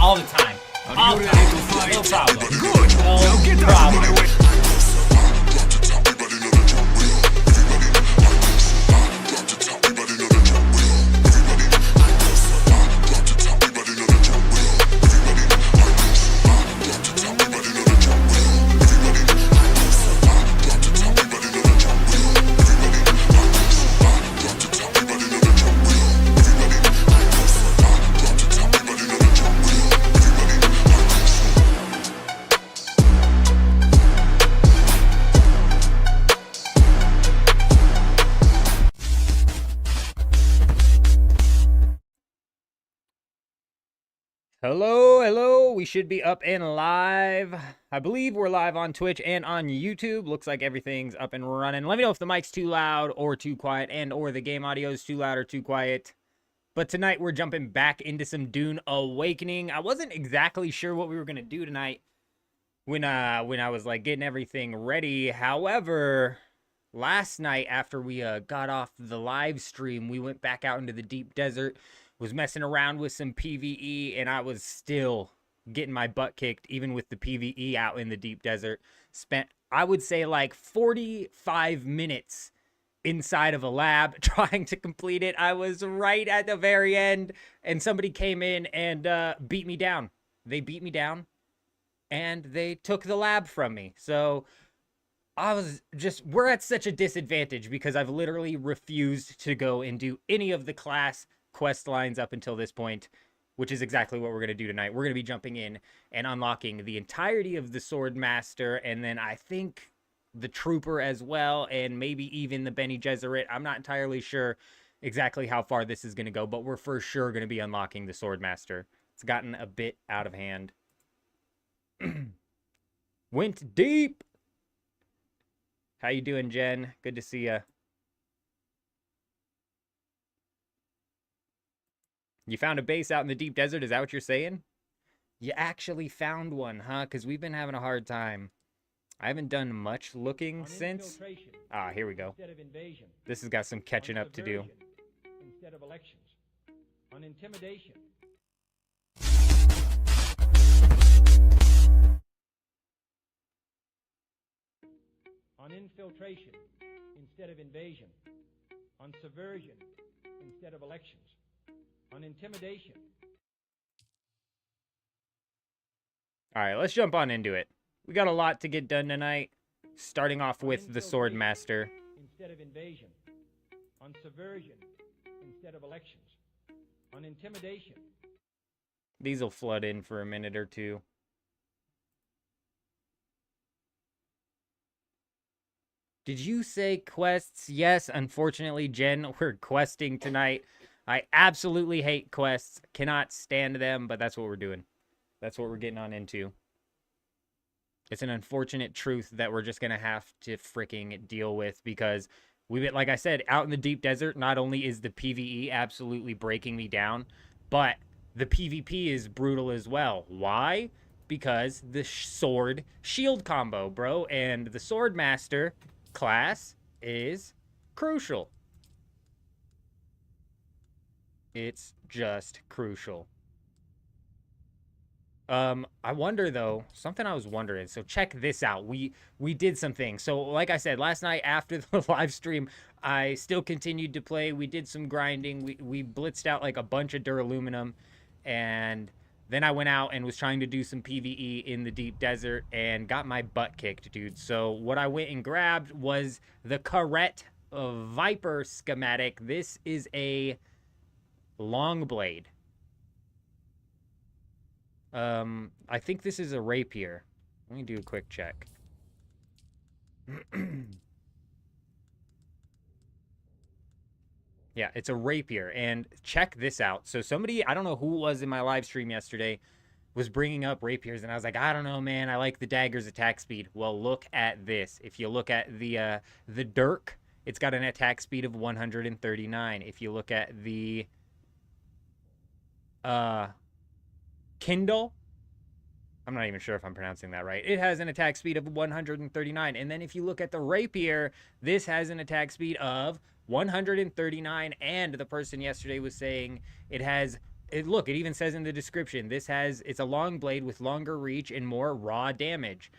all the time. All the time. No problem. Good. No Now get that problem. money away. Hello, we should be up and live. I believe we're live on Twitch and on YouTube. Looks like everything's up and running. Let me know if the mic's too loud or too quiet, and or the game audio is too loud or too quiet. But tonight we're jumping back into some Dune Awakening. I wasn't exactly sure what we were gonna do tonight when I was like getting everything ready. However, last night after we got off the live stream, we went back out into the deep desert. Was messing around with some PvE, and I was still getting my butt kicked, even with the PvE out in the deep desert. Spent, I would say, like 45 minutes inside of a lab trying to complete it. I was right at the very end, and somebody came in and beat me down. They beat me down, and they took the lab from me. So I was just, we're at such a disadvantage because I've literally refused to go and do any of the class quest lines up until this point, which is exactly what we're going to do tonight. We're going to be jumping in and unlocking the entirety of the Sword Master, and then I think the Trooper as well, and maybe even the Bene Gesserit. I'm not entirely sure exactly how far this is going to go, but we're for sure going to be unlocking the Sword Master. It's gotten a bit out of hand. Went deep. How you doing, Jen? Good to see ya. You found a base out in the deep desert, is that what you're saying? You actually found one, huh? Because we've been having a hard time. I haven't done much looking since. Ah, here we go. This has got some catching up to do. Instead of elections. On intimidation. On infiltration instead of invasion. On subversion instead of elections. On intimidation. All right, let's jump on into it. We got a lot to get done tonight, starting off with the Sword Master. Instead of invasion. On subversion instead of elections. On intimidation. These will flood in for a minute or two. Did you say quests? Yes, unfortunately, Jen, we're questing tonight. I absolutely hate quests. Cannot stand them, but that's what we're doing. That's what we're getting on into. It's an unfortunate truth that we're just going to have to freaking deal with because we've, like I said, out in the deep desert, not only is the PvE absolutely breaking me down, but the PvP is brutal as well. Why? Because the sword shield combo, bro, and the Sword Master class is crucial. It's just crucial. I wonder though, something I was wondering. So check this out. We did some things. So like I said, last night after the live stream, I still continued to play. We did some grinding. We blitzed out like a bunch of duraluminum, and then I went out and was trying to do some PvE in the deep desert and got my butt kicked, dude. So what I went and grabbed was the Carrette Viper schematic. This is a long blade. I think this is a rapier. Let me do a quick check. Yeah, it's a rapier. And check this out. So somebody, I don't know who it was in my live stream yesterday, was bringing up rapiers, and I was like, I don't know, man. I like the dagger's attack speed. Well, look at this. If you look at the Dirk, it's got an attack speed of 139. If you look at the Kindle, I'm not even sure if I'm pronouncing that right. It has an attack speed of 139. And then if you look at the rapier, this has an attack speed of 139. And the person yesterday was saying it has Look, it even says in the description, it's a long blade with longer reach and more raw damage.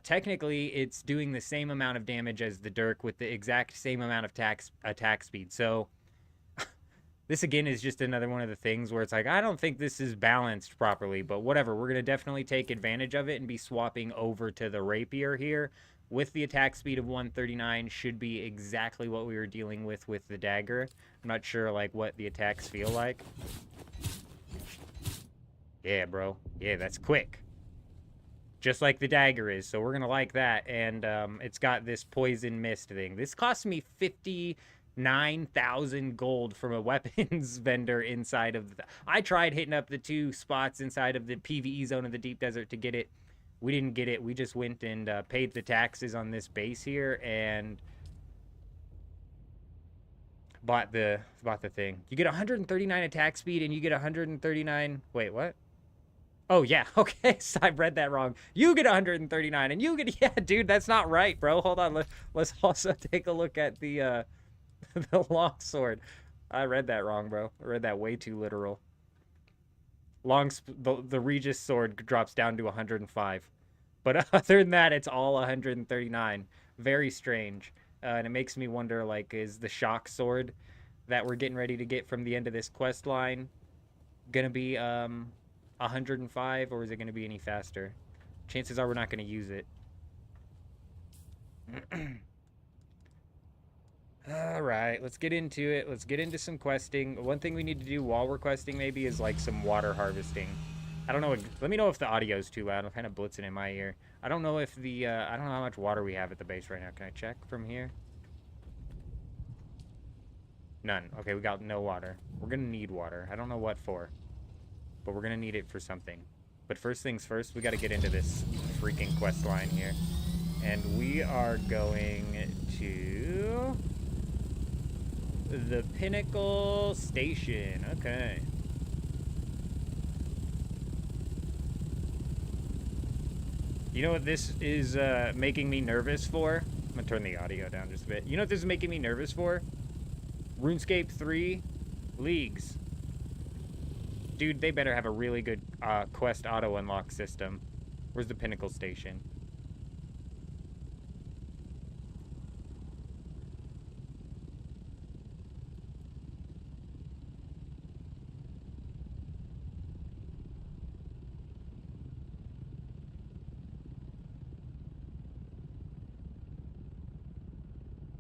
Technically, it's doing the same amount of damage as the Dirk with the exact same amount of attack speed. So this again is just another one of the things where it's like, I don't think this is balanced properly, but whatever. We're going to definitely take advantage of it and be swapping over to the rapier here. With the attack speed of 139 should be exactly what we were dealing with the dagger. I'm not sure like what the attacks feel like. Yeah, bro. Yeah, that's quick. Just like the dagger is, so we're going to like that. And it's got this poison mist thing. This cost me 59,000 gold from a weapons vendor inside of the... I tried hitting up the 2 spots inside of the PvE zone of the deep desert to get it. We didn't get it. We just went and paid the taxes on this base here and bought the thing. You get 139 attack speed and you get 139... Wait, what? Oh, yeah. Okay, so I read that wrong. You get 139 and you get... Yeah, dude, that's not right, bro. Hold on. Let's also take a look at the the longsword. I read that wrong, bro. I read that way too literal. The Regis sword drops down to 105. But other than that, it's all 139. Very strange. And it makes me wonder, like, is the shock sword that we're getting ready to get from the end of this quest line going to be 105, or is it going to be any faster? Chances are we're not going to use it. All right, let's get into it. Let's get into some questing. One thing we need to do while we're questing maybe is like some water harvesting. I don't know. Let me know if the audio is too loud. I'm kind of blitzing in my ear. I don't know if the... I don't know how much water we have at the base right now. Can I check from here? None. Okay, we got no water. We're going to need water. I don't know what for. But we're going to need it for something. But first things first, we got to get into this freaking quest line here. And we are going to... the Pinnacle Station. Okay. You know what this is making me nervous for? I'm going to turn the audio down just a bit. You know what this is making me nervous for? RuneScape 3 Leagues. Dude, they better have a really good quest auto-unlock system. Where's the Pinnacle Station?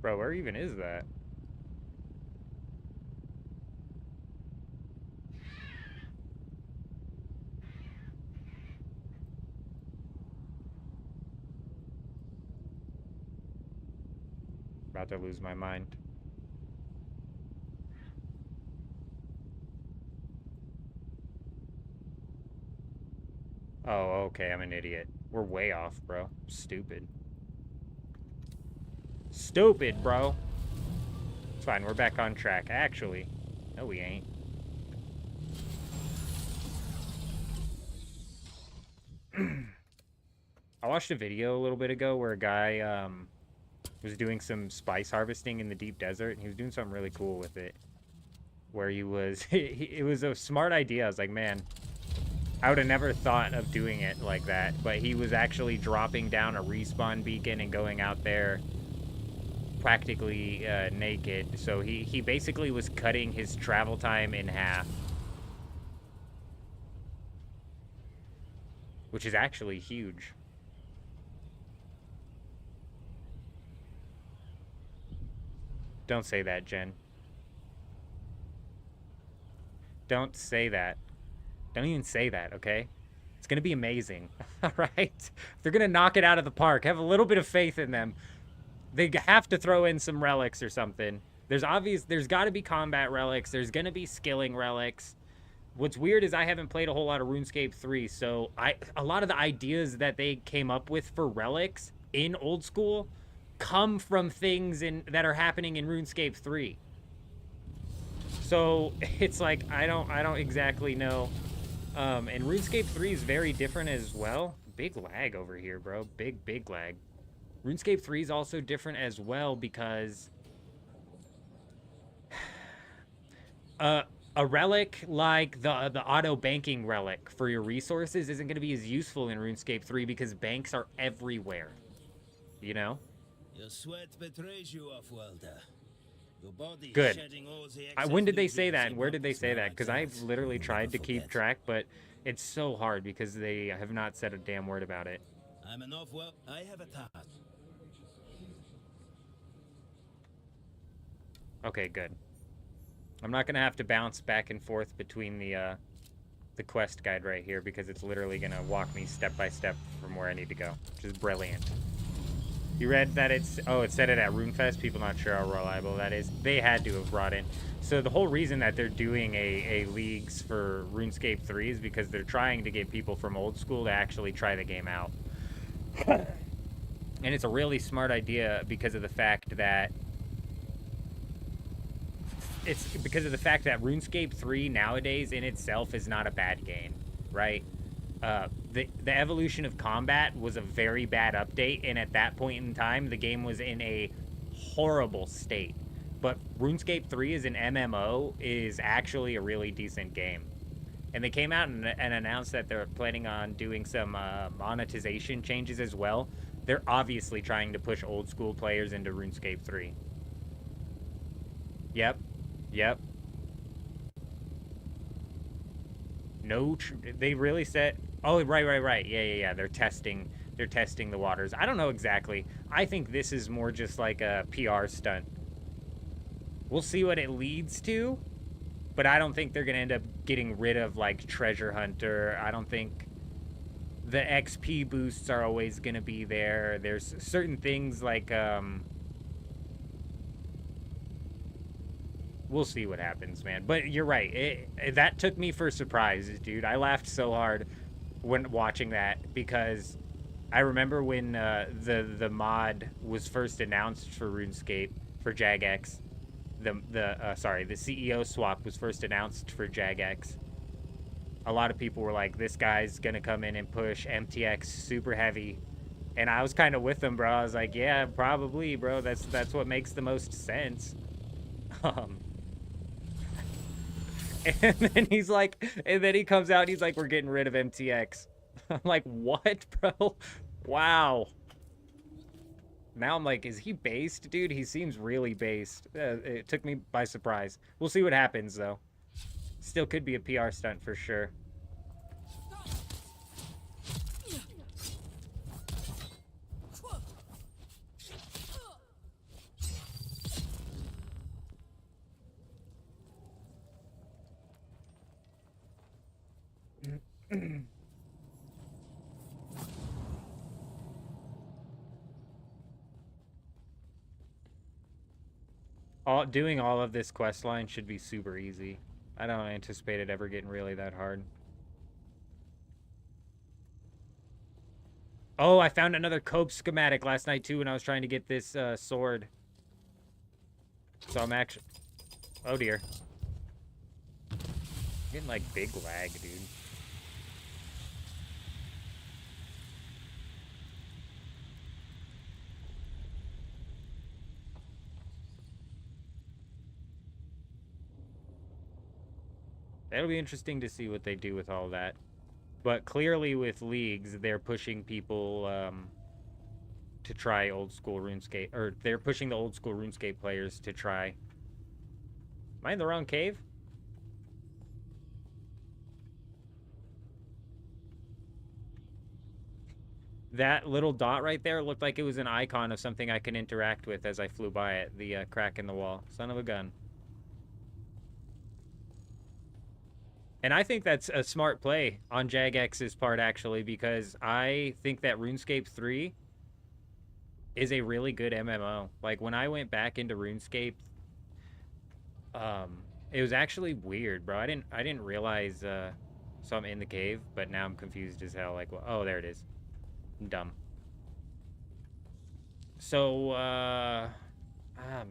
Bro, where even is that? About to lose my mind. Oh, okay, I'm an idiot. We're way off, bro. Stupid. Stupid, bro. It's fine, we're back on track. Actually, no, we ain't. I watched a video a little bit ago where a guy was doing some spice harvesting in the deep desert, and he was doing something really cool with it. Where he was... it was a smart idea. I was like, man, I would have never thought of doing it like that. But he was actually dropping down a respawn beacon and going out there practically naked. So he basically was cutting his travel time in half. Which is actually huge. Don't say that, Jen. Don't say that. Don't even say that, okay? It's going to be amazing, all right? They're going to knock it out of the park. Have a little bit of faith in them. They have to throw in some relics or something. There's got to be combat relics. There's going to be skilling relics. What's weird is I haven't played a whole lot of RuneScape 3, so a lot of the ideas that they came up with for relics in old school come from things that are happening in RuneScape 3. So it's like I don't exactly know. And RuneScape 3 is very different as well. Big lag over here, bro. Big lag. RuneScape 3 is also different as well because a A relic like the auto banking relic for your resources isn't going to be as useful in RuneScape 3 because banks are everywhere. You know? Your sweat betrays you, Off-Worlder. Your body Good. shedding all the excess When did they say nutrients that, and where did they say that? Because I've that. literally tried Never to keep forget. track, but it's so hard because they have not said a damn word about it. I'm an Off-World. I have a task. Okay, good. I'm not going to have to bounce back and forth between the quest guide right here because it's literally going to walk me step by step from where I need to go, which is brilliant. You read that it said it at RuneFest. People not sure how reliable that is. They had to have brought in. So the whole reason that they're doing a leagues for RuneScape 3 is because they're trying to get people from old school to actually try the game out. And it's a really smart idea because of the fact that RuneScape 3 nowadays in itself is not a bad game, right? The evolution of combat was a very bad update, and at that point in time, the game was in a horrible state. But RuneScape 3 as an MMO is actually a really decent game. And they came out and announced that they're planning on doing some monetization changes as well. They're obviously trying to push old school players into RuneScape 3. Yep. No, they really said... Oh, right. Yeah. They're testing the waters. I don't know exactly. I think this is more just like a PR stunt. We'll see what it leads to, but I don't think they're going to end up getting rid of, like, Treasure Hunter. I don't think the XP boosts are always going to be there. There's certain things like, we'll see what happens, man. But you're right. That took me for a surprise, dude. I laughed so hard when watching that because I remember when the mod was first announced for RuneScape for Jagex. The CEO swap was first announced for Jagex. A lot of people were like, "This guy's gonna come in and push MTX super heavy," and I was kind of with them, bro. I was like, "Yeah, probably, bro. That's what makes the most sense." And then he comes out and he's like, "We're getting rid of MTX." I'm like, "What, bro? Wow." Now I'm like, is he based, dude? He seems really based. It took me by surprise. We'll see what happens, though. Still could be a PR stunt for sure. Doing all of this quest line should be super easy. I don't anticipate it ever getting really that hard. Oh, I found another cope schematic last night too when I was trying to get this sword. So I'm actually... Oh dear. I'm getting like big lag, dude. That'll be interesting to see what they do with all that. But clearly with leagues, they're pushing people to try old school RuneScape. Or they're pushing the old school RuneScape players to try. Am I in the wrong cave? That little dot right there looked like it was an icon of something I can interact with as I flew by it. The crack in the wall. Son of a gun. And I think that's a smart play on Jagex's part, actually, because I think that RuneScape 3 is a really good MMO. Like, when I went back into RuneScape, it was actually weird, bro. I didn't realize, so I'm in the cave, but now I'm confused as hell. Like, well, oh, there it is. I'm dumb. So,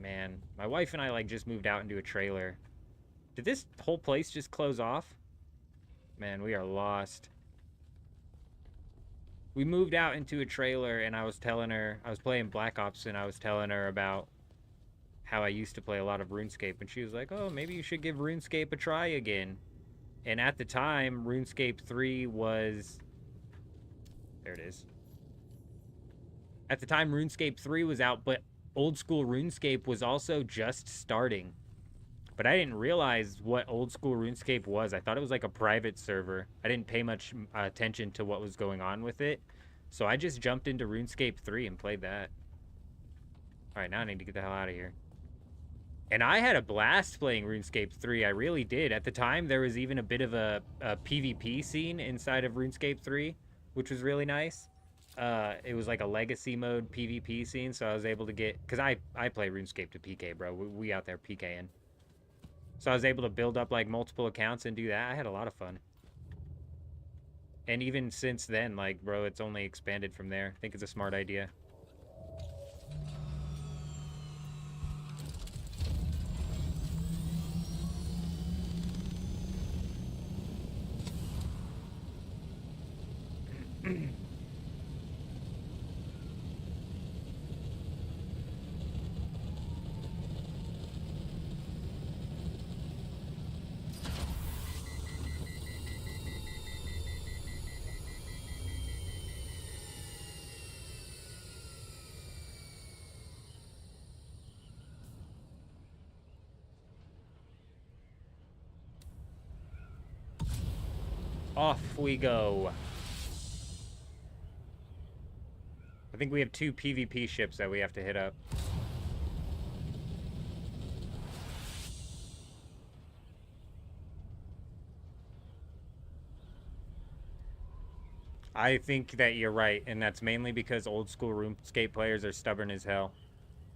man. My wife and I, like, just moved out into a trailer. Did this whole place just close off? Man, we are lost. We moved out into a trailer, and I was telling her, I was playing Black Ops, and I was telling her about how I used to play a lot of RuneScape, and she was like, oh, maybe you should give RuneScape a try again. And at the time, RuneScape 3 was... There it is. At the time, RuneScape 3 was out, but old school RuneScape was also just starting. But I didn't realize what old school RuneScape was. I thought it was like a private server. I didn't pay much attention to what was going on with it. So I just jumped into RuneScape 3 and played that. Alright, now I need to get the hell out of here. And I had a blast playing RuneScape 3. I really did. At the time, there was even a bit of a PvP scene inside of RuneScape 3, which was really nice. It was like a legacy mode PvP scene, so I was able to get... Because I play RuneScape to PK, bro. We out there PKing. So I was able to build up like multiple accounts and do that. I had a lot of fun. And even since then, like, bro, it's only expanded from there. I think it's a smart idea. Off we go. I think we have 2 PvP ships that we have to hit up. I think that you're right, and that's mainly because old school RuneScape players are stubborn as hell.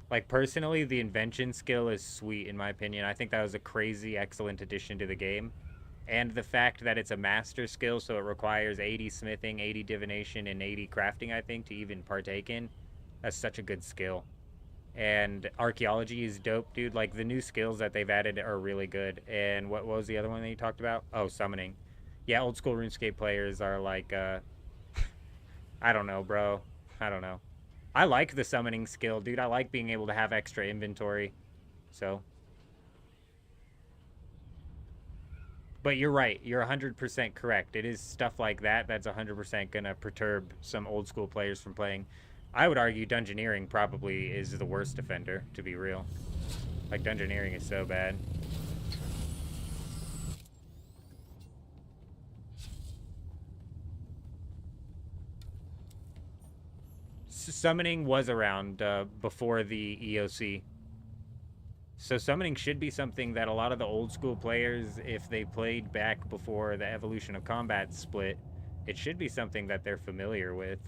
Like, personally, the invention skill is sweet, in my opinion. I think that was a crazy, excellent addition to the game. And the fact that it's a master skill, so it requires 80 smithing, 80 divination, and 80 crafting, I think, to even partake in. That's such a good skill. And archaeology is dope, dude. Like, the new skills that they've added are really good. And what was the other one that you talked about? Oh, summoning. Yeah, old school RuneScape players are like, I don't know, bro. I don't know. I like the summoning skill, dude. I like being able to have extra inventory. So... But you're right. You're 100% correct. It is stuff like that that's 100% going to perturb some old school players from playing. I would argue Dungeoneering probably is the worst offender, to be real. Like, Dungeoneering is so bad. Summoning was around before the EOC. So summoning should be something that a lot of the old school players, if they played back before the Evolution of Combat split, it should be something that they're familiar with.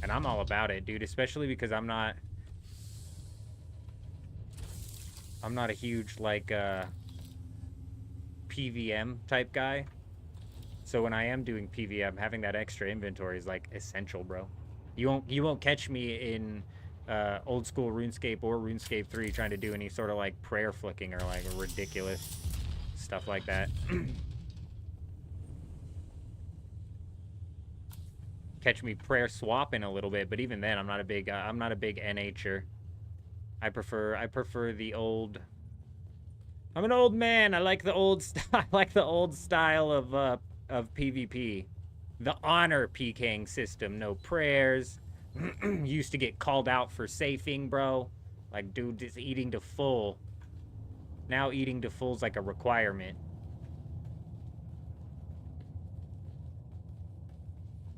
And I'm all about it, dude, especially because I'm not a huge, like, PVM type guy. So when I am doing PVM, having that extra inventory is, like, essential, bro. You won't catch me in old school RuneScape or RuneScape 3 trying to do any sort of like prayer flicking or like ridiculous stuff like that. Catch me prayer swapping a little bit, but even then I'm not a big NH'er. I prefer the old... I'm an old man. I like the old style of PvP. The honor PKing system, no prayers. Used to get called out for safing, bro. Like, dude, just eating to full. Now eating to full's like a requirement.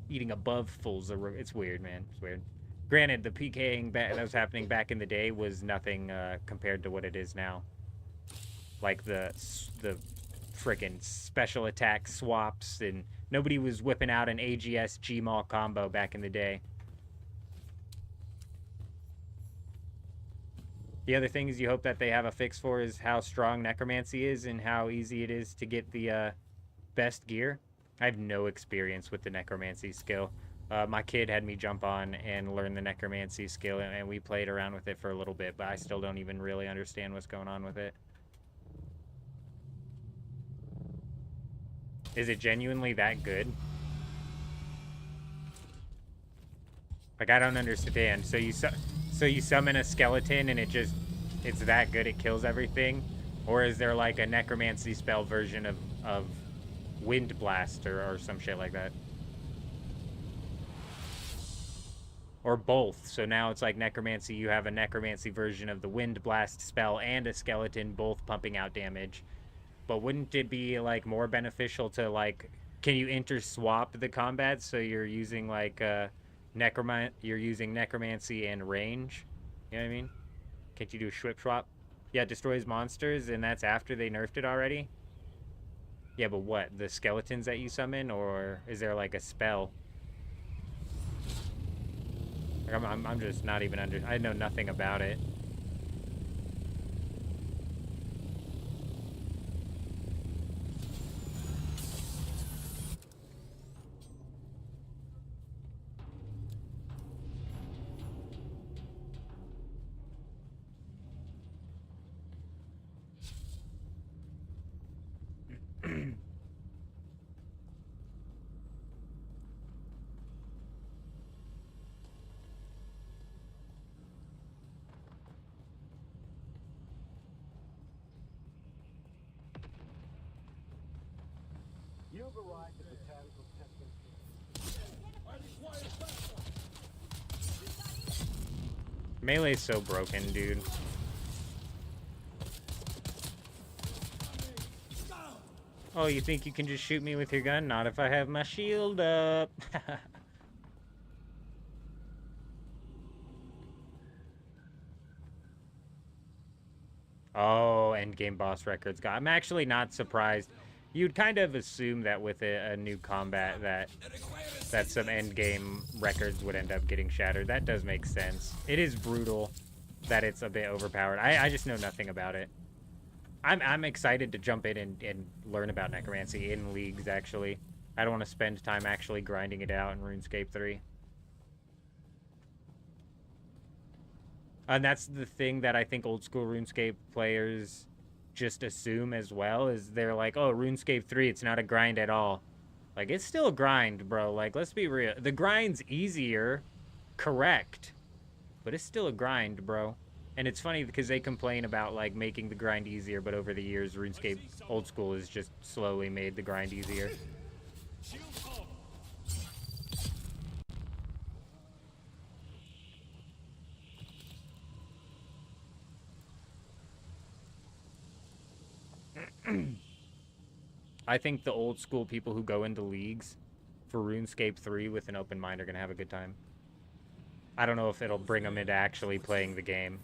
Eating above full's it's weird, man. It's weird. Granted, the PKing that was happening back in the day was nothing compared to what it is now. Like the frickin' special attack swaps, and nobody was whipping out an AGS Gmaul combo back in the day. The other things you hope that they have a fix for is how strong necromancy is and how easy it is to get the best gear. I have no experience with the necromancy skill. My kid had me jump on and learn the necromancy skill, and we played around with it for a little bit, but I still don't even really understand what's going on with it. Is it genuinely that good? Like, I don't understand. So you summon a skeleton and it's that good it kills everything? Or is there like a necromancy spell version of Wind Blast or some shit like that? Or both. So now it's like necromancy, you have a necromancy version of the Wind Blast spell and a skeleton both pumping out damage. But wouldn't it be like more beneficial to like, can you interswap the combat so you're using like you're using necromancy and range? You know what I mean? Can't you do a swip swap? Yeah, it destroys monsters and that's after they nerfed it already? Yeah, but what? The skeletons that you summon, or is there like a spell? Like, I'm just not even I know nothing about it. You've arrived at the botanical testing. Melee's so broken, dude. Oh, you think you can just shoot me with your gun? Not if I have my shield up. Oh, endgame boss records. God, I'm actually not surprised. You'd kind of assume that with a new combat that some endgame records would end up getting shattered. That does make sense. It is brutal that it's a bit overpowered. I just know nothing about it. I'm excited to jump in and learn about necromancy in leagues, actually. I don't want to spend time actually grinding it out in RuneScape 3. And that's the thing that I think old school RuneScape players just assume as well, is they're like, oh, RuneScape 3, it's not a grind at all. Like, it's still a grind, bro. Like, let's be real. The grind's easier, correct, but it's still a grind, bro. And it's funny because they complain about, like, making the grind easier, but over the years, RuneScape old school has just slowly made the grind easier. I think the old school people who go into leagues for RuneScape 3 with an open mind are going to have a good time. I don't know if it'll bring them into actually playing the game.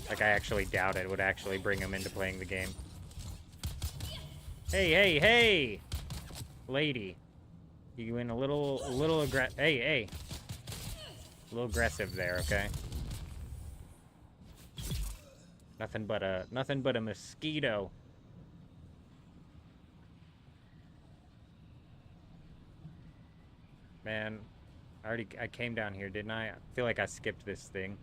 Like, I actually doubt it would actually bring them into playing the game. Hey, hey, hey! Lady. You went a little aggressive. Hey, hey. A little aggressive there, okay? Nothing but a mosquito. Man, I came down here, didn't I? I feel like I skipped this thing.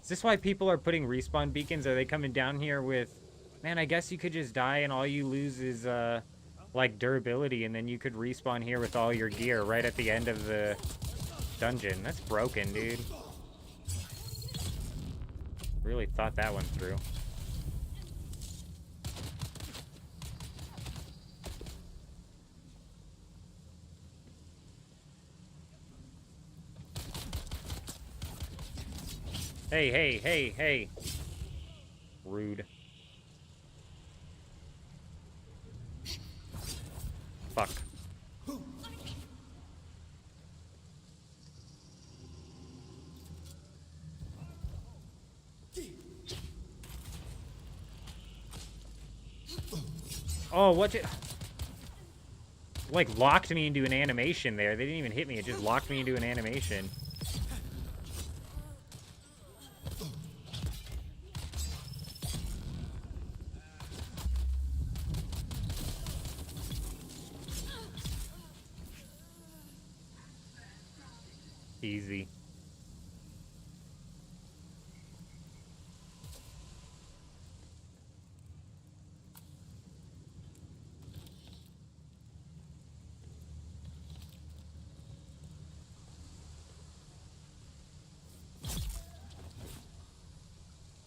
Is this why people are putting respawn beacons? Are they coming down here with, man, I guess you could just die and all you lose is, like, durability, and then you could respawn here with all your gear right at the end of the dungeon. That's broken, dude. Really thought that one through. Hey, hey, hey, hey. Rude. Fuck. Oh, what it? Like, locked me into an animation there. They didn't even hit me. It just locked me into an animation. Easy.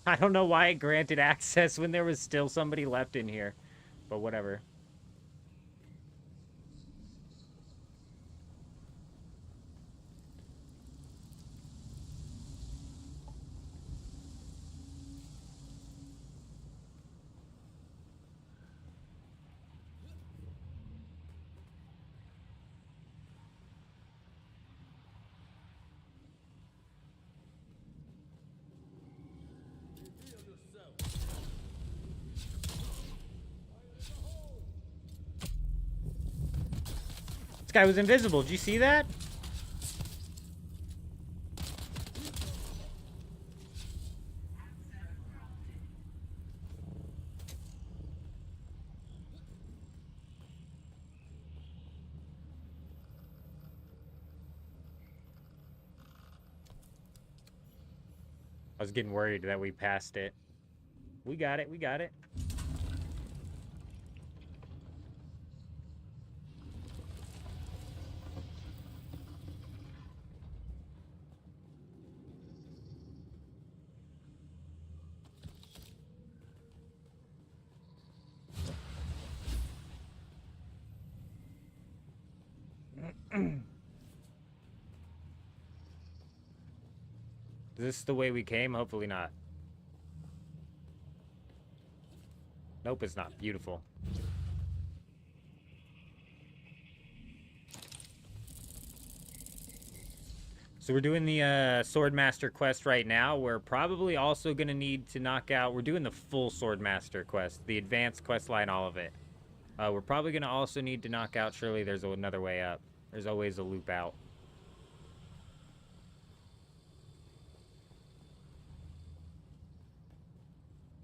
I don't know why it granted access when there was still somebody left in here, but whatever. This guy was invisible. Did you see that? I was getting worried that we passed it. We got it. We got it. Is this the way we came? Hopefully not. Nope, it's not. Beautiful. So we're doing the Swordmaster quest right now. We're probably also going to need to knock out... We're doing the full Swordmaster quest. The advanced quest line, all of it. We're probably going to also need to knock out... Surely there's another way up. There's always a loop out.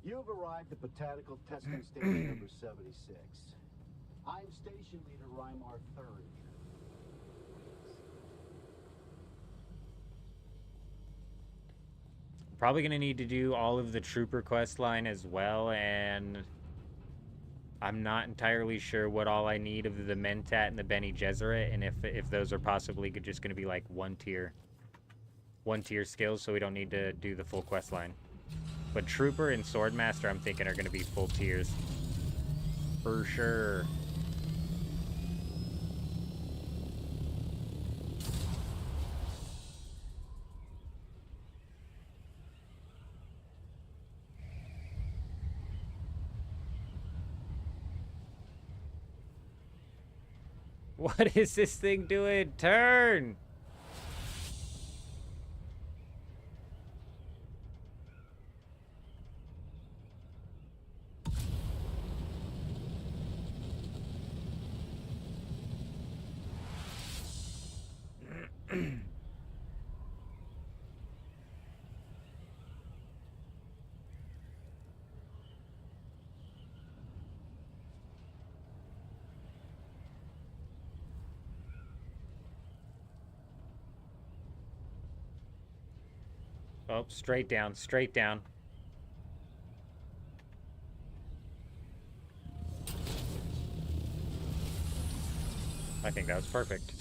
You've arrived at Botanical Testing Station number 76. I'm Station Leader Rymar Thuringer. Probably going to need to do all of the Trooper quest line as well, and I'm not entirely sure what all I need of the Mentat and the Bene Gesserit, and if those are possibly just going to be like one tier skills, so we don't need to do the full quest line. But Trooper and Swordmaster, I'm thinking, are going to be full tiers. For sure. What is this thing doing? Turn! Oh, straight down, straight down. I think that was perfect.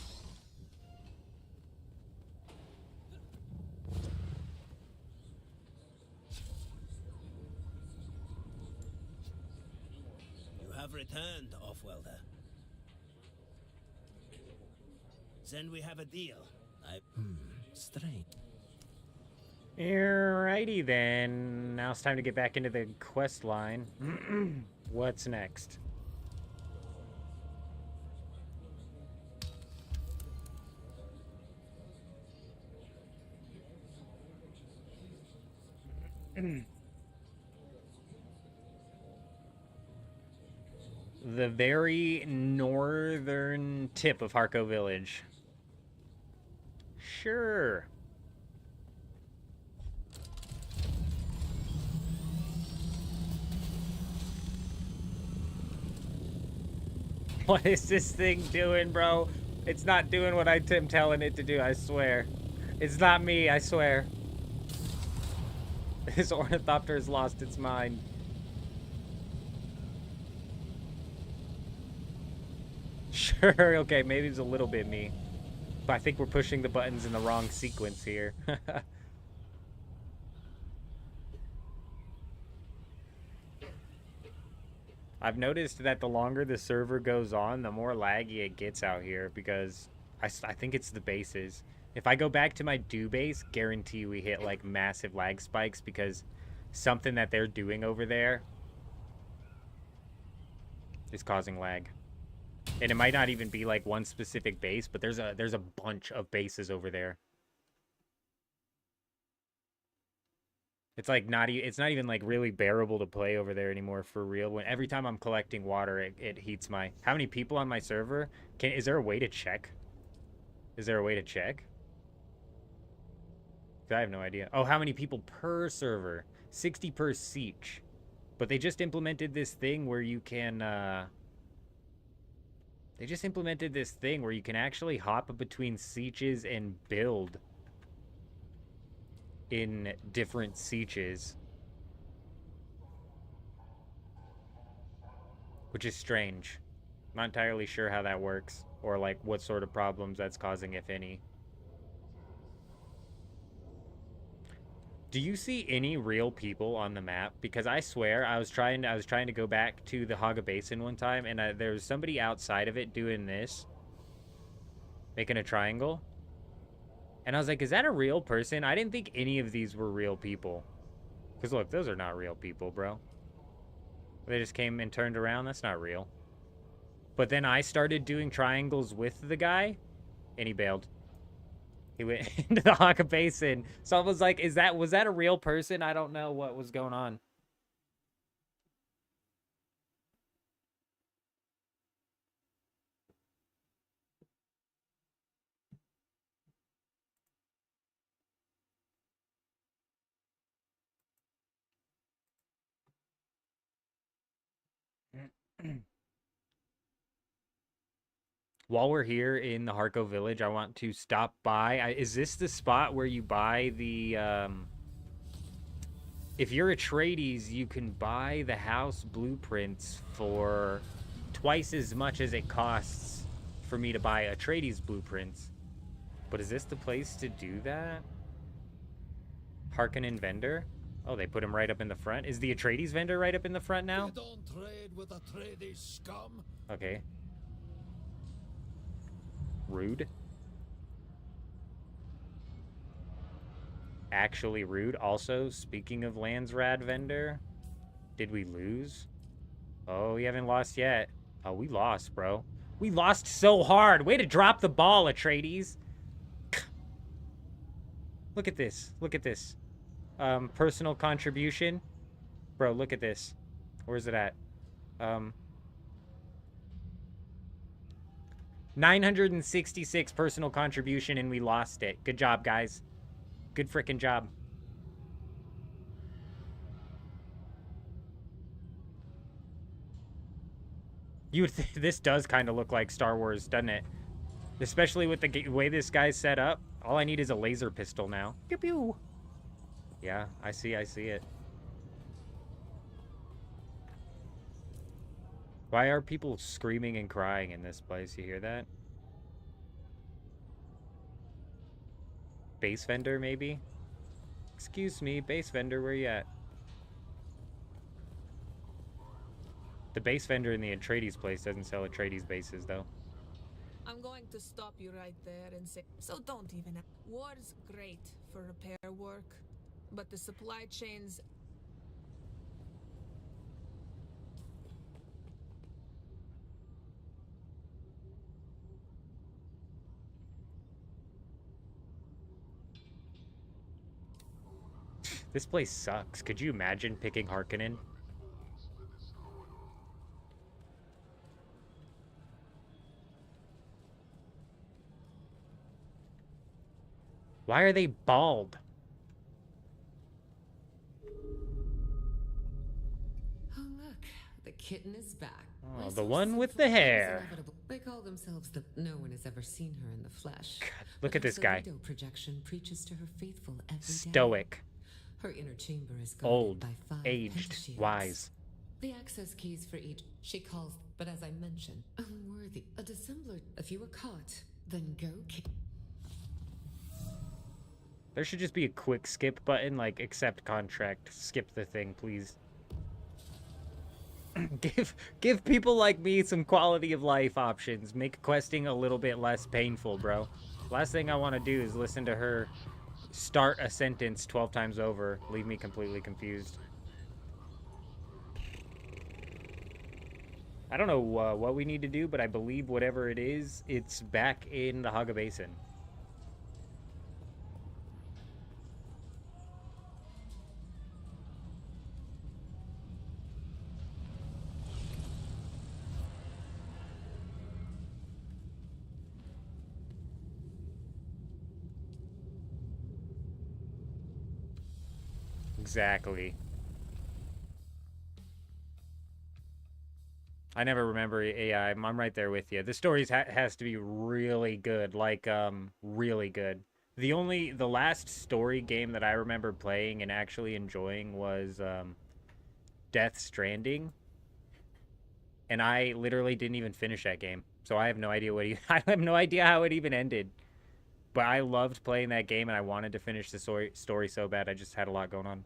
You have returned, Offwelder. Then we have a deal. Strange. Alrighty then. Now it's time to get back into the quest line. What's next? The very northern tip of Harco Village. Sure. What is this thing doing, bro? It's not doing what I'm telling it to do, I swear. It's not me, I swear. This ornithopter has lost its mind. Sure, okay, maybe it's a little bit me. But I think we're pushing the buttons in the wrong sequence here. I've noticed that the longer the server goes on, the more laggy it gets out here because I think it's the bases. If I go back to my do base, guarantee we hit like massive lag spikes because something that they're doing over there is causing lag. And it might not even be like one specific base, but there's a bunch of bases over there. It's like it's not even like really bearable to play over there anymore for real. When every time I'm collecting water, it heats my... How many people on my server? Is there a way to check? Is there a way to check? I have no idea. Oh, how many people per server? 60 per siege. But they just implemented this thing where you can they just implemented this thing where you can actually hop between sieges and build in different sieges. Which is strange. I'm not entirely sure how that works or like what sort of problems that's causing, if any. Do you see any real people on the map? Because I swear I was trying to go back to the Haga Basin one time and there was somebody outside of it doing this, making a triangle. And I was like, is that a real person? I didn't think any of these were real people. Because look, those are not real people, bro. They just came and turned around. That's not real. But then I started doing triangles with the guy and he bailed. He went into the Haga Basin. So I was like, was that a real person? I don't know what was going on. While we're here in the Harko village, I want to stop by. Is this the spot where you buy the, if you're Atreides, you can buy the house blueprints for twice as much as it costs for me to buy Atreides blueprints. But is this the place to do that? Harkonnen vendor? Oh, they put him right up in the front. Is the Atreides vendor right up in the front now? You don't trade with Atreides scum. Okay. Rude. Actually rude. Also, speaking of Landsrad vendor, did we lose? Oh, we haven't lost yet. Oh, we lost, bro. We lost so hard. Way to drop the ball, Atreides. Look at this. Look at this. Personal contribution. Bro, look at this. Where's it at? 966 personal contribution and we lost it. Good job, guys. Good frickin' job. You would this does kind of look like Star Wars, doesn't it? Especially with the way this guy's set up. All I need is a laser pistol now. Pew pew. Yeah, I see it. Why are people screaming and crying in this place? You hear that? Base vendor, maybe? Excuse me, base vendor, where you at? The base vendor in the Atreides place doesn't sell Atreides bases, though. I'm going to stop you right there and say, so don't even. War's great for repair work, but the supply chains... This place sucks. Could you imagine picking Harkonnen? Why are they bald? Oh, look. The kitten is back. Oh, the one with the hair. They call themselves the... No one has ever seen her in the flesh. God, look but at this her guy. window projection preaches to her faithful every day. Stoic. Her inner chamber is guarded Old. by 5 Aged. pentashields. Wise. The access keys for each she calls, but as I mentioned, unworthy. A dissembler. If you were caught, then go There should just be a quick skip button, like accept contract, skip the thing, please. give people like me some quality of life options. Make questing a little bit less painful, bro. Last thing I want to do is listen to her start a sentence 12 times over, leave me completely confused. I don't know what we need to do, but I believe whatever it is, it's back in the Haga Basin. Exactly. I never remember AI. I'm right there with you. The story has to be really good, like really good. The last story game that I remember playing and actually enjoying was Death Stranding, and I literally didn't even finish that game, so I have no idea I have no idea how it even ended. But I loved playing that game, and I wanted to finish the story so bad. I just had a lot going on.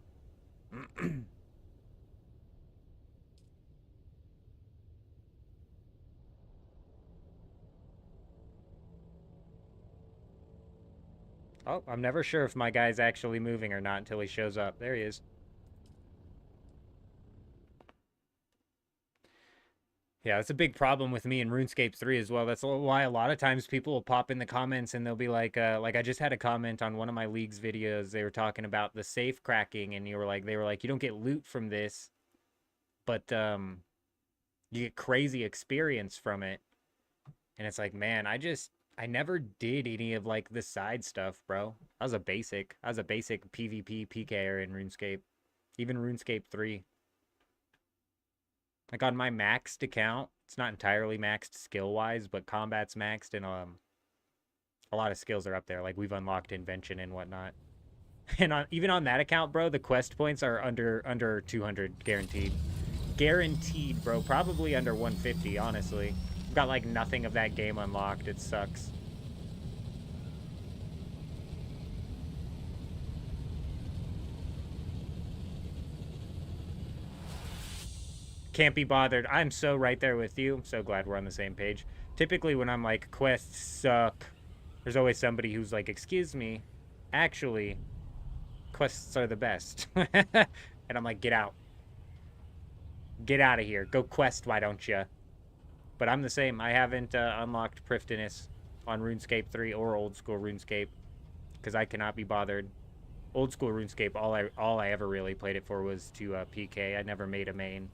Oh, I'm never sure if my guy's actually moving or not until he shows up. There he is. Yeah, that's a big problem with me in RuneScape 3 as well. That's why a lot of times people will pop in the comments and they'll be like I just had a comment on one of my league's videos. They were talking about the safe cracking, and they were like, you don't get loot from this, but you get crazy experience from it. And it's like, man, I never did any of like the side stuff, bro. I was a basic PvP PKer in RuneScape, even RuneScape 3. Like on my maxed account, it's not entirely maxed skill-wise, but combat's maxed, and a lot of skills are up there. Like we've unlocked invention and whatnot. And even on that account, bro, the quest points are under 200 guaranteed. Guaranteed, bro. Probably under 150, honestly. I've got like nothing of that game unlocked. It sucks. Can't be bothered. I'm so right there with you. I'm so glad we're on the same page. Typically when I'm like, quests suck, there's always somebody who's like, excuse me, actually, quests are the best. And I'm like, get out. Get out of here. Go quest, why don't you? But I'm the same. I haven't unlocked Prifdinus on RuneScape 3 or old school RuneScape because I cannot be bothered. Old school RuneScape, all I ever really played it for was to PK. I never made a main.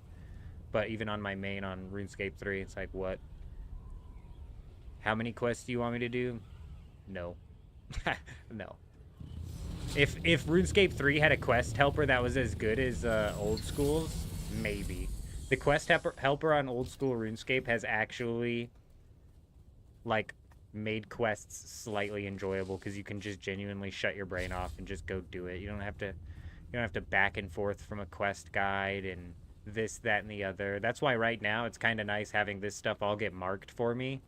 But even on my main on RuneScape 3, it's like, what? How many quests do you want me to do? No. No. If RuneScape 3 had a quest helper that was as good as old school's, maybe. The quest helper on old school RuneScape has actually, like, made quests slightly enjoyable because you can just genuinely shut your brain off and just go do it. You don't have to back and forth from a quest guide and this, that, and the other. That's why right now it's kind of nice having this stuff all get marked for me.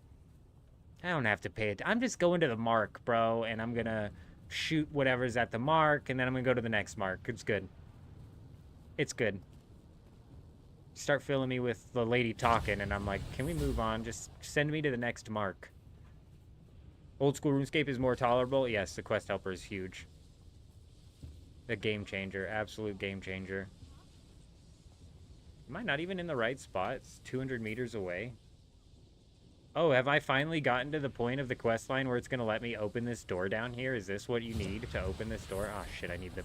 I don't have to pay it. I'm just going to the mark, bro, and I'm gonna shoot whatever's at the mark, and then I'm gonna go to the next mark. It's good. It's good. Start filling me with the lady talking, and I'm like, can we move on? Just send me to the next mark. Old school RuneScape is more tolerable. Yes, the quest helper is huge. A game changer. Absolute game changer. Am I not even in the right spot? It's 200 meters away. Oh, have I finally gotten to the point of the quest line where it's going to let me open this door down here? Is this what you need to open this door? Oh, shit, I need the...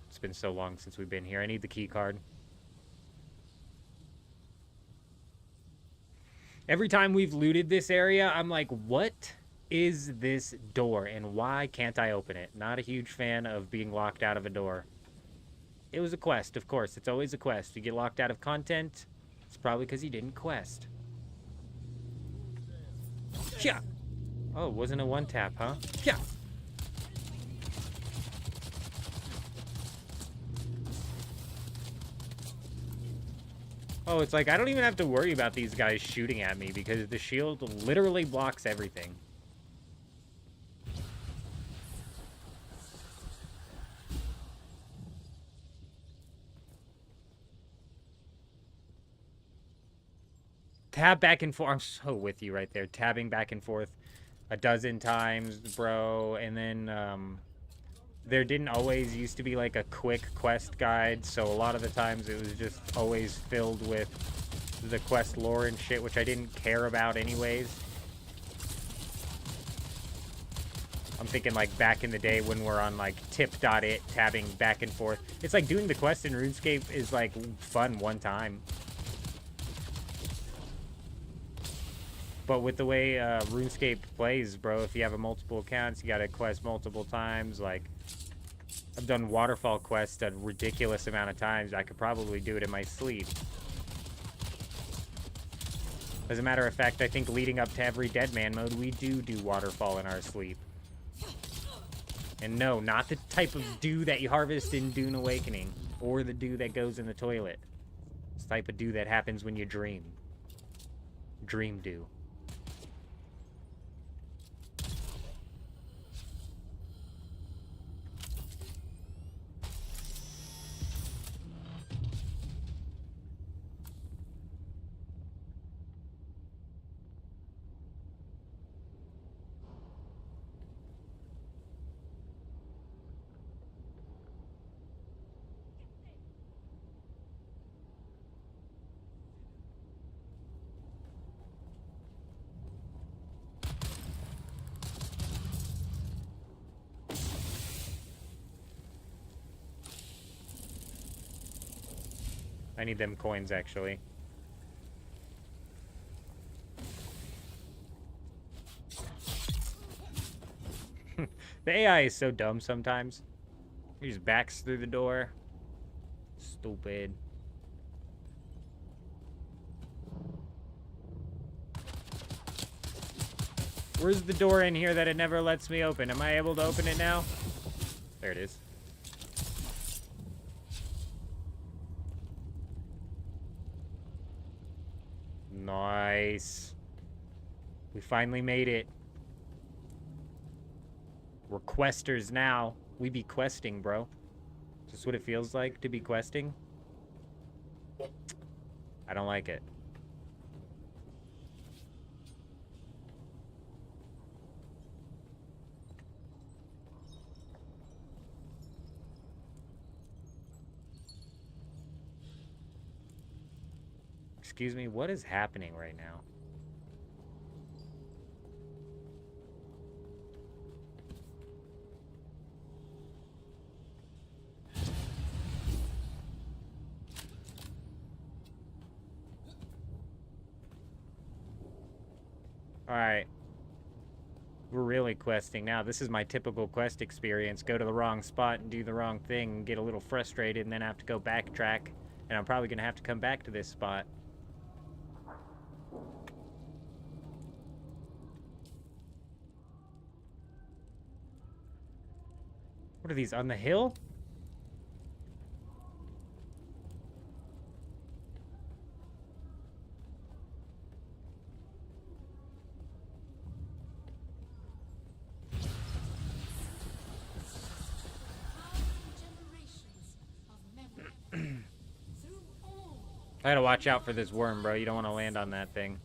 It's been so long since we've been here. I need the key card. Every time we've looted this area, I'm like, what is this door? And why can't I open it? Not a huge fan of being locked out of a door. It was a quest, of course. It's always a quest. You get locked out of content, it's probably because you didn't quest. Pya. Oh, it wasn't a one tap, huh? Pya. Oh, it's like I don't even have to worry about these guys shooting at me because the shield literally blocks everything. Tab back and forth. I'm so with you right there. Tabbing back and forth a dozen times, bro. And then there didn't always used to be like a quick quest guide, so a lot of the times it was just always filled with the quest lore and shit, which I didn't care about anyways. I'm thinking like back in the day when we're on like tip.it, tabbing back and forth. It's like doing the quest in RuneScape is like fun one time. But with the way RuneScape plays, bro, if you have a multiple accounts, you gotta quest multiple times. Like, I've done waterfall quests a ridiculous amount of times. I could probably do it in my sleep. As a matter of fact, I think leading up to every Deadman mode, we do waterfall in our sleep. And no, not the type of dew that you harvest in Dune Awakening, or the dew that goes in the toilet. It's the type of dew that happens when you dream. Dream dew. I need them coins, actually. The AI is so dumb sometimes. He just backs through the door. Stupid. Where's the door in here that it never lets me open? Am I able to open it now? There it is. Nice. We finally made it. We're questers now. We be questing, bro. Is this what it feels like to be questing? I don't like it. Excuse me, what is happening right now? Alright. We're really questing now. This is my typical quest experience. Go to the wrong spot and do the wrong thing and get a little frustrated and then have to go backtrack. And I'm probably going to have to come back to this spot. What are these, on the hill? I gotta watch out for this worm, bro. You don't want to land on that thing.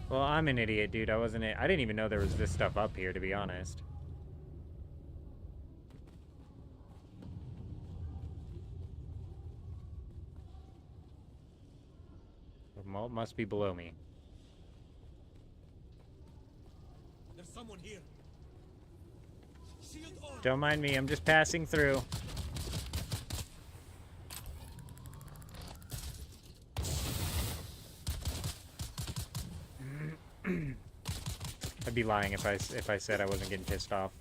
Well, I'm an idiot, dude. I didn't even know there was this stuff up here, to be honest. Well, it must be below me. There's someone here. Shield on. Don't mind me, I'm just passing through. I'd be lying if I said I wasn't getting pissed off.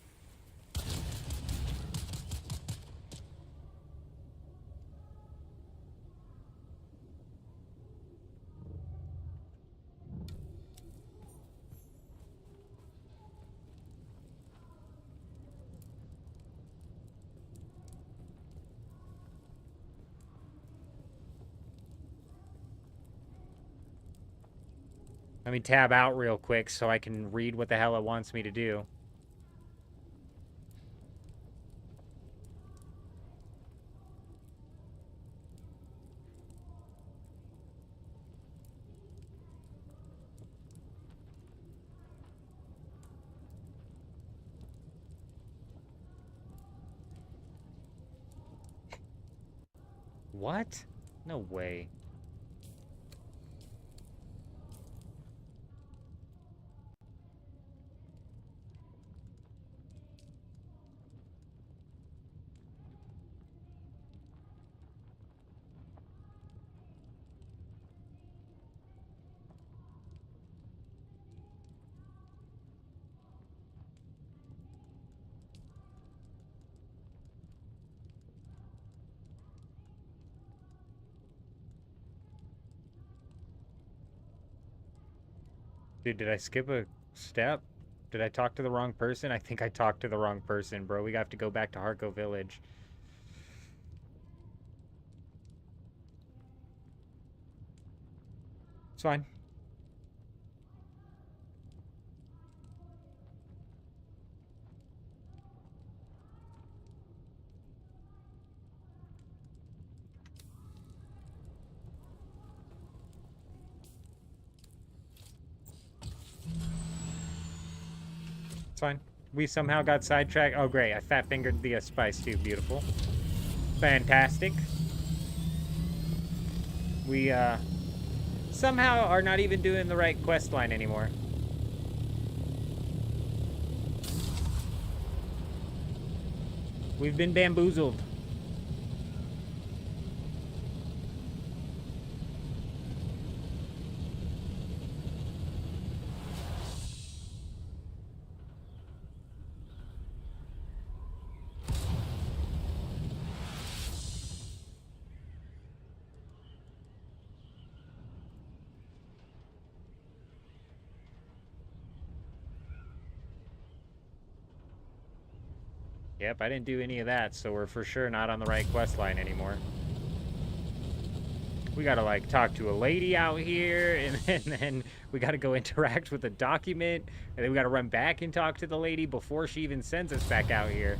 Let me tab out real quick so I can read what the hell it wants me to do. What? No way. Dude, did I skip a step? Did I talk to the wrong person? I think I talked to the wrong person, bro. We have to go back to Harco Village. It's fine. It's fine. We somehow got sidetracked. Oh, great. I fat-fingered the spice too. Beautiful. Fantastic. We, somehow are not even doing the right quest line anymore. We've been bamboozled. Yep, I didn't do any of that, so we're for sure not on the right quest line anymore. We gotta, like, talk to a lady out here, and then we gotta go interact with a document, and then we gotta run back and talk to the lady before she even sends us back out here.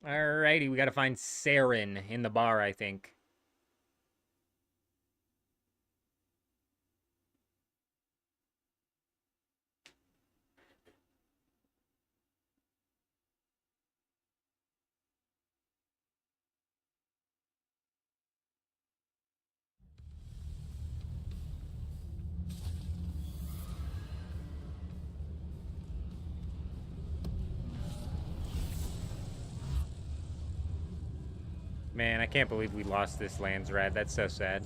Alrighty, we gotta find Saren in the bar, I think. Man, I can't believe we lost this Landsrad. That's so sad.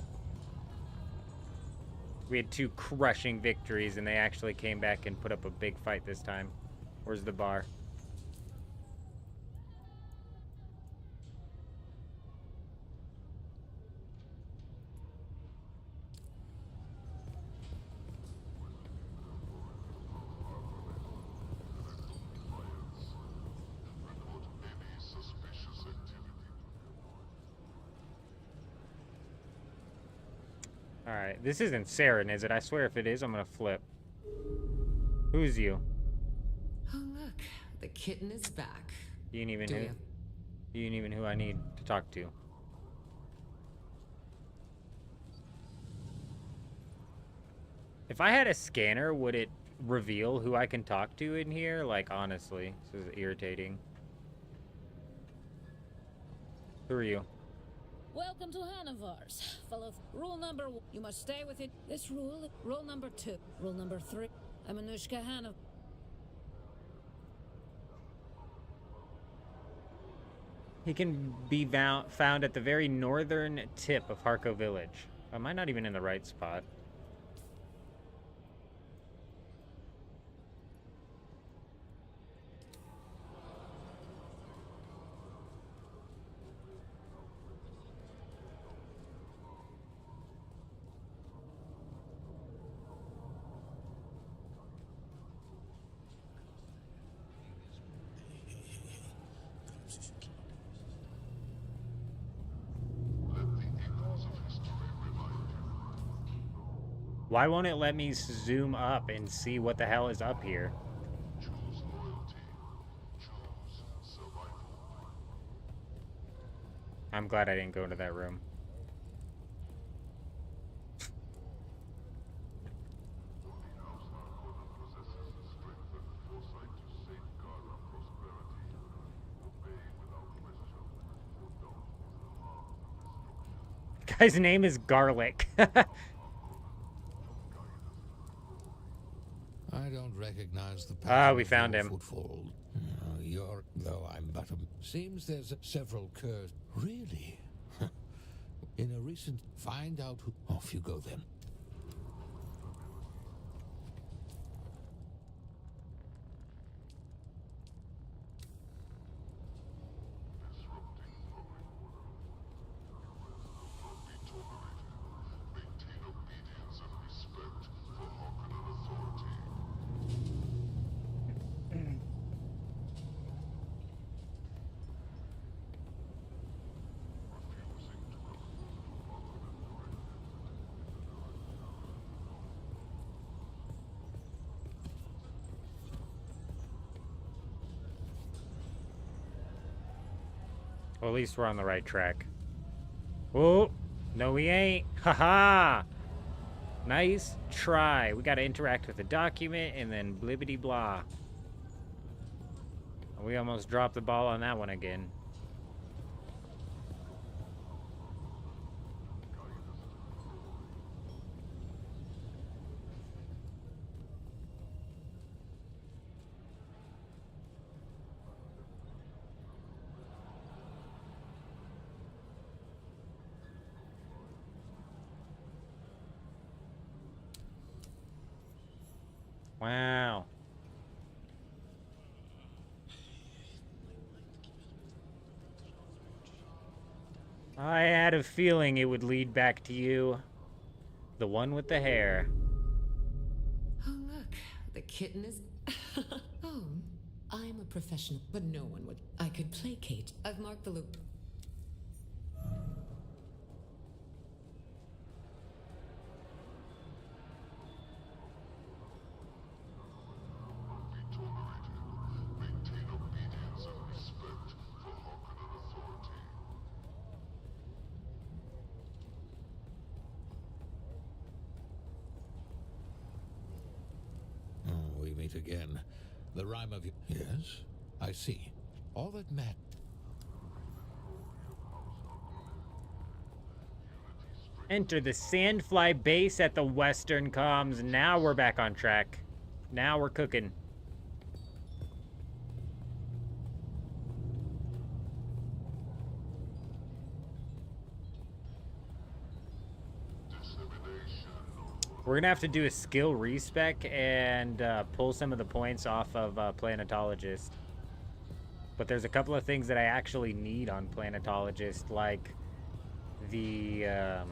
We had 2 crushing victories, and they actually came back and put up a big fight this time. Where's the bar? Alright, this isn't Saren, is it? I swear if it is, I'm gonna flip. Who's you? Oh, look. The kitten is back. You ain't even Do who? you? You ain't even who I need to talk to. If I had a scanner, would it reveal who I can talk to in here? Like, honestly, this is irritating. Who are you? Welcome to Hannavars. Follow rule number 1. You must stay within this rule. Rule number 2. Rule number 3. I'm Anushka Hannav. He can be found at the very northern tip of Harko Village. Am I not even in the right spot? Why won't it let me zoom up and see what the hell is up here? I'm glad I didn't go into that room. Guy's name is Garlic. I don't recognize the pattern we of found your him. footfall. Though I'm but a... Seems there's several curs. Really? In a recent... Find out who... Off you go then. Well, at least we're on the right track. Oh, no we ain't. Haha. Nice try. We gotta interact with the document and then blibbity blah. We almost dropped the ball on that one again. Wow. I had a feeling it would lead back to you. The one with the hair. Oh, look. The kitten is... Oh, I'm a professional, but no one would. I could placate. I've marked the loop. We meet again. The rhyme of... Yes, I see. All that matters. Enter the Sandfly base at the Western Comms. Now we're back on track. Now we're cooking. We're gonna have to do a skill respec and pull some of the points off of Planetologist. But there's a couple of things that I actually need on Planetologist, like the I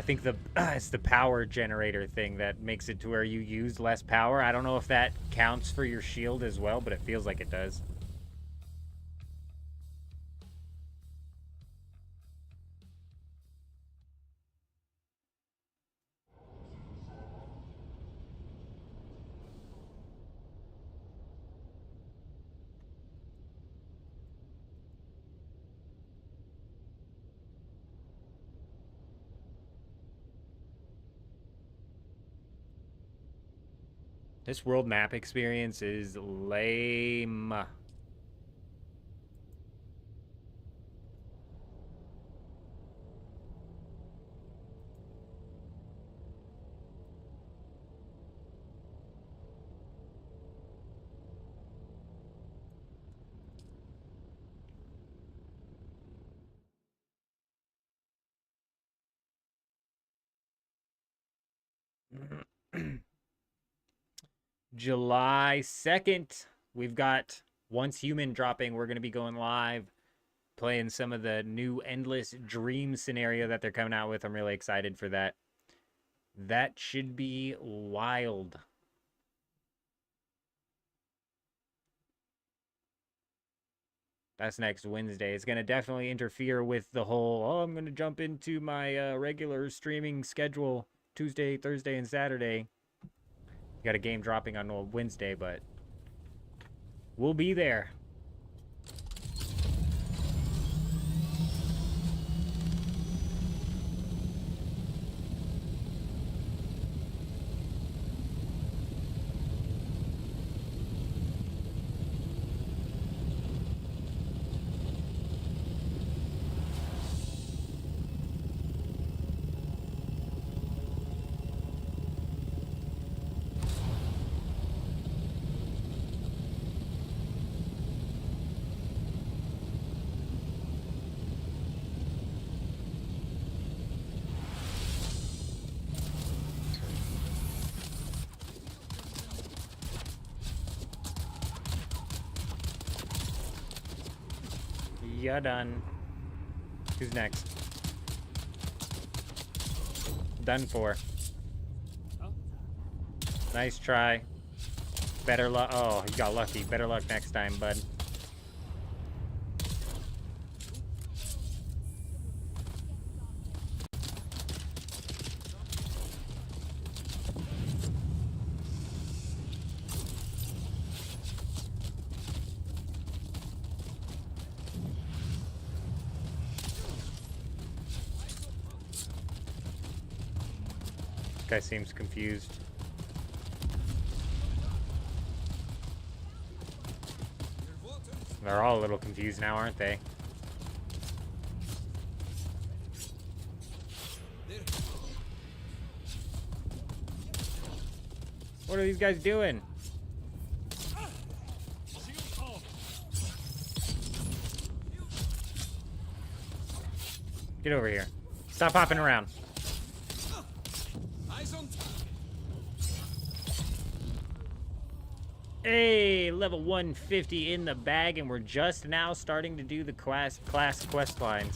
think it's the power generator thing that makes it to where you use less power. I don't know if that counts for your shield as well, but it feels like it does. This world map experience is lame. July 2nd, we've got Once Human dropping. We're going to be going live, playing some of the new Endless Dream scenario that they're coming out with. I'm really excited for that. That should be wild. That's next Wednesday. It's going to definitely interfere with the whole, oh, I'm going to jump into my regular streaming schedule Tuesday, Thursday, and Saturday. Got a game dropping on Wednesday, but we'll be there. Yeah, done. Who's next? Done for. Nice try. Better luck. Oh, you got lucky. Better luck next time, bud. Guy seems confused. They're all a little confused now, aren't they? What are these guys doing? Get over here. Stop hopping around. Hey, level 150 in the bag, and we're just now starting to do the class quest lines.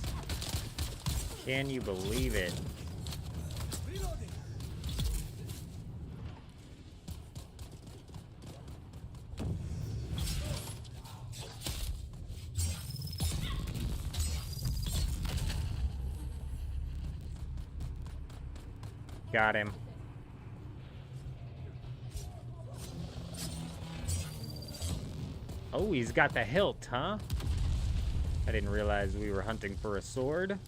Can you believe it? Got him. Oh, he's got the hilt, huh? I didn't realize we were hunting for a sword.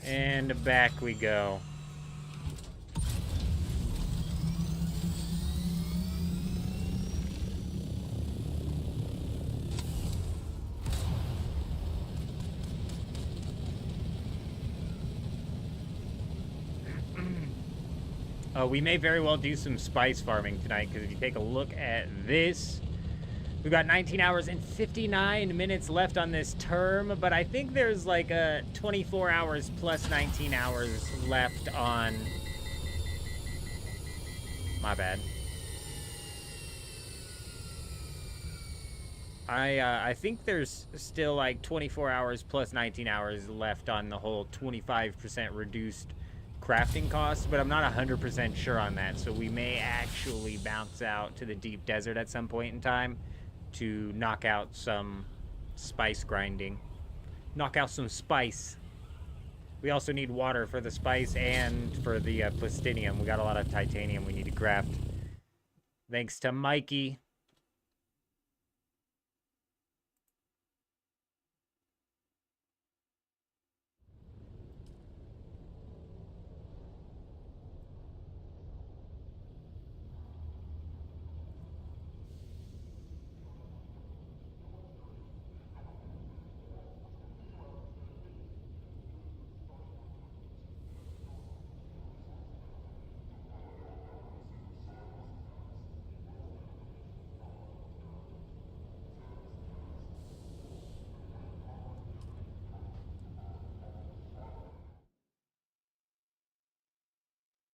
And back we go. We may very well do some spice farming tonight, because if you take a look at this, we've got 19 hours and 59 minutes left on this term, but I think there's like a 24 hours plus 19 hours left on... My bad. I think there's still like 24 hours plus 19 hours left on the whole 25% reduced crafting costs, but I'm not 100% sure on that, so we may actually bounce out to the deep desert at some point in time to knock out some spice grinding. Knock out some spice. We also need water for the spice and for the plastinium. We got a lot of titanium we need to craft. Thanks to Mikey.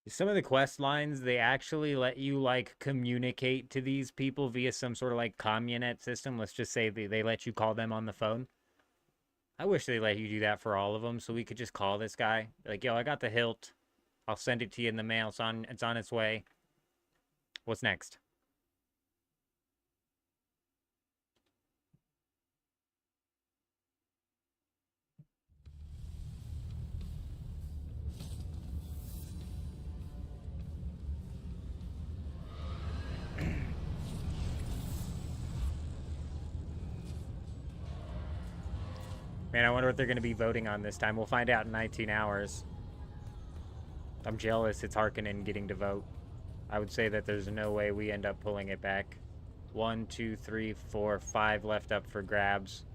Some of the quest lines, they actually let you, like, communicate to these people via some sort of, like, communet system. Let's just say they let you call them on the phone. I wish they let you do that for all of them, so we could just call this guy. Like, yo, I got the hilt. I'll send it to you in the mail. It's on its way. What's next? Man, I wonder what they're going to be voting on this time. We'll find out in 19 hours. I'm jealous it's Harkonnen getting to vote. I would say that there's no way we end up pulling it back. 1, 2, 3, 4, 5 left up for grabs.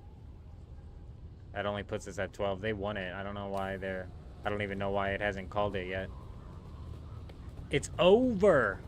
That only puts us at 12. They won it. I don't know why they're... I don't even know why it hasn't called it yet. It's over!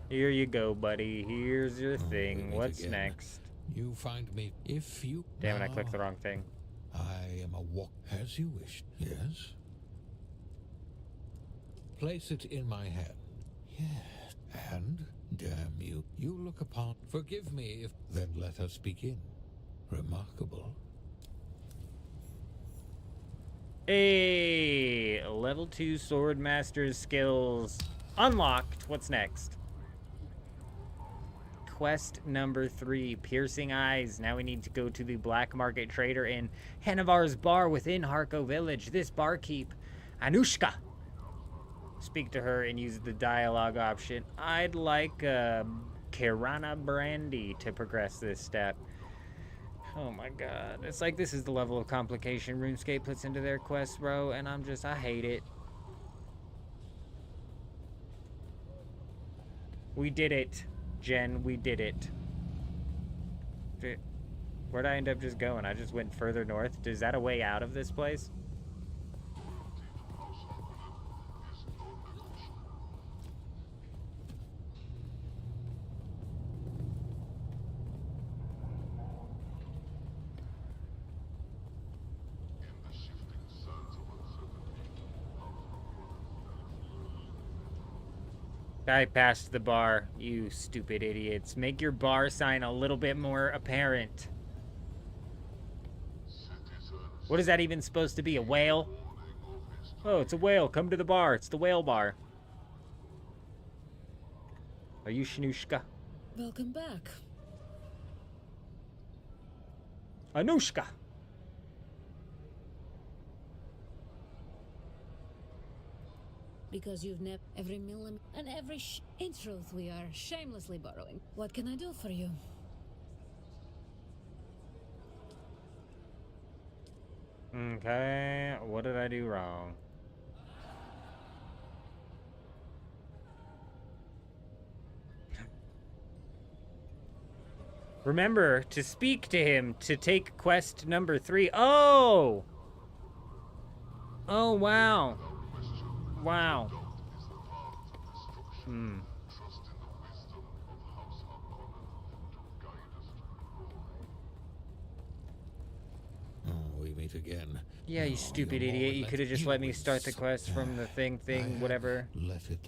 Here you go, buddy. Here's your thing. What's next? You find me if you... Damn it, I clicked the wrong thing. I am a walk as you wish. Yes? Place it in my hand. Yes. And, damn you, you look upon... Forgive me if... Then let us begin. Remarkable. Hey! Level 2 Swordmaster's skills unlocked. What's next? Quest number 3, Piercing Eyes. Now we need to go to the black market trader in Hanavar's bar within Harko village. This barkeep, Anushka. Speak to her and use the dialogue option. I'd like Kirana Brandy to progress this step. Oh my god. It's like this is the level of complication RuneScape puts into their quests, bro. And I hate it. We did it. Jen, we did it. Where'd I end up just going? I just went further north. Is that a way out of this place? I passed the bar, you stupid idiots. Make your bar sign a little bit more apparent. What is that even supposed to be, a whale? Oh, it's a whale. Come to the bar. It's the whale bar. Are you Shnushka? Welcome back. Anushka. Because you've never every millimeter and every in truth, we are shamelessly borrowing. What can I do for you? Okay, what did I do wrong? Remember to speak to him to take quest number 3. Oh! Oh, wow. Wow. We meet again. Yeah, you stupid idiot. You could have just let me start the quest from the thing, whatever.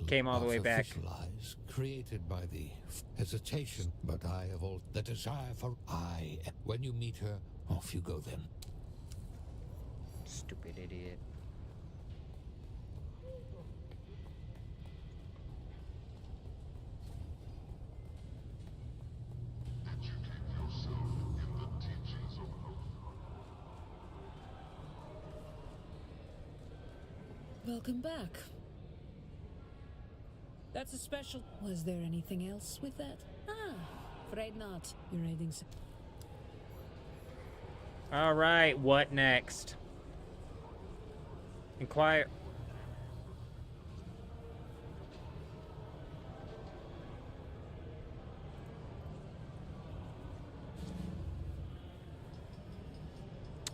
Came all the way back. Lies created by the hesitation, but I have all the desire for I. When you meet her, off you go then. Stupid idiot. Welcome back. That's a special. Was there anything else with that? Ah, afraid not. You're raiding. All right, what next? Inquire.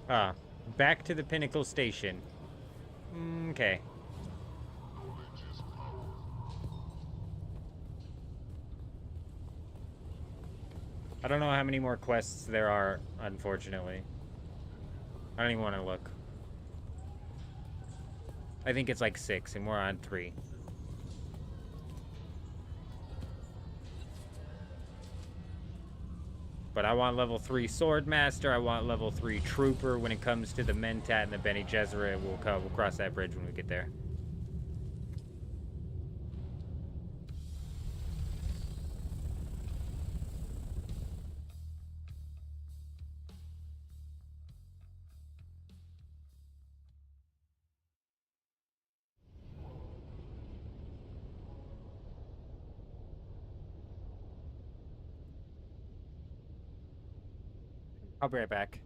Ah, back to the Pinnacle Station. Okay. I don't know how many more quests there are, unfortunately. I don't even want to look. I think it's like 6, and we're on 3. But I want level 3 Swordmaster, I want level 3 Trooper. When it comes to the Mentat and the Bene Gesserit, we'll cross that bridge when we get there. I'll be right back.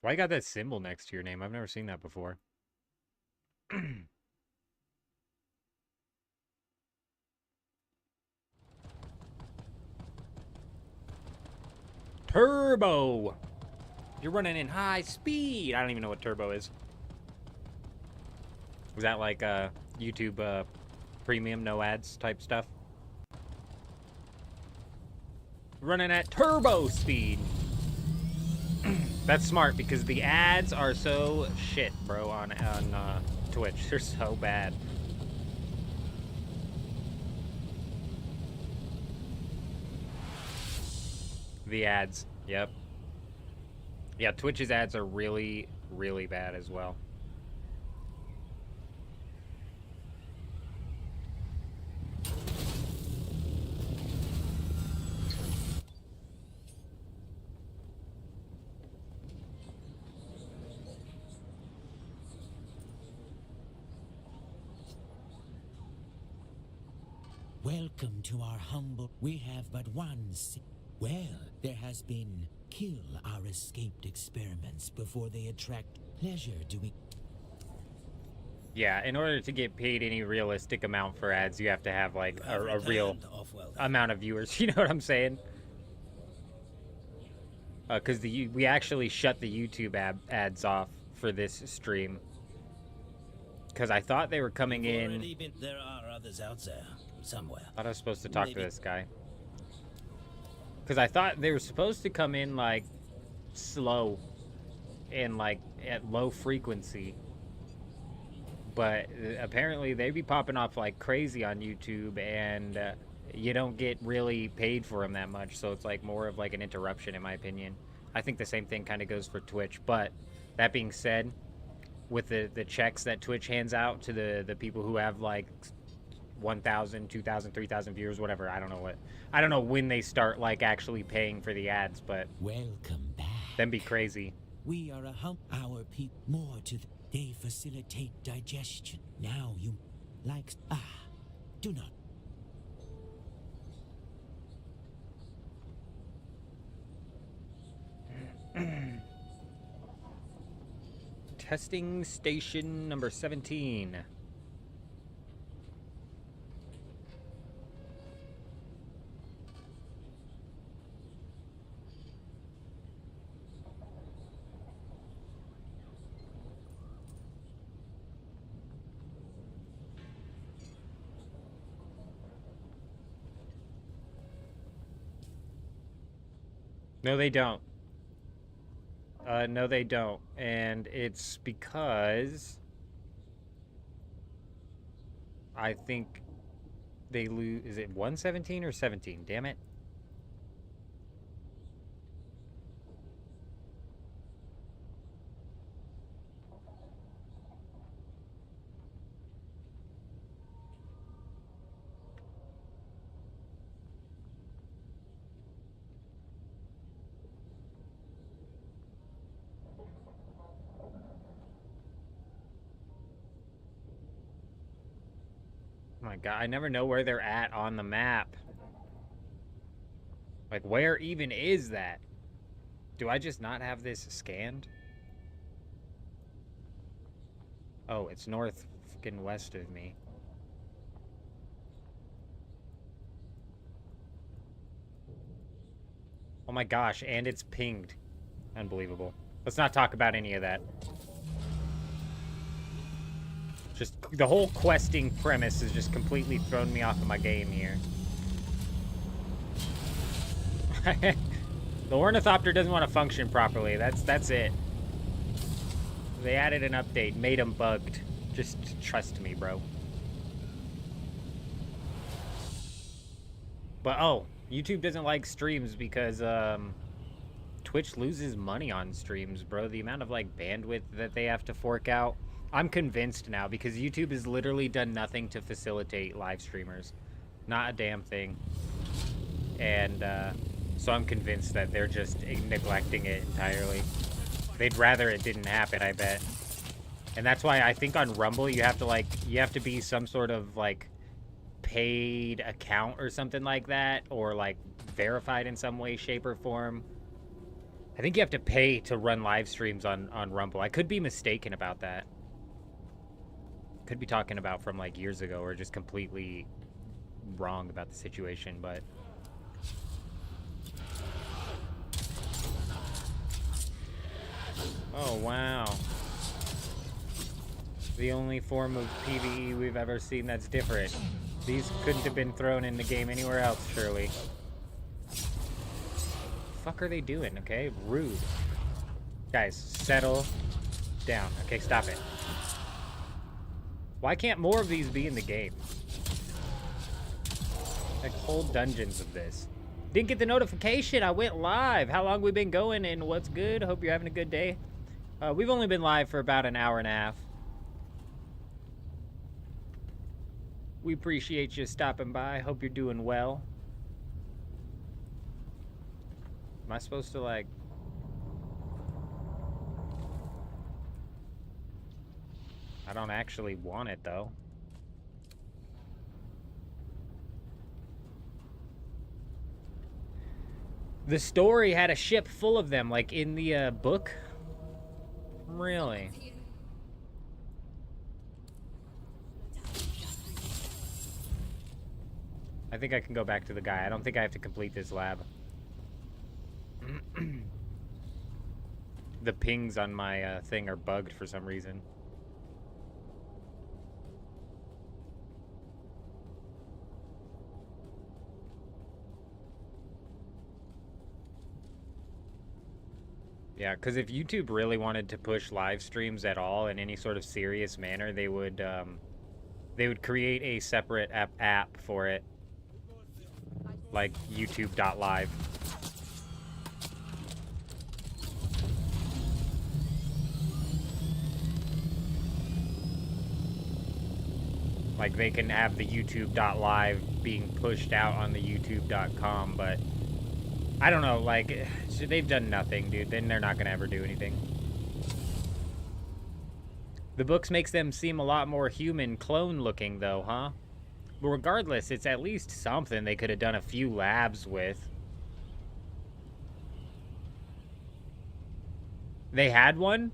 Why you got that symbol next to your name? I've never seen that before. Turbo! You're running in high speed! I don't even know what turbo is. Was that like YouTube premium, no ads type stuff? Running at turbo speed! That's smart because the ads are so shit, bro, on Twitch. They're so bad. The ads, yep. Yeah, Twitch's ads are really, really bad as well. Welcome to our humble... We have but one... Well, there has been... Kill our escaped experiments before they attract pleasure doing... Yeah, in order to get paid any realistic amount for ads, you have to have, like, a real amount of viewers. You know what I'm saying? Because we actually shut the YouTube ads off for this stream. Because I thought they were coming in... There are others out there, somewhere. I thought I was supposed to talk to this guy. Because I thought they were supposed to come in, like, slow. And, like, at low frequency. But apparently they be popping off like crazy on YouTube, and you don't get really paid for them that much. So it's like more of like an interruption, in my opinion. I think the same thing kind of goes for Twitch. But that being said, with the checks that Twitch hands out to the people who have like 1,000, 2,000, 3,000 viewers, whatever. I don't know when they start like actually paying for the ads, but Welcome back. then be crazy. We are our people more to they facilitate digestion. Now you do not. Testing station number 17. No, they don't. No, they don't. And it's because I think they lose. Is it 117 or 17? Damn it. Oh my god, I never know where they're at on the map. Like, where even is that? Do I just not have this scanned? Oh, it's north fucking west of me. Oh my gosh, and it's pinged. Unbelievable. Let's not talk about any of that. Just the whole questing premise has just completely thrown me off of my game here. The ornithopter doesn't want to function properly. That's it. They added an update, made them bugged. Just trust me, bro. But oh, YouTube doesn't like streams because Twitch loses money on streams, bro. The amount of like bandwidth that they have to fork out. I'm convinced now because YouTube has literally done nothing to facilitate live streamers. Not a damn thing. And so I'm convinced that they're just neglecting it entirely. They'd rather it didn't happen, I bet. And that's why I think on Rumble you have to be some sort of like paid account or something like that, or like verified in some way, shape, or form. I think you have to pay to run live streams on Rumble. I could be mistaken about that. Could be talking about from like years ago, or just completely wrong about the situation, but oh wow, the only form of PvE we've ever seen that's different. These couldn't have been thrown in the game anywhere else, surely. Fuck are they doing? Okay, rude. Guys, settle down. Okay, stop it. Why can't more of these be in the game? Like whole dungeons of this. Didn't get the notification. I went live. How long we been going and what's good? Hope you're having a good day. We've only been live for about an hour and a half. We appreciate you stopping by. Hope you're doing well. Am I supposed to like... I don't actually want it, though. The story had a ship full of them, like in the book? Really? I think I can go back to the guy. I don't think I have to complete this lab. The pings on my thing are bugged for some reason. Yeah, because if YouTube really wanted to push live streams at all in any sort of serious manner, they would create a separate app for it, like YouTube.live. Like, they can have the YouTube.live being pushed out on the YouTube.com, but I don't know, like, they've done nothing, dude. Then they're not gonna ever do anything. The books makes them seem a lot more human clone looking, though, huh? But regardless, it's at least something they could have done a few labs with. They had one?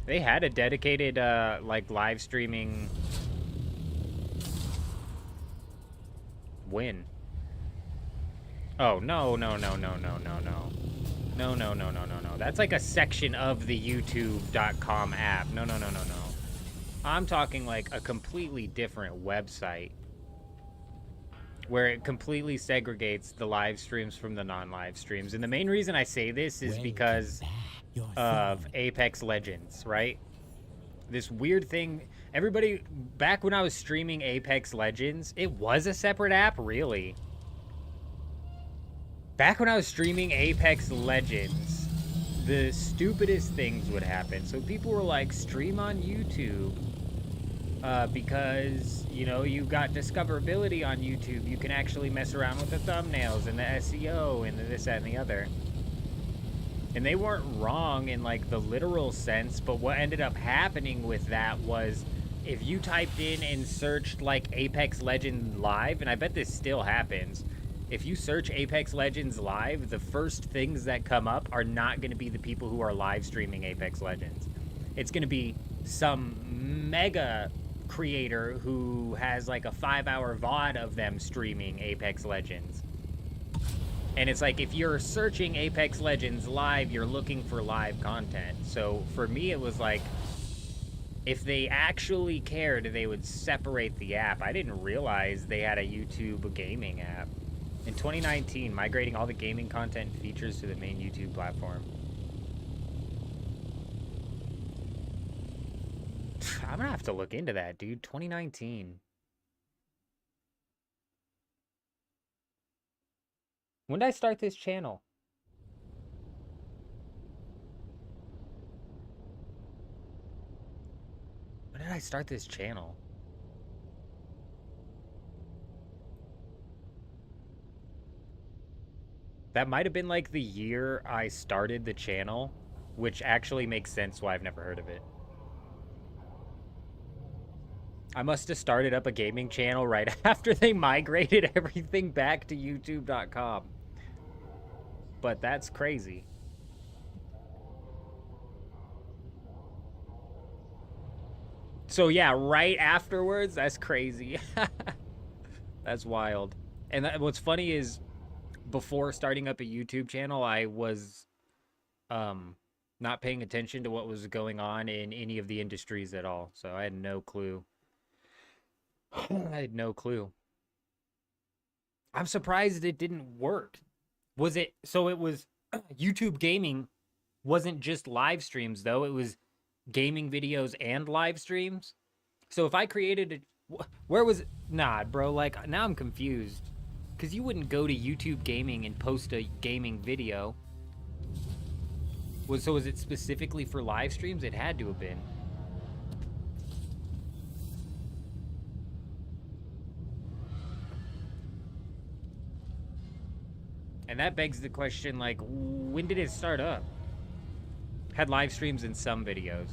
They had a dedicated, like, live streaming... When? Oh, no. No. That's like a section of the YouTube.com app. No. I'm talking like a completely different website where it completely segregates the live streams from the non-live streams. And the main reason I say this is because of Apex Legends, right? This weird thing. Everybody, back when I was streaming Apex Legends, it was a separate app, really. Back when I was streaming Apex Legends, the stupidest things would happen. So people were like, stream on YouTube because, you know, you got discoverability on YouTube. You can actually mess around with the thumbnails and the SEO and the this, that, and the other. And they weren't wrong in, like, the literal sense, but what ended up happening with that was if you typed in and searched, like, Apex Legends Live, and I bet this still happens, if you search Apex Legends Live, the first things that come up are not going to be the people who are live streaming Apex Legends. It's going to be some mega creator who has, like, a 5-hour VOD of them streaming Apex Legends. And it's like, if you're searching Apex Legends Live, you're looking for live content. So for me, it was like, if they actually cared, they would separate the app. I didn't realize they had a YouTube gaming app. In 2019, migrating all the gaming content and features to the main YouTube platform. I'm gonna have to look into that, dude. 2019. When did I start this channel? When did I start this channel? That might have been like the year I started the channel, which actually makes sense why I've never heard of it. I must have started up a gaming channel right after they migrated everything back to YouTube.com. But that's crazy. So yeah, right afterwards, that's crazy. That's wild. And what's funny is, before starting up a YouTube channel, I was not paying attention to what was going on in any of the industries at all. So I had no clue. I had no clue. I'm surprised it didn't work. Was it, so it was, YouTube gaming wasn't just live streams though, it was gaming videos and live streams? So if I created a, where was it? Nah, bro, like, now I'm confused. Because you wouldn't go to YouTube Gaming and post a gaming video. So was it specifically for live streams? It had to have been. And that begs the question, like, when did it start up? Had live streams in some videos.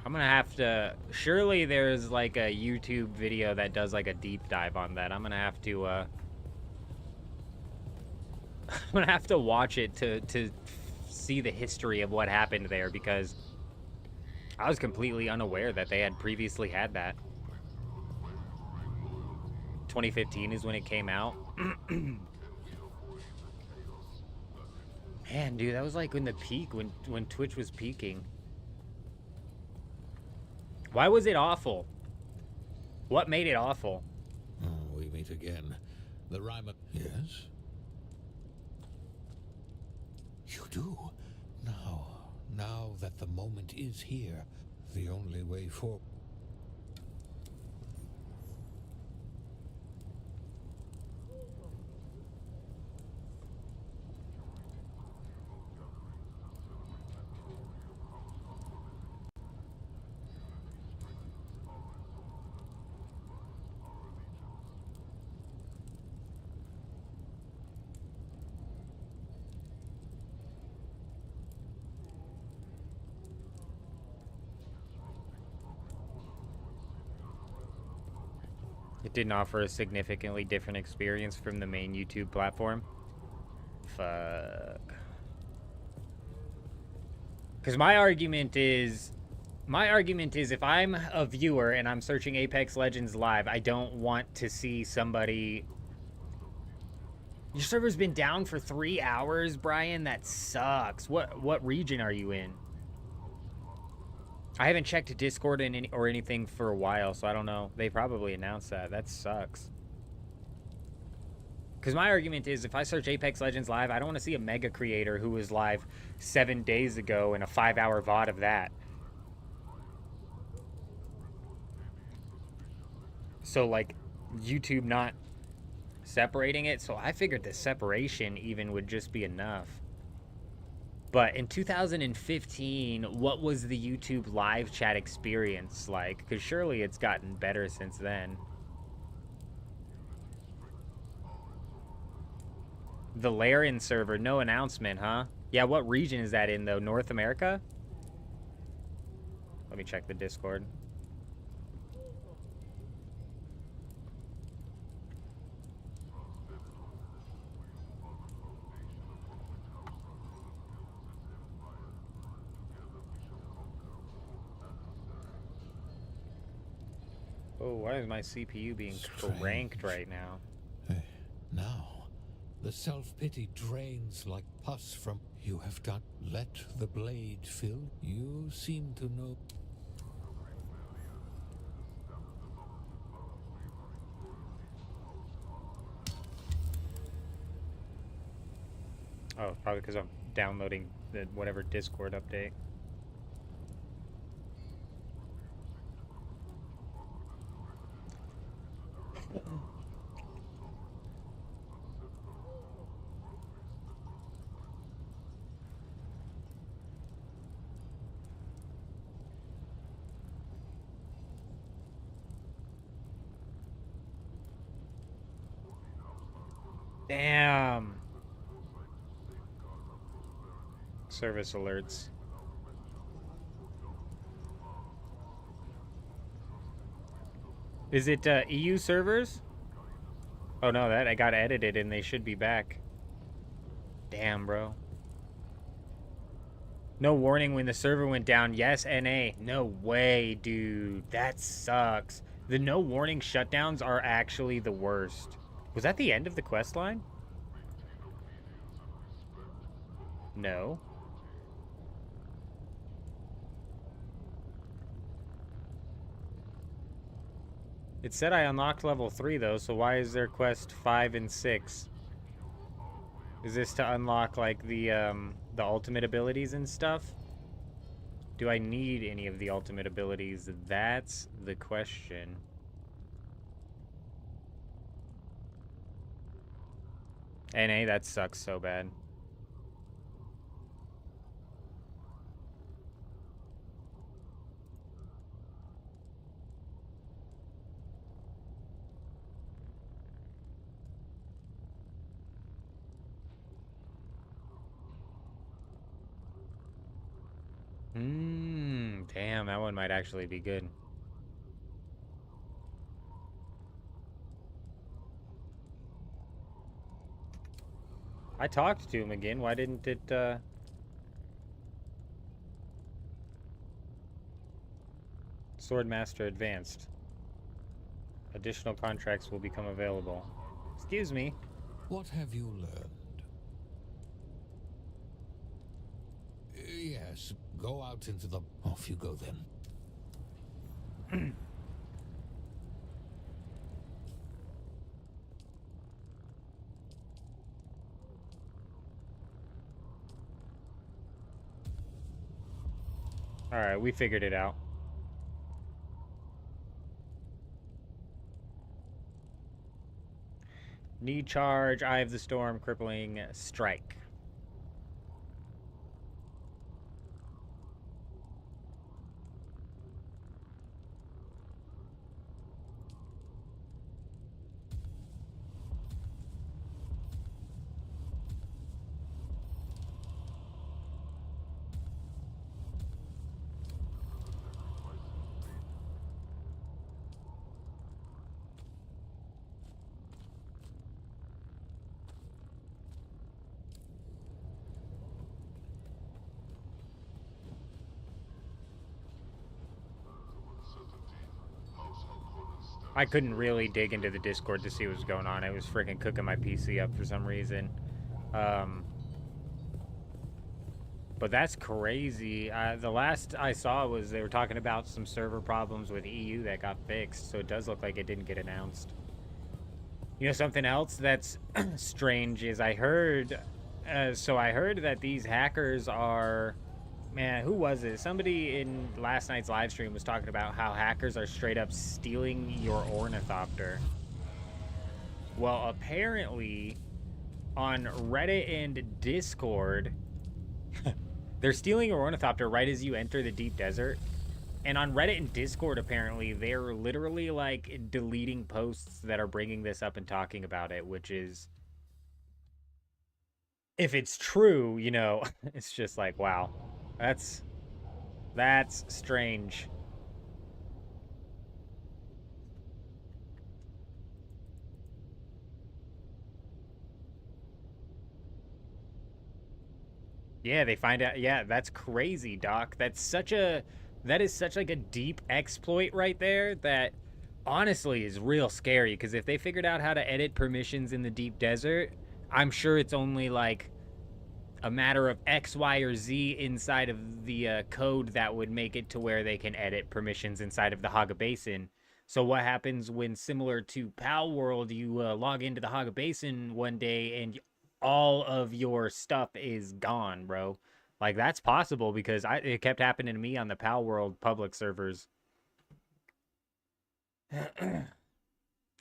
I'm gonna have to, surely there's like a YouTube video that does like a deep dive on that. I'm gonna have to I'm gonna have to watch it to see the history of what happened there, because I was completely unaware that they had previously had that. 2015 is when it came out. Man, dude, that was like when the peak, when Twitch was peaking. Why was it awful? What made it awful? Oh, we meet again. The rhyme. Yes? You do? Now that the moment is here, the only way for... It didn't offer a significantly different experience from the main YouTube platform. Fuck. Because my argument is if I'm a viewer and I'm searching Apex Legends Live, I don't want to see somebody... Your server's been down for 3 hours, Brian? That sucks. What region are you in? I haven't checked Discord or anything for a while, so I don't know. They probably announced that. That sucks. Because my argument is, if I search Apex Legends Live, I don't want to see a mega creator who was live 7 days ago and a 5-hour VOD of that. So, like, YouTube not separating it. So I figured the separation even would just be enough. But in 2015, what was the YouTube live chat experience like? Because surely it's gotten better since then. The Larian server, no announcement, huh? Yeah, what region is that in, though? North America? Let me check the Discord. Oh, why is my CPU being cranked right now? Now, the self-pity drains like pus from... You have done... Let the blade fill. You seem to know... Oh, probably because I'm downloading the whatever Discord update. Damn. Service alerts. Is it EU servers? Oh no, that I got edited and they should be back. Damn, bro. No warning when the server went down. Yes, NA. No way, dude. That sucks. The no warning shutdowns are actually the worst. Was that the end of the quest line? No. It said I unlocked level 3 though, so why is there quest 5 and 6? Is this to unlock like the ultimate abilities and stuff? Do I need any of the ultimate abilities? That's the question. NA, that sucks so bad. Damn, that one might actually be good. I talked to him again. Why didn't it, Swordmaster Advanced. Additional contracts will become available. Excuse me. What have you learned? Yes, go out into the... Off you go then. Alright, we figured it out. Need charge, Eye of the Storm, crippling strike. I couldn't really dig into the Discord to see what was going on. I was freaking cooking my PC up for some reason. But that's crazy. The last I saw was they were talking about some server problems with EU that got fixed, so it does look like it didn't get announced. You know, something else that's strange is I heard that these hackers are... Man, who was it? Somebody in last night's live stream was talking about how hackers are straight up stealing your ornithopter. Well, apparently, on Reddit and Discord, they're stealing your ornithopter right as you enter the deep desert. And on Reddit and Discord, apparently, they're literally, like, deleting posts that are bringing this up and talking about it, which is... If it's true, you know, it's just like, wow. That's strange. Yeah, they find out. Yeah, that's crazy, Doc. That is such like a deep exploit right there that honestly is real scary, because if they figured out how to edit permissions in the deep desert, I'm sure it's only like a matter of X, Y, or Z inside of the code that would make it to where they can edit permissions inside of the Haga Basin. So what happens when, similar to Pal World, you log into the Haga Basin one day and all of your stuff is gone, bro? Like, that's possible, because it kept happening to me on the Pal World public servers.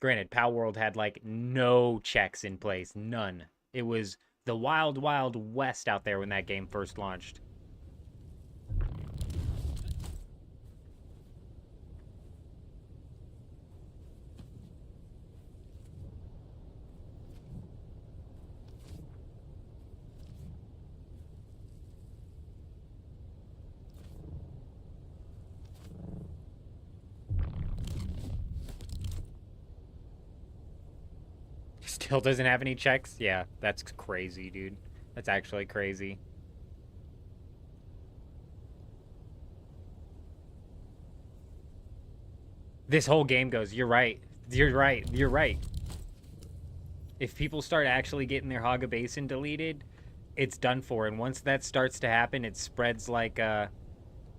Granted, Pal World had, like, no checks in place. None. It was the wild, wild west out there when that game first launched. Still doesn't have any checks? Yeah, that's crazy, dude. That's actually crazy. This whole game goes, you're right. You're right. You're right. If people start actually getting their Haga Basin deleted, it's done for. And once that starts to happen, it spreads like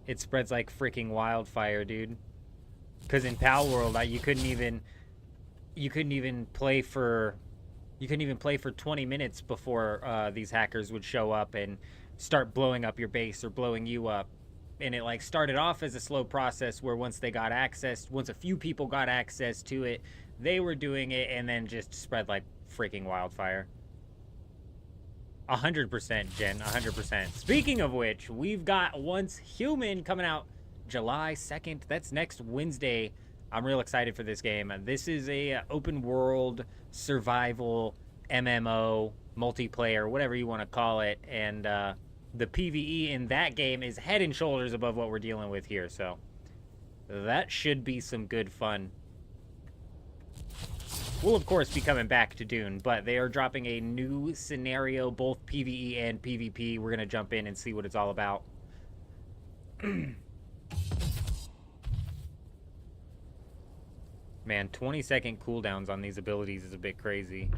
freaking wildfire, dude. Because in Pal World, you couldn't even play for 20 minutes before these hackers would show up and start blowing up your base or blowing you up. And it like started off as a slow process where once a few people got access to it, they were doing it, and then just spread like freaking wildfire. 100%, Jen, 100%. Speaking of which, we've got Once Human coming out July 2nd. That's next Wednesday. I'm real excited for this game. This is a open world survival MMO multiplayer, whatever you want to call it, and the PvE in that game is head and shoulders above what we're dealing with here, so that should be some good fun. We'll of course be coming back to Dune, but they are dropping a new scenario, both PvE and PvP. We're gonna jump in and see what it's all about. Man, 20-second cooldowns on these abilities is a bit crazy.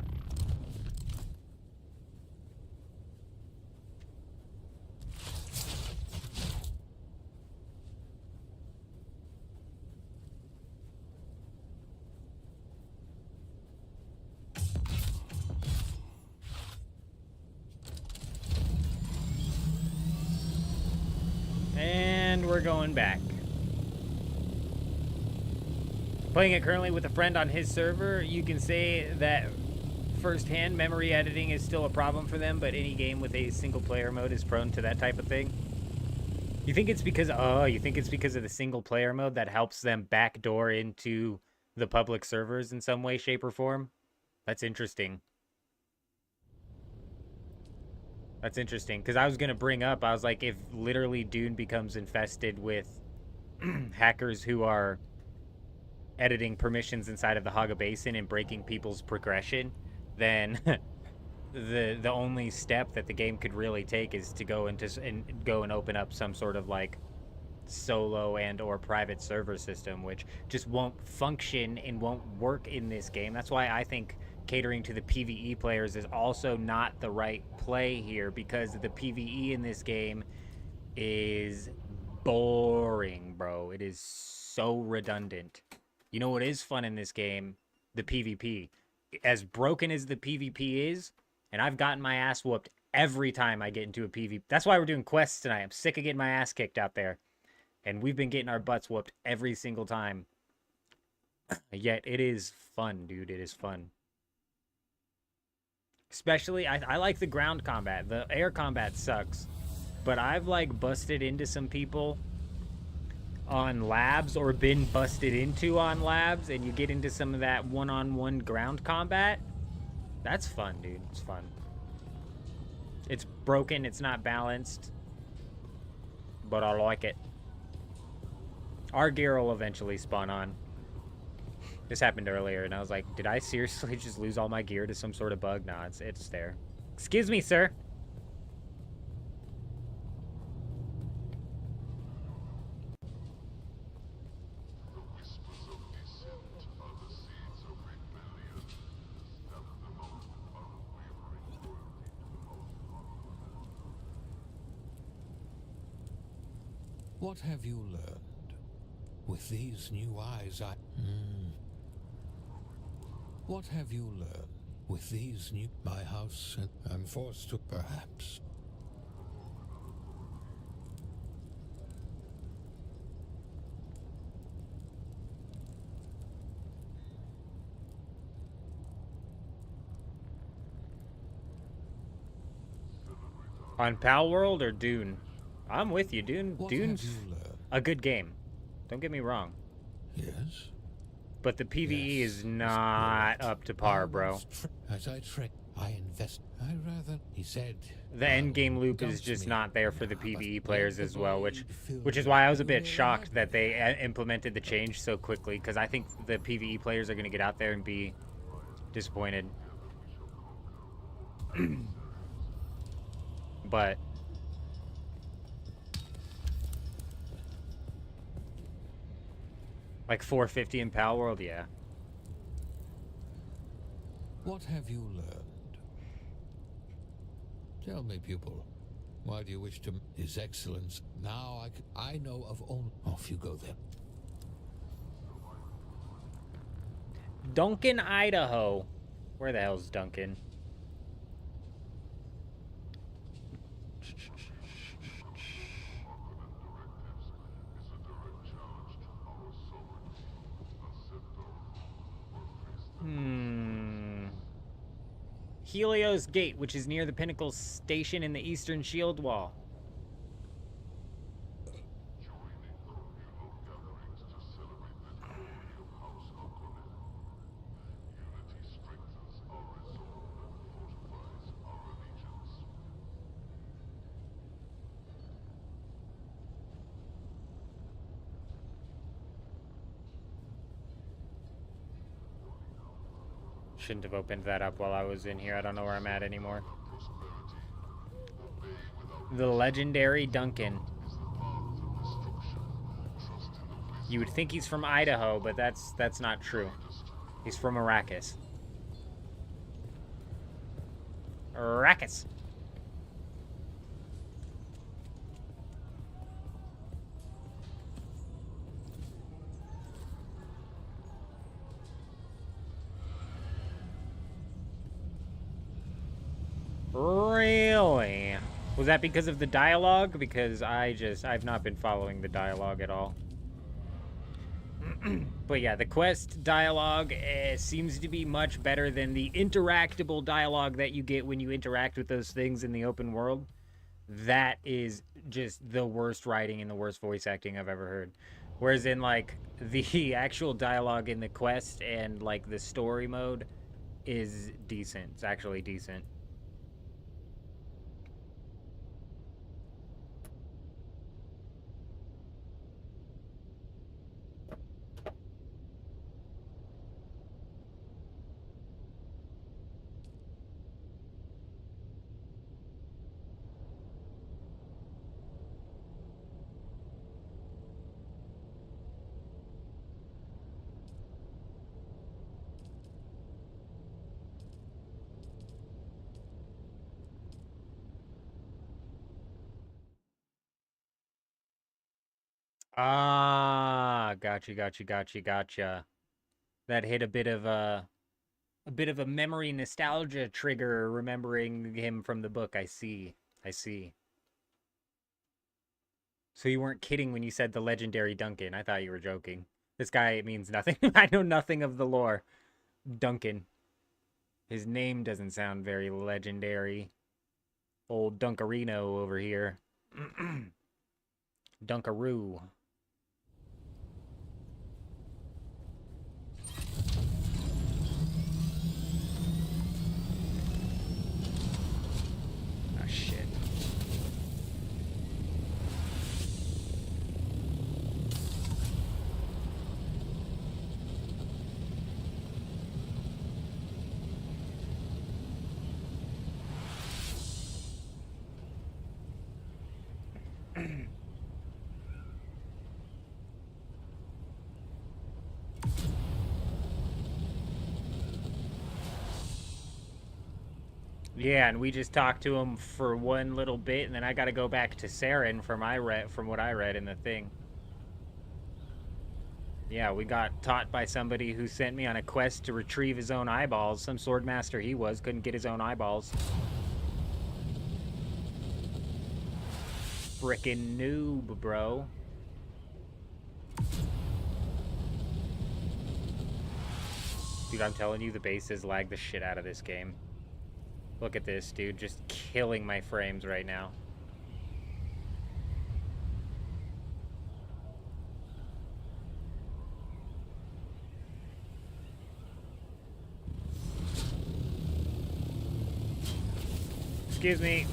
And we're going back. Playing it currently with a friend on his server, you can say that firsthand memory editing is still a problem for them, but any game with a single player mode is prone to that type of thing. You think it's because of the single player mode that helps them backdoor into the public servers in some way, shape, or form? That's interesting. That's interesting, because I was going to bring up, I was like, if literally Dune becomes infested with hackers who are editing permissions inside of the Haga Basin and breaking people's progression, then the only step that the game could really take is to go and open up some sort of like solo and or private server system, which just won't function and won't work in this game. That's why I think catering to the PvE players is also not the right play here, because the PvE in this game is boring, bro. It is so redundant. You know what is fun in this game? The PvP. As broken as the PvP is, and I've gotten my ass whooped every time I get into a PvP. That's why we're doing quests tonight. I'm sick of getting my ass kicked out there. And we've been getting our butts whooped every single time. Yet it is fun, dude. It is fun. Especially, I like the ground combat. The air combat sucks. But I've, like, busted into some people on labs, or been busted into on labs, and you get into some of that one-on-one ground combat. That's fun, dude. It's fun. It's broken. It's not balanced. But I like it. Our gear will eventually spawn on. This happened earlier, and I was like, did I seriously just lose all my gear to some sort of bug? Nah, it's there. Excuse me, sir. What have you learned? With these new eyes, What have you learned? With these new... My house, I'm forced to, perhaps. On Pal World or Dune? I'm with you, Dune. Dune's a good game. Don't get me wrong. Yes? But the PvE is not up to par, bro. As I trek, I invest. I rather, he said. The end game loop is just not there for the PvE players as well, which is why I was a bit shocked that they implemented the change so quickly, because I think the PvE players are going to get out there and be disappointed. But like 450 in Pal World, yeah. What have you learned? Tell me, pupil. Why do you wish to... His Excellence. Now I know of only... Off you go, then. Duncan, Idaho. Where the hell's Duncan? Helios Gate, which is near the Pinnacle Station in the Eastern Shield Wall. Shouldn't have opened that up while I was in here. I don't know where I'm at anymore. The legendary Duncan. You would think he's from Idaho, but that's not true. He's from Arrakis. Arrakis. Really? Was that because of the dialogue? Because I've not been following the dialogue at all. But yeah, the quest dialogue seems to be much better than the interactable dialogue that you get when you interact with those things in the open world. That is just the worst writing and the worst voice acting I've ever heard. Whereas in, like, the actual dialogue in the quest and, like, the story mode is decent. It's actually decent. Ah, gotcha. That hit a bit of a memory nostalgia trigger, remembering him from the book. I see. So you weren't kidding when you said the legendary Duncan. I thought you were joking. This guy means nothing. I know nothing of the lore. Duncan. His name doesn't sound very legendary. Old Dunkarino over here. Dunkaroo. Ah, shit. Yeah, and we just talked to him for one little bit, and then I got to go back to Saren from what I read in the thing. Yeah, we got taught by somebody who sent me on a quest to retrieve his own eyeballs. Some swordmaster he was, couldn't get his own eyeballs. Frickin' noob, bro. Dude, I'm telling you, the bases lag the shit out of this game. Look at this, dude. Just killing my frames right now. Excuse me.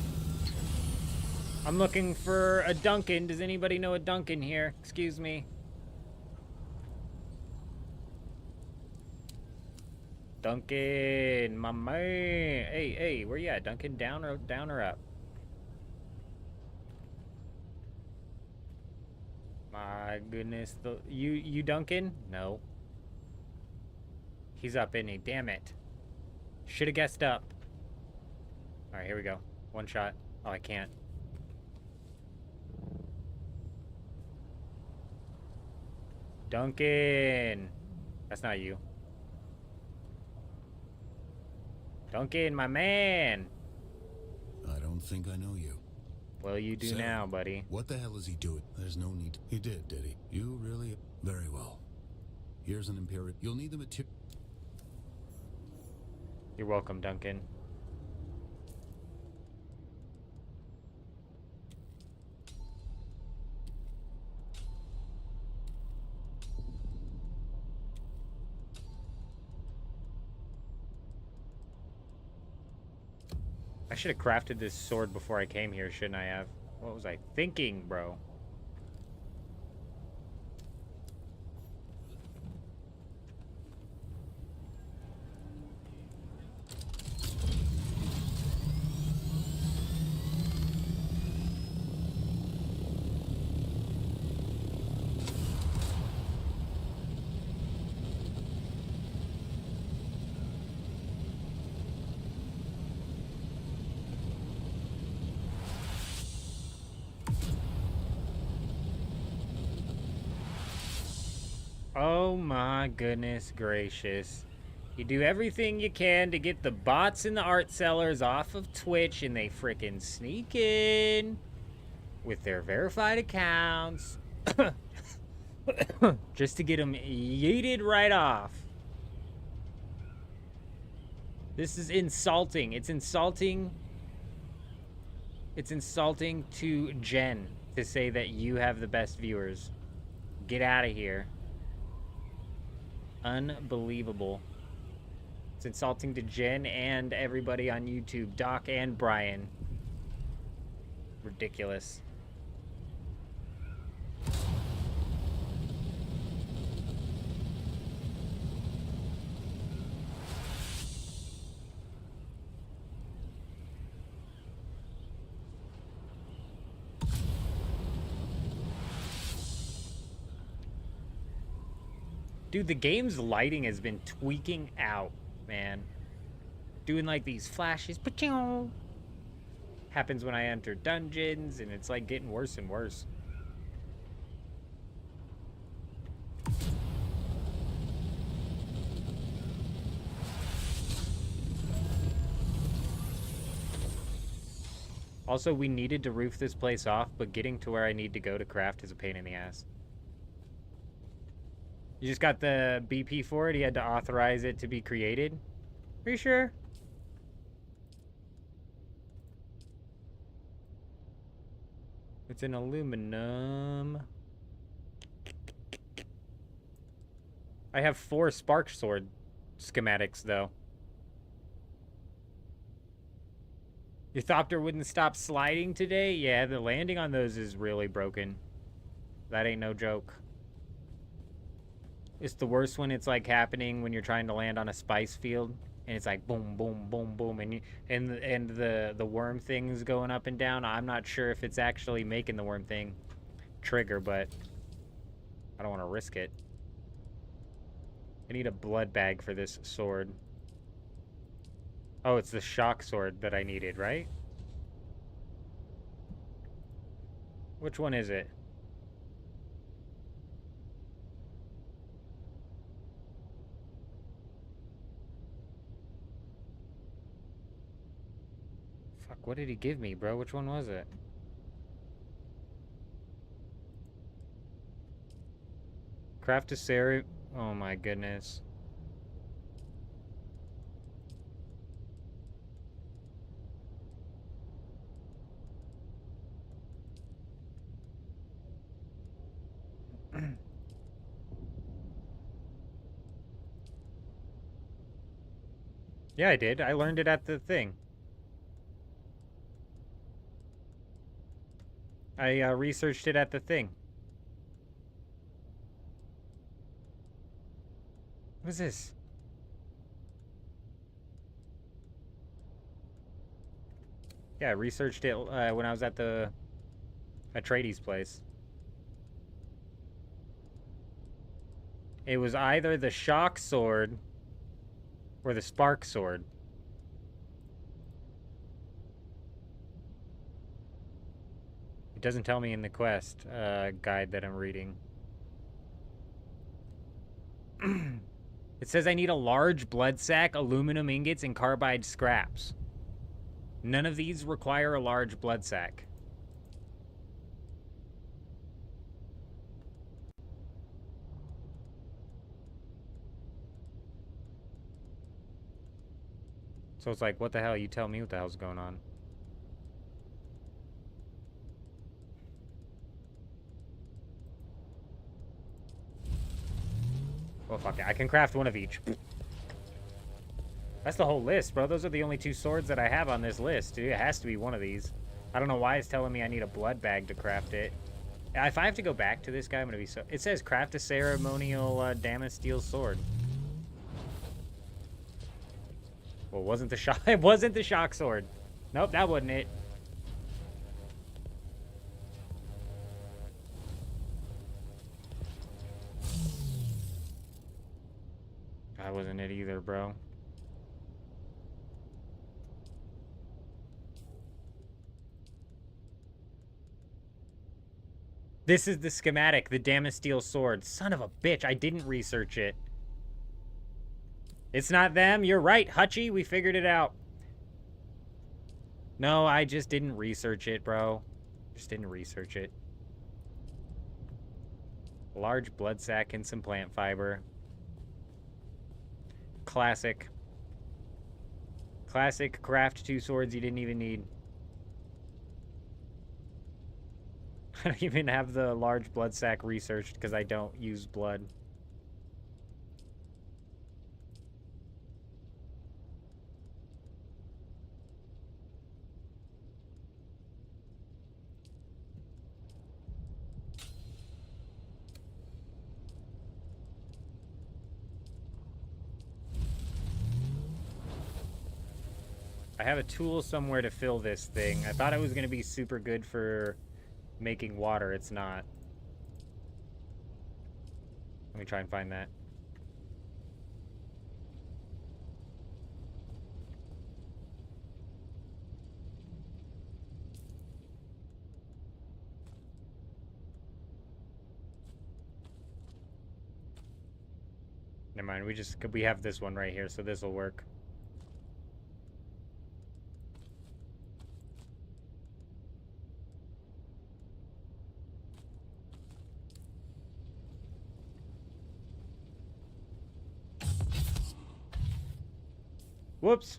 I'm looking for a Duncan. Does anybody know a Duncan here? Excuse me. Duncan, my man. Hey, where you at, Duncan? Down or up? My goodness, you Duncan? No. He's up, isn't he? Damn it. Should have guessed up. All right, here we go. One shot. Oh, I can't. Duncan. That's not you. Duncan, my man. I don't think I know you. Well, you do now, buddy. What the hell is he doing? There's no need. He did he? You really? Very well. Here's an Imperial. You'll need the material. You're welcome, Duncan. I should have crafted this sword before I came here, shouldn't I have? What was I thinking, bro? Oh my goodness gracious. You do everything you can to get the bots and the art sellers off of Twitch, and they frickin' sneak in with their verified accounts just to get them yeeted right off. This is insulting. It's insulting. It's insulting to Jen to say that you have the best viewers. Get out of here. Unbelievable. It's insulting to Jen and everybody on YouTube, Doc and Brian. Ridiculous. Dude, the game's lighting has been tweaking out, man. Doing like these flashes. Happens when I enter dungeons, and it's like getting worse and worse. Also, we needed to roof this place off, but getting to where I need to go to craft is a pain in the ass. You just got the BP for it? He had to authorize it to be created? Are you sure? It's in aluminum. I have 4 spark sword schematics, though. Your Thopter wouldn't stop sliding today? Yeah, the landing on those is really broken. That ain't no joke. It's the worst when it's like happening when you're trying to land on a spice field and it's like boom, boom, boom, boom, and the worm thing's going up and down. I'm not sure if it's actually making the worm thing trigger, but I don't want to risk it. I need a blood bag for this sword. Oh, it's the shock sword that I needed, right? Which one is it? Fuck, what did he give me, bro? Which one was it? Craft a Sari... Oh my goodness. Yeah, I did. I learned it at the thing. I researched it at the thing. What is this? Yeah, I researched it when I was at Trady's place. It was either the shock sword or the spark sword. It doesn't tell me in the quest guide that I'm reading. It says I need a large blood sack, aluminum ingots, and carbide scraps. None of these require a large blood sack. So it's like, what the hell? You tell me what the hell's going on. Well, fuck it. I can craft one of each. That's the whole list, bro. Those are the only 2 swords that I have on this list, dude. It has to be one of these. I don't know why it's telling me I need a blood bag to craft it. If I have to go back to this guy, I'm gonna be so... It says craft a ceremonial Damas steel sword. Well, wasn't the shock... It wasn't the shock sword. Nope, that wasn't it. That wasn't it either, bro. This is the schematic, the Damas steel sword. Son of a bitch, I didn't research it. It's not them. You're right, Hutchie. We figured it out. No, I just didn't research it, bro. Just didn't research it. Large blood sack and some plant fiber. Classic. Classic craft 2 swords you didn't even need. I don't even have the large blood sack researched because I don't use blood. I have a tool somewhere to fill this thing. I thought it was going to be super good for making water. It's not. Let me try and find that. Never mind, we have this one right here, so this will work. Whoops.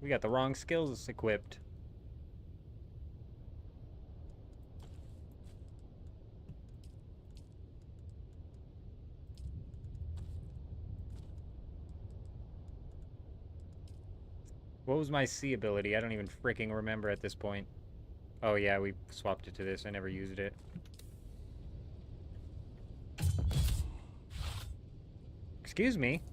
We got the wrong skills equipped. What was my C ability? I don't even freaking remember at this point. Oh yeah, we swapped it to this. I never used it. Excuse me.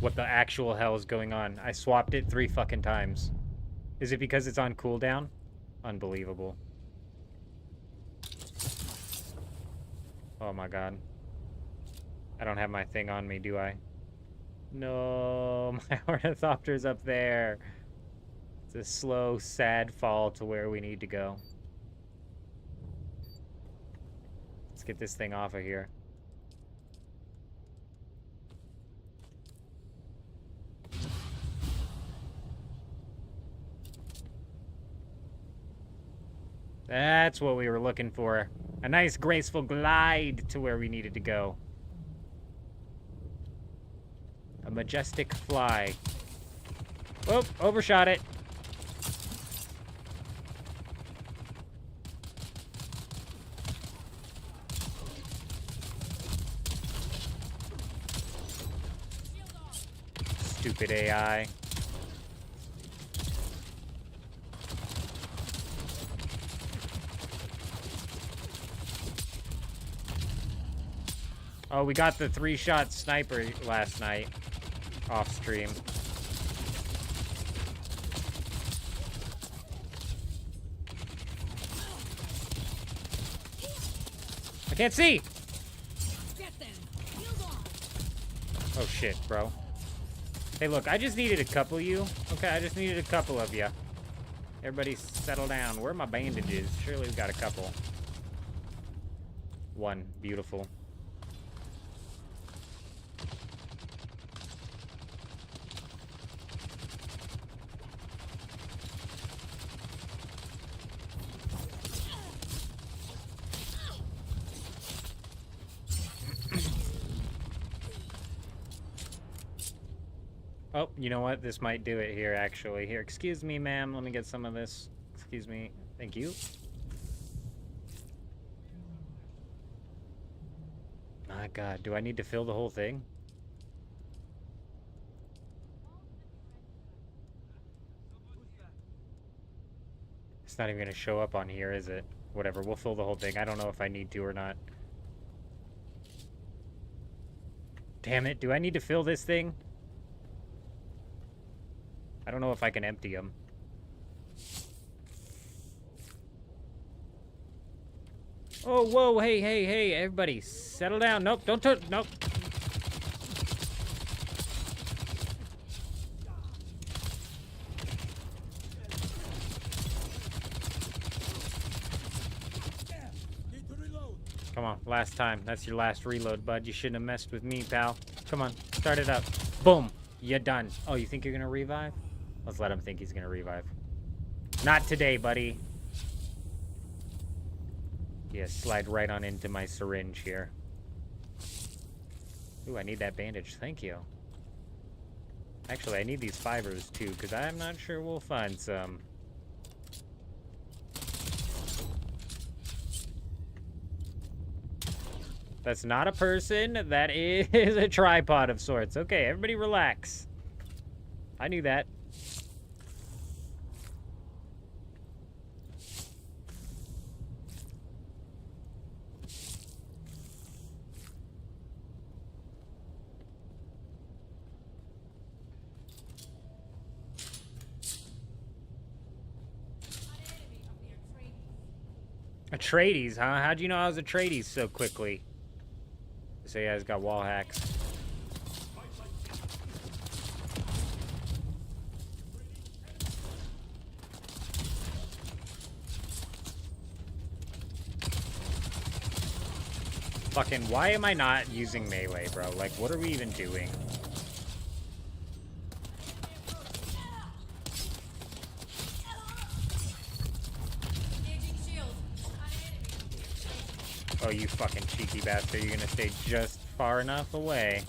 What the actual hell is going on? I swapped it 3 fucking times. Is it because it's on cooldown? Unbelievable. Oh my god. I don't have my thing on me, do I? No, my ornithopter's up there. It's a slow, sad fall to where we need to go. Let's get this thing off of here. That's what we were looking for. A nice, graceful glide to where we needed to go. A majestic fly. Oh, overshot it. Stupid AI. Oh, we got the 3-shot sniper last night off stream. I can't see. Oh shit, bro. Hey, look, I just needed a couple of you. Okay, I just needed a couple of you. Everybody settle down. Where are my bandages? Surely we got a couple. 1. Beautiful. Oh, you know what? This might do it here, actually. Here, excuse me, ma'am. Let me get some of this. Excuse me. Thank you. My god, do I need to fill the whole thing? It's not even going to show up on here, is it? Whatever, we'll fill the whole thing. I don't know if I need to or not. Damn it, do I need to fill this thing? I don't know if I can empty them. Oh, whoa, hey, hey, hey, everybody, settle down. Nope, don't touch, nope. Come on, last time. That's your last reload, bud. You shouldn't have messed with me, pal. Come on, start it up. Boom, you're done. Oh, you think you're gonna revive? Let's let him think he's gonna revive. Not today, buddy. Yeah, slide right on into my syringe here. Ooh, I need that bandage. Thank you. Actually, I need these fibers, too, because I'm not sure we'll find some. That's not a person. That is a tripod of sorts. Okay, everybody relax. I knew that. Atreides, huh? How'd you know I was Atreides so quickly? So yeah, he's got wall hacks. Fucking, why am I not using melee, bro? Like, what are we even doing? Oh, you fucking cheeky bastard. You're gonna stay just far enough away.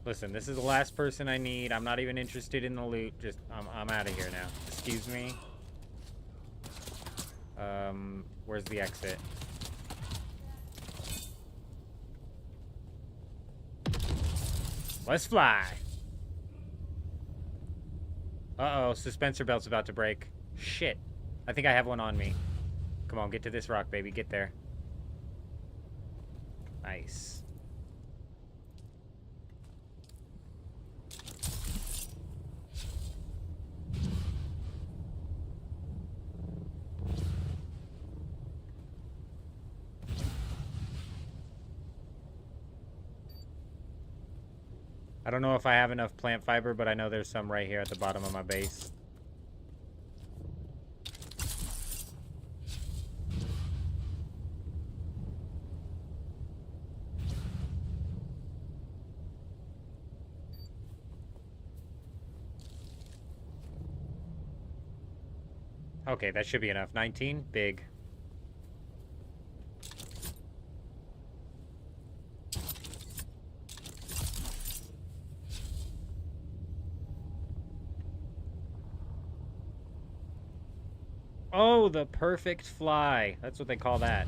Listen, this is the last person I need. I'm not even interested in the loot. Just, I'm out of here now. Excuse me. Where's the exit? Let's fly. Uh-oh, suspensor belt's about to break. Shit. I think I have one on me. Come on, get to this rock, baby. Get there. Nice. I don't know if I have enough plant fiber, but I know there's some right here at the bottom of my base. Okay, that should be enough. 19? Big. Oh, the perfect fly. That's what they call that.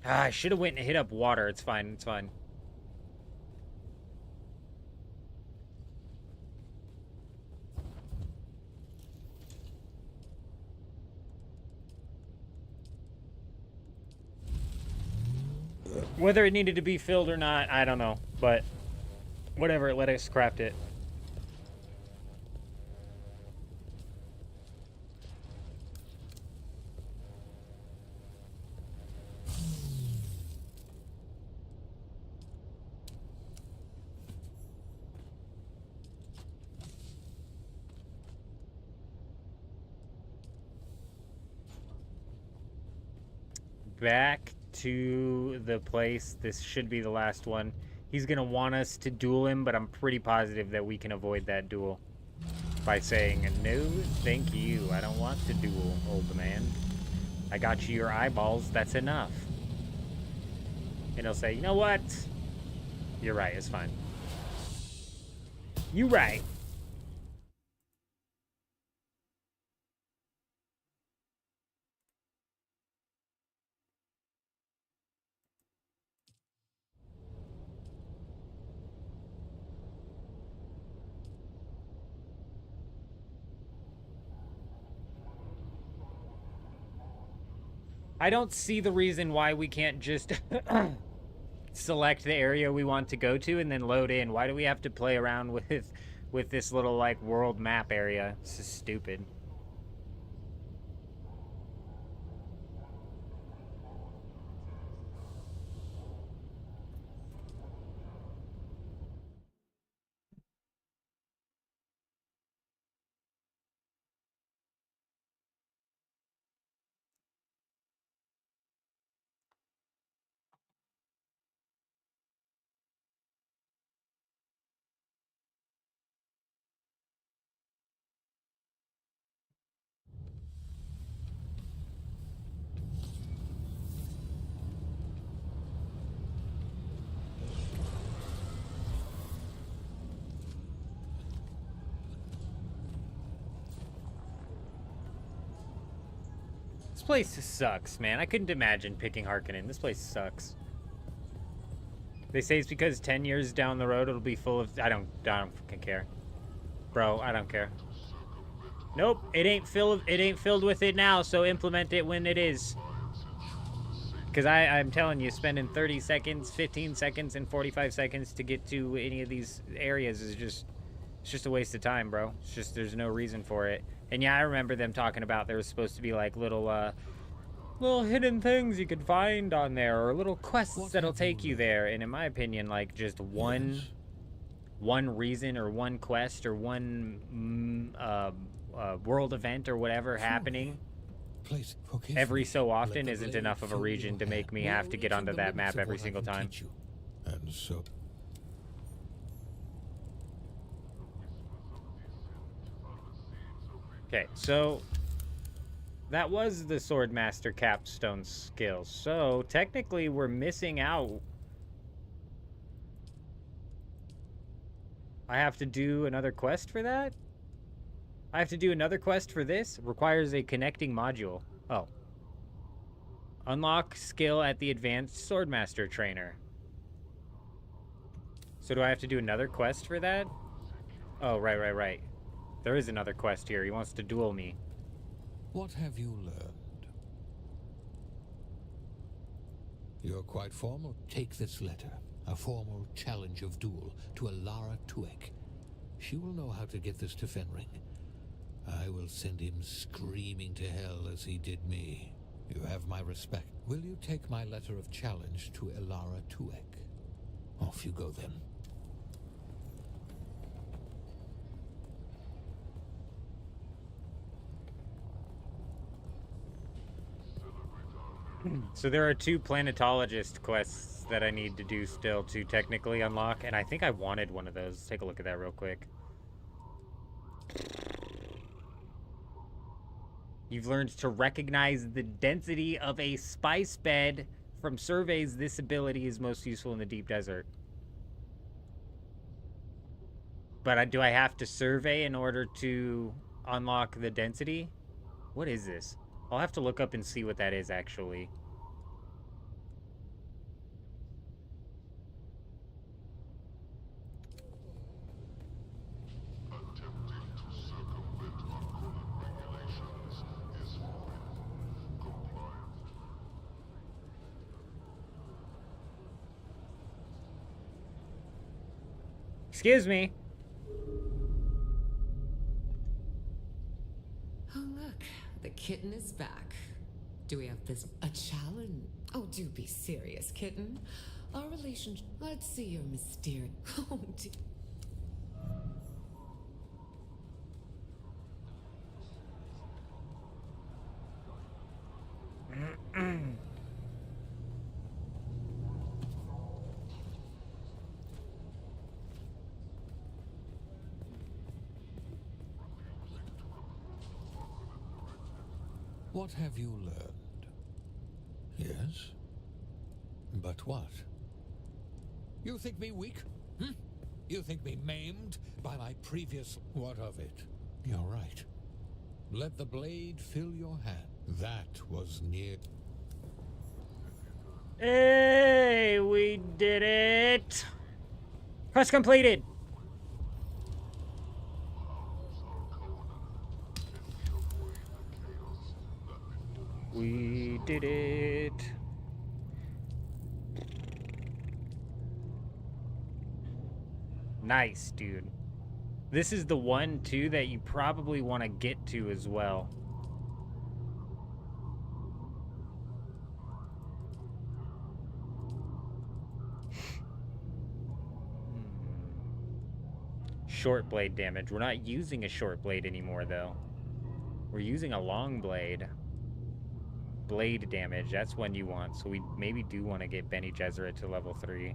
Ah, I should have went and hit up water. It's fine. It's fine. Whether it needed to be filled or not, I don't know. But whatever, let us craft it. Back to the place. This should be the last one. He's gonna want us to duel him, but I'm pretty positive that we can avoid that duel by saying, no, thank you. I don't want to duel, old man. I got you your eyeballs. That's enough. And he'll say, you know what? You're right. It's fine. You right. I don't see the reason why we can't just select the area we want to go to and then load in. Why do we have to play around with this little, like, world map area? This is stupid. This place sucks, man. I couldn't imagine picking Harkonnen. This place sucks. They say it's because 10 years down the road it'll be full of... I don't fucking care. Bro, I don't care. Nope, it ain't filled with it now, so implement it when it is. Because I'm telling you, spending 30 seconds, 15 seconds, and 45 seconds to get to any of these areas is just It's just a waste of time, bro. It's just, there's no reason for it. And yeah, I remember them talking about there was supposed to be like little hidden things you could find on there, or little quests that'll take you there. And in my opinion, like just one reason or one quest or one world event or whatever happening every so often isn't enough of a region to make me have to get onto that map every single time. And so okay, so that was the Swordmaster capstone skill. So technically we're missing out. I have to do another quest for that? I have to do another quest for this? Requires a connecting module. Oh. Unlock skill at the advanced Swordmaster trainer. So do I have to do another quest for that? Oh, right. There is another quest here. He wants to duel me. what have you learned? You're quite formal. Take this letter. A formal challenge of duel to Alara Tuek. She will know how to get this to Fenring. I will send him screaming to hell as he did me. You have my respect. Will you take my letter of challenge to Alara Tuek? Off you go then. So there are 2 planetologist quests that I need to do still to technically unlock, and I think I wanted one of those. Let's take a look at that real quick. You've learned to recognize the density of a spice bed from surveys. This ability is most useful in the deep desert. But do I have to survey in order to unlock the density? What is this? I'll have to look up and see what that is, actually. Excuse me. Oh, look, the kitten is back. Do we have this a challenge? Oh, do be serious, kitten. Our relationship. Let's see your mysterious. Oh, What have you learned? Yes? But what? You think me weak? Hmm? You think me maimed by my previous... What of it? You're right. Let the blade fill your hand. That was near... Hey, we did it! Quest completed! We did it! Nice, dude. This is the one, too, that you probably want to get to as well. Short blade damage. We're not using a short blade anymore, though. We're using a long blade. Blade damage, that's one you want. So we maybe do want to get Bene Gesserit to level 3.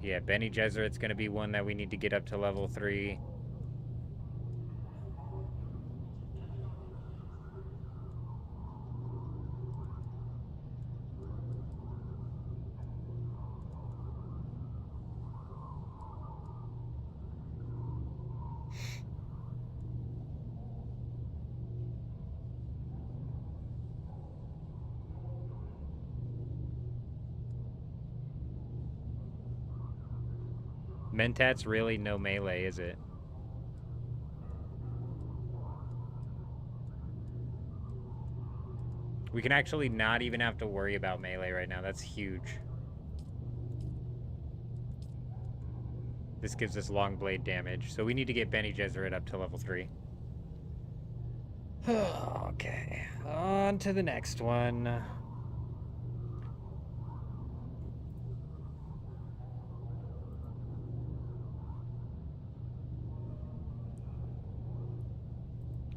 Yeah, Bene Gesserit's going to be one that we need to get up to level 3. Mentat's really no melee, is it? We can actually not even have to worry about melee right now. That's huge. This gives us long blade damage. So we need to get Bene Gesserit up to level 3. Okay. On to the next one.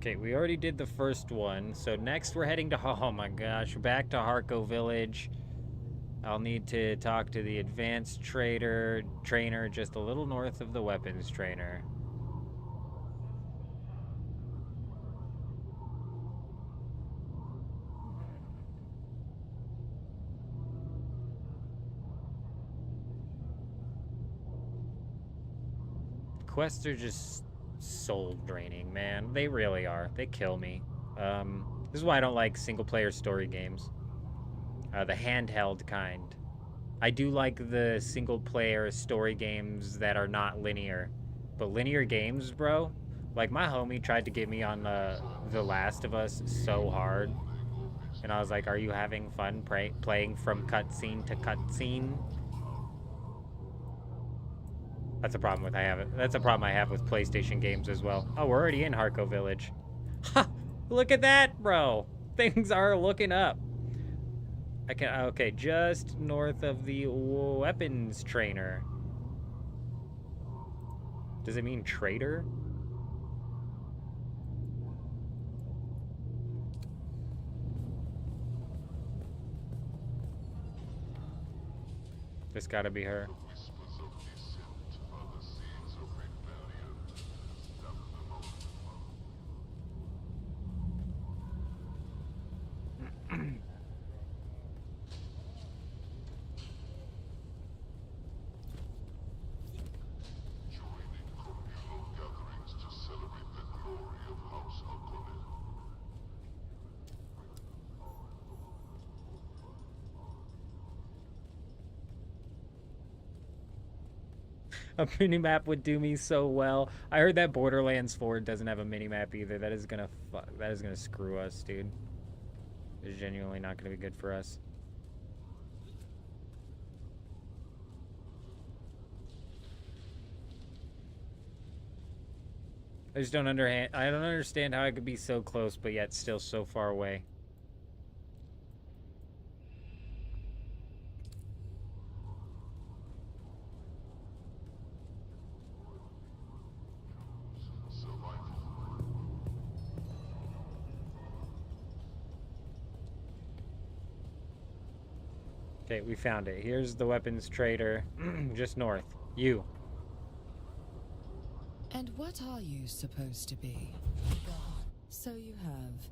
Okay, we already did the first one. So next we're heading to... Oh my gosh. Back to Harco Village. I'll need to talk to the advanced trainer just a little north of the weapons trainer. Quests are just soul draining, man. They really are. They kill me. This is why I don't like single-player story games. The handheld kind. I do like the single-player story games that are not linear. But linear games, bro? Like, my homie tried to get me on The Last of Us so hard. And I was like, are you having fun playing from cutscene to cutscene? That's a problem that's a problem I have with PlayStation games as well. Oh, we're already in Harco Village. Ha! Look at that, bro. Things are looking up. Okay, just north of the weapons trainer. Does it mean trader? This gotta be her. A minimap would do me so well. I heard that Borderlands 4 doesn't have a minimap either. That is gonna screw us, dude. It's genuinely not gonna be good for us. I just don't understand how I could be so close but yet still so far away. Okay, we found it. Here's the weapons trader, just north. You. And what are you supposed to be? So you have.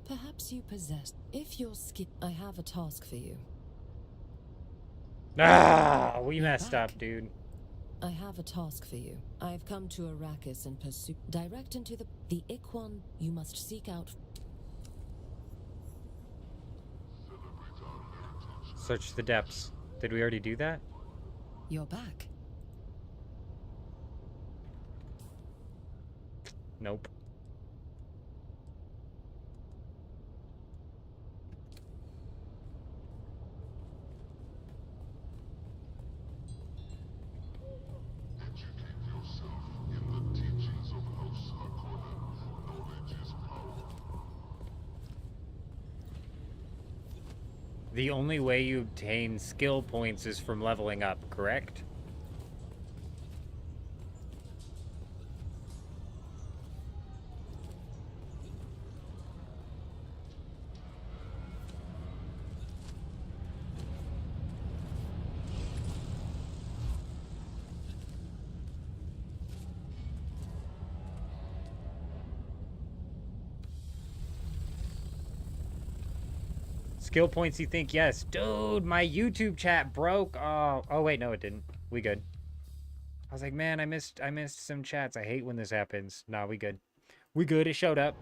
Perhaps you possess. If you're I have a task for you. Ah, we messed up, dude. I have a task for you. I've come to Arrakis and pursue direct into the Ikhwan you must seek out. Search the depths. Did we already do that? You're back. Nope. The only way you obtain skill points is from leveling up, correct? Skill points, you think? Yes. Dude, my YouTube chat broke. Oh wait, no, it didn't. We good. I was like, man, I missed some chats. I hate when this happens. Nah, we good. We good. It showed up.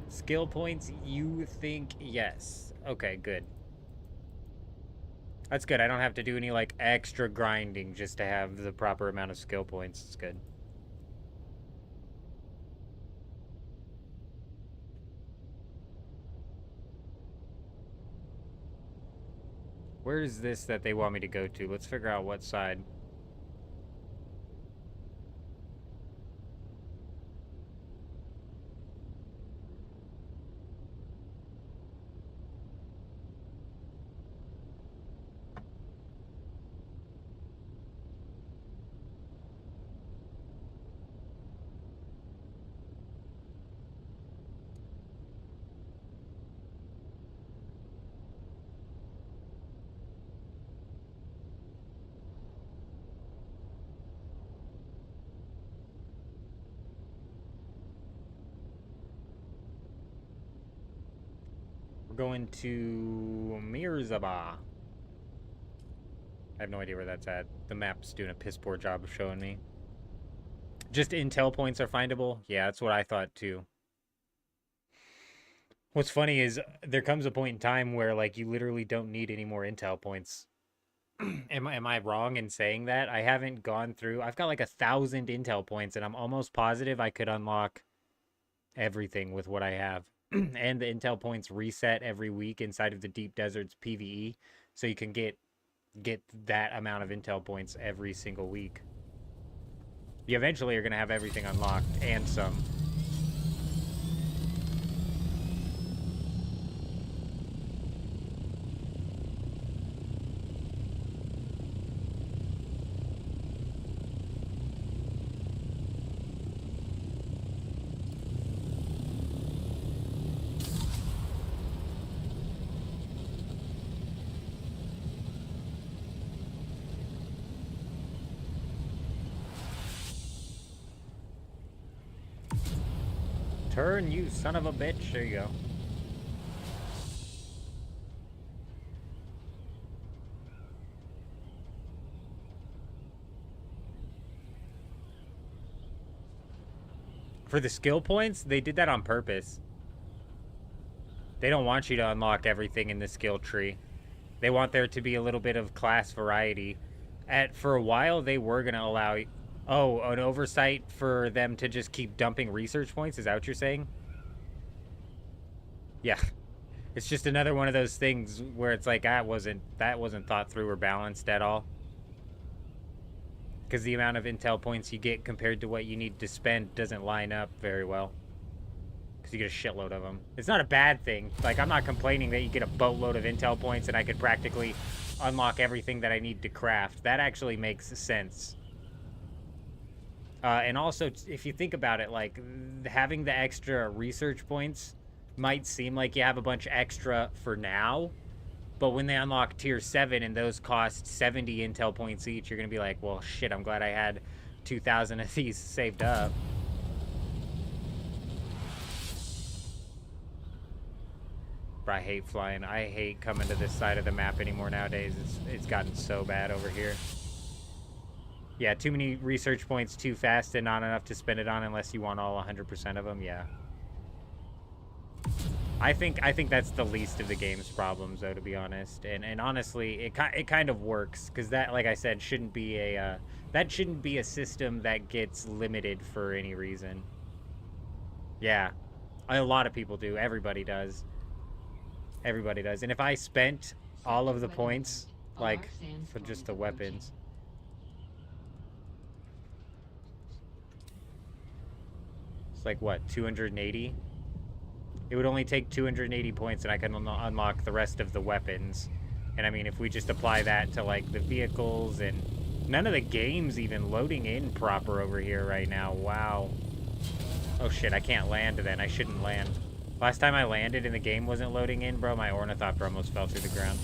Skill points, you think? Yes. Okay, good. That's good. I don't have to do any, like, extra grinding just to have the proper amount of skill points. It's good. Where is this that they want me to go to? Let's figure out what side. We're going to Mirzaba. I have no idea where that's at. The map's doing a piss poor job of showing me. Just intel points are findable? Yeah, that's what I thought too. What's funny is there comes a point in time where like you literally don't need any more intel points. Am I wrong in saying that? I haven't gone through. I've got like 1,000 intel points and I'm almost positive I could unlock everything with what I have. And the intel points reset every week inside of the Deep Deserts PvE, so you can get that amount of intel points every single week. You eventually are going to have everything unlocked and some. Turn, you son of a bitch. There you go. For the skill points, they did that on purpose. They don't want you to unlock everything in the skill tree. They want there to be a little bit of class variety. For a while, they were going to allow... Oh, an oversight for them to just keep dumping research points? Is that what you're saying? Yeah. It's just another one of those things where it's like, that wasn't thought through or balanced at all. Because the amount of intel points you get compared to what you need to spend doesn't line up very well. Because you get a shitload of them. It's not a bad thing. Like, I'm not complaining that you get a boatload of intel points and I could practically unlock everything that I need to craft. That actually makes sense. And also, if you think about it, like, having the extra research points might seem like you have a bunch extra for now, but when they unlock tier 7 and those cost 70 intel points each, you're going to be like, well, shit, I'm glad I had 2,000 of these saved up. But I hate flying. I hate coming to this side of the map anymore nowadays. It's gotten so bad over here. Yeah, too many research points too fast and not enough to spend it on unless you want all 100% of them. Yeah. I think that's the least of the game's problems, though, to be honest. And honestly, it kind of works because that, like I said, shouldn't be a system that gets limited for any reason. Yeah, a lot of people do. Everybody does. Everybody does. And if I spent all of the points, like, for just the weapons. It's like, what, 280? It would only take 280 points and I can unlock the rest of the weapons. And I mean, if we just apply that to, like, the vehicles and... None of the game's even loading in proper over here right now. Wow. Oh shit, I can't land then. I shouldn't land. Last time I landed and the game wasn't loading in, bro, my ornithopter almost fell through the ground.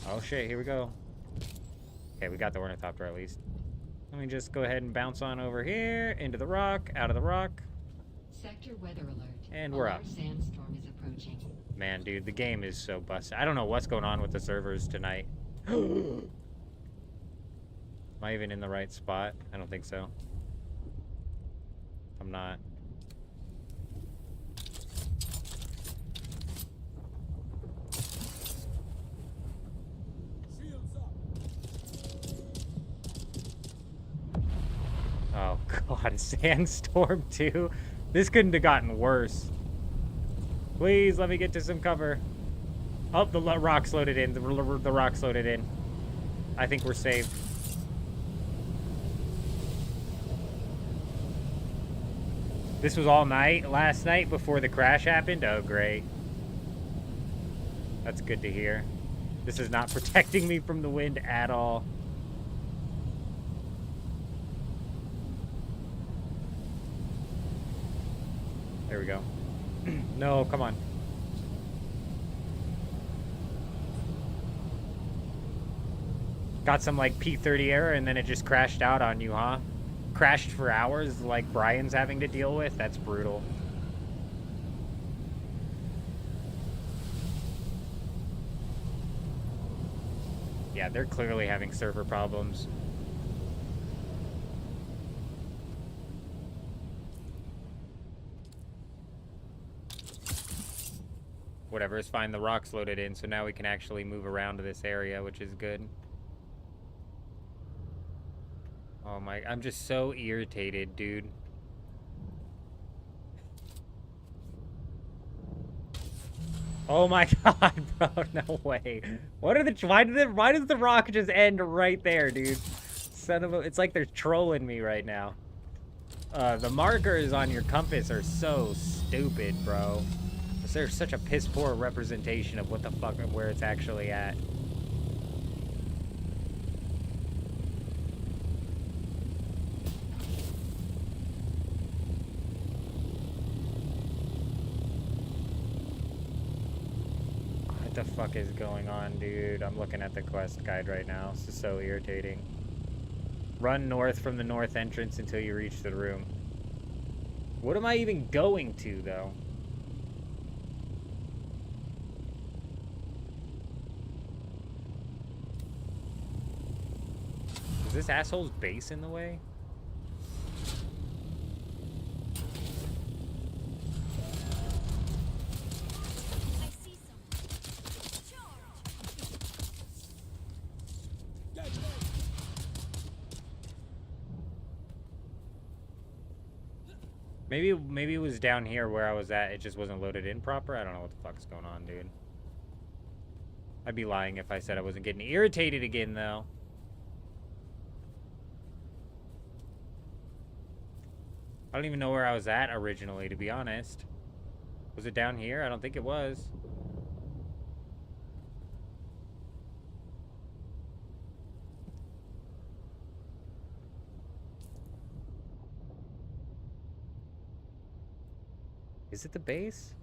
Oh shit, here we go. Okay, we got the ornithopter at least. Let me just go ahead and bounce on over here, into the rock, out of the rock. Sector weather alert. And we're up. Sandstorm is approaching. Man, dude, the game is so busted. I don't know what's going on with the servers tonight. Am I even in the right spot? I don't think so. I'm not. Oh god, sandstorm too? This couldn't have gotten worse. Please let me get to some cover. Oh, the rock's loaded in. The rock's loaded in. I think we're saved. This was all night, last night, before the crash happened? Oh, great. That's good to hear. This is not protecting me from the wind at all. There we go. No, come on. Got some, like, P30 error, and then it just crashed out on you, huh? Crashed for hours, like Brian's having to deal with? That's brutal. Yeah, they're clearly having server problems. Whatever, it's fine. The rock's loaded in, so now we can actually move around to this area, which is good. Oh my, I'm just so irritated, dude. Oh my god, bro, no way. What are the, why does the rock just end right there, dude? Son of a, it's like they're trolling me right now. The markers on your compass are so stupid, bro. They're such a piss poor representation of what the fuck, where it's actually at. What the fuck is going on, dude? I'm looking at the quest guide right now. This is so irritating. Run north from the north entrance until you reach the room. What am I even going to, though? Is this asshole's base in the way? Maybe it was down here where I was at. It just wasn't loaded in proper. I don't know what the fuck's going on, dude. I'd be lying if I said I wasn't getting irritated again, though. I don't even know where I was at originally, to be honest. Was it down here? I don't think it was. Is it the base?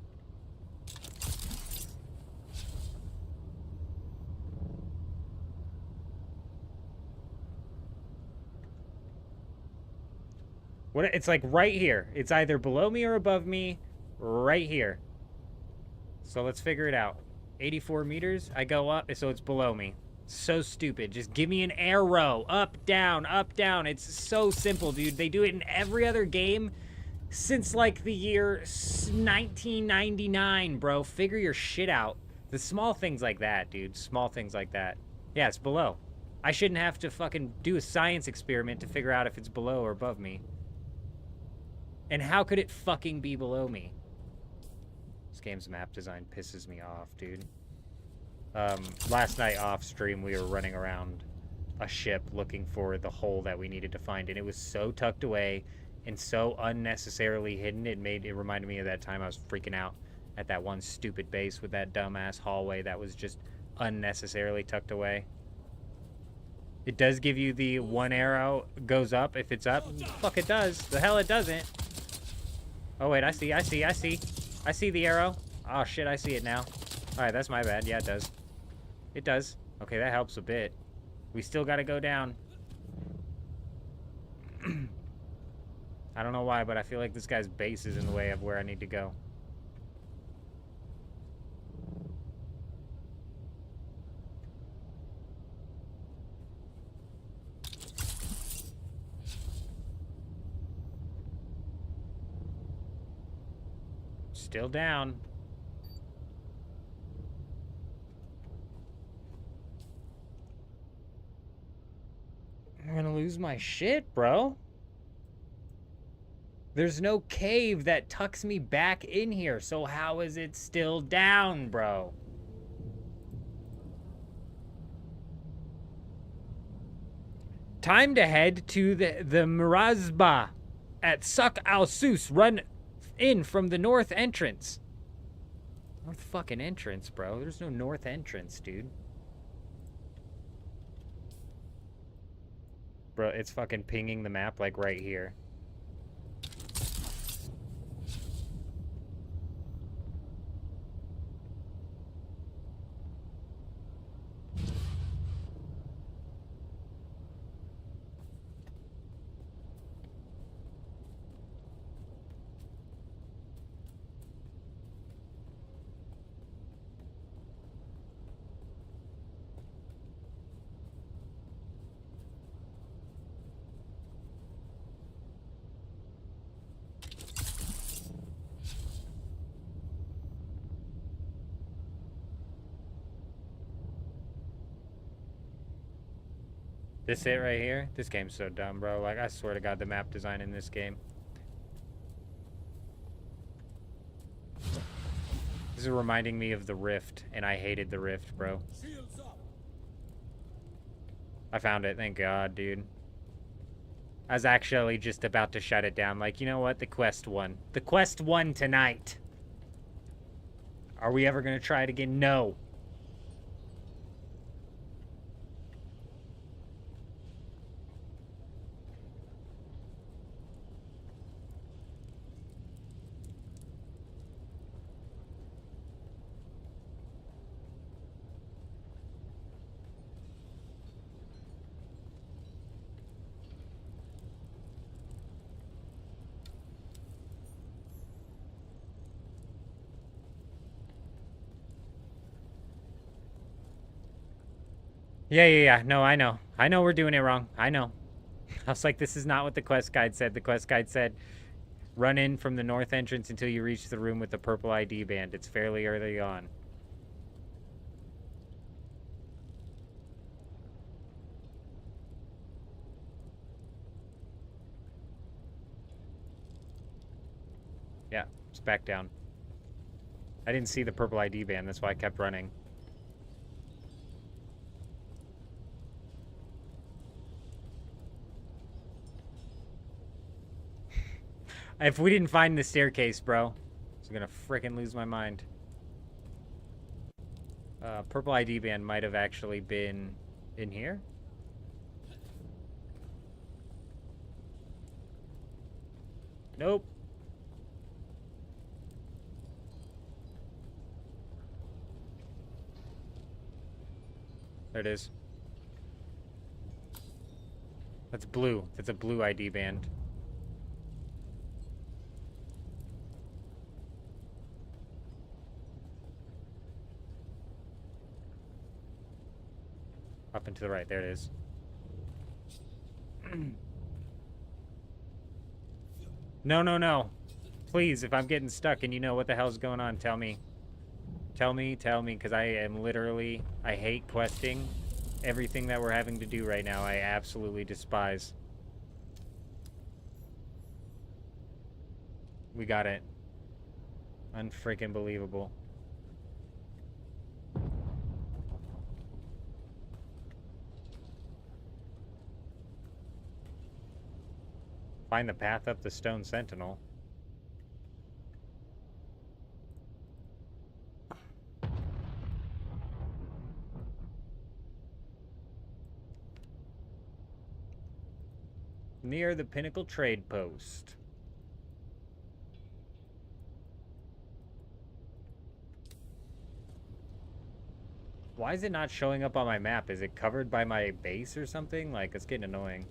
What? It's like right here. It's either below me or above me, right here. So let's figure it out. 84 meters. I go up, so it's below me. So stupid. Just give me an arrow. Up, down, up, down. It's so simple, dude. They do it in every other game since like the year 1999, bro. Figure your shit out. The small things like that, dude. Small things like that. Yeah, it's below. I shouldn't have to fucking do a science experiment to figure out if it's below or above me. And how could it fucking be below me? This game's map design pisses me off, dude. Last night off stream, we were running around a ship looking for the hole that we needed to find, and it was so tucked away and so unnecessarily hidden. It reminded me of that time I was freaking out at that one stupid base with that dumbass hallway that was just unnecessarily tucked away. It does give you the one arrow goes up if it's up. Fuck, it does. The hell it doesn't. Oh, wait, I see the arrow. Oh, shit, I see it now. Alright, that's my bad. Yeah, it does. It does. Okay, that helps a bit. We still gotta go down. I don't know why, but I feel like this guy's base is in the way of where I need to go. Still down. I'm gonna lose my shit, bro. There's no cave that tucks me back in here, so how is it still down, bro? Time to head to the Mirazba at Suck al-Sus. Run in from the north entrance. North fucking entrance, bro. There's no north entrance, dude. Bro, it's fucking pinging the map like right here. This it right here? This game's so dumb, bro. Like, I swear to God, the map design in this game. This is reminding me of the Rift, and I hated the Rift, bro. I found it, thank God, dude. I was actually just about to shut it down. Like, you know what? The quest won. The quest won tonight. Are we ever gonna try it again? No. Yeah. No, I know. I know we're doing it wrong. I know. I was like, this is not what the quest guide said. The quest guide said, run in from the north entrance until you reach the room with the purple ID band. It's fairly early on. Yeah, it's back down. I didn't see the purple ID band. That's why I kept running. If we didn't find the staircase, bro, I'm gonna frickin' lose my mind. Purple ID band might have actually been in here. Nope. There it is. That's blue. That's a blue ID band. Up and to the right. There it is. No. Please, if I'm getting stuck and you know what the hell's going on, tell me. Tell me, because I am literally... I hate questing. Everything that we're having to do right now, I absolutely despise. We got it. Unfreaking believable. Find the path up the Stone Sentinel. Near the Pinnacle Trade Post. Why is it not showing up on my map? Is it covered by my base or something? Like, it's getting annoying.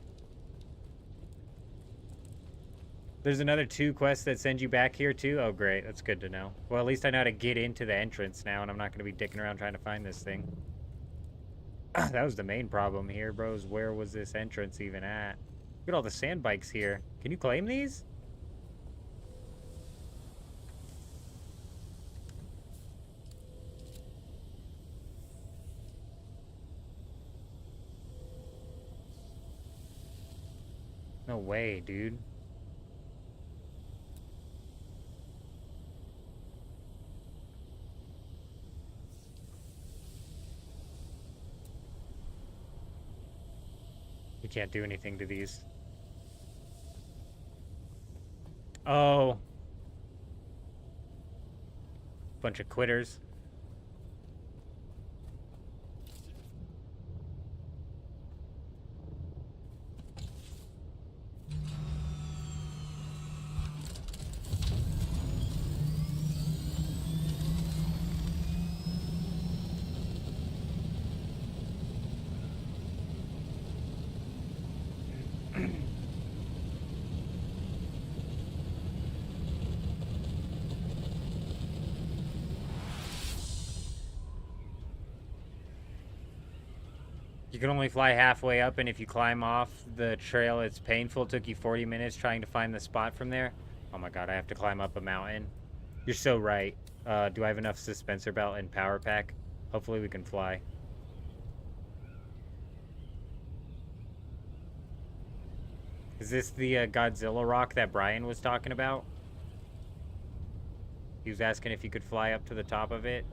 There's another 2 quests that send you back here too? Oh great, that's good to know. Well, at least I know how to get into the entrance now, and I'm not going to be dicking around trying to find this thing. That was the main problem here, bros. Where was this entrance even at? Look at all the sand bikes here. Can you claim these? No way, dude. You can't do anything to these. Oh. Bunch of quitters. You can only fly halfway up, and if you climb off the trail, it's painful. It took you 40 minutes trying to find the spot from there. Oh my god, I have to climb up a mountain. You're so right. Do I have enough suspensor belt and power pack? Hopefully we can fly. Is this the Godzilla rock that Brian was talking about? He was asking if you could fly up to the top of it.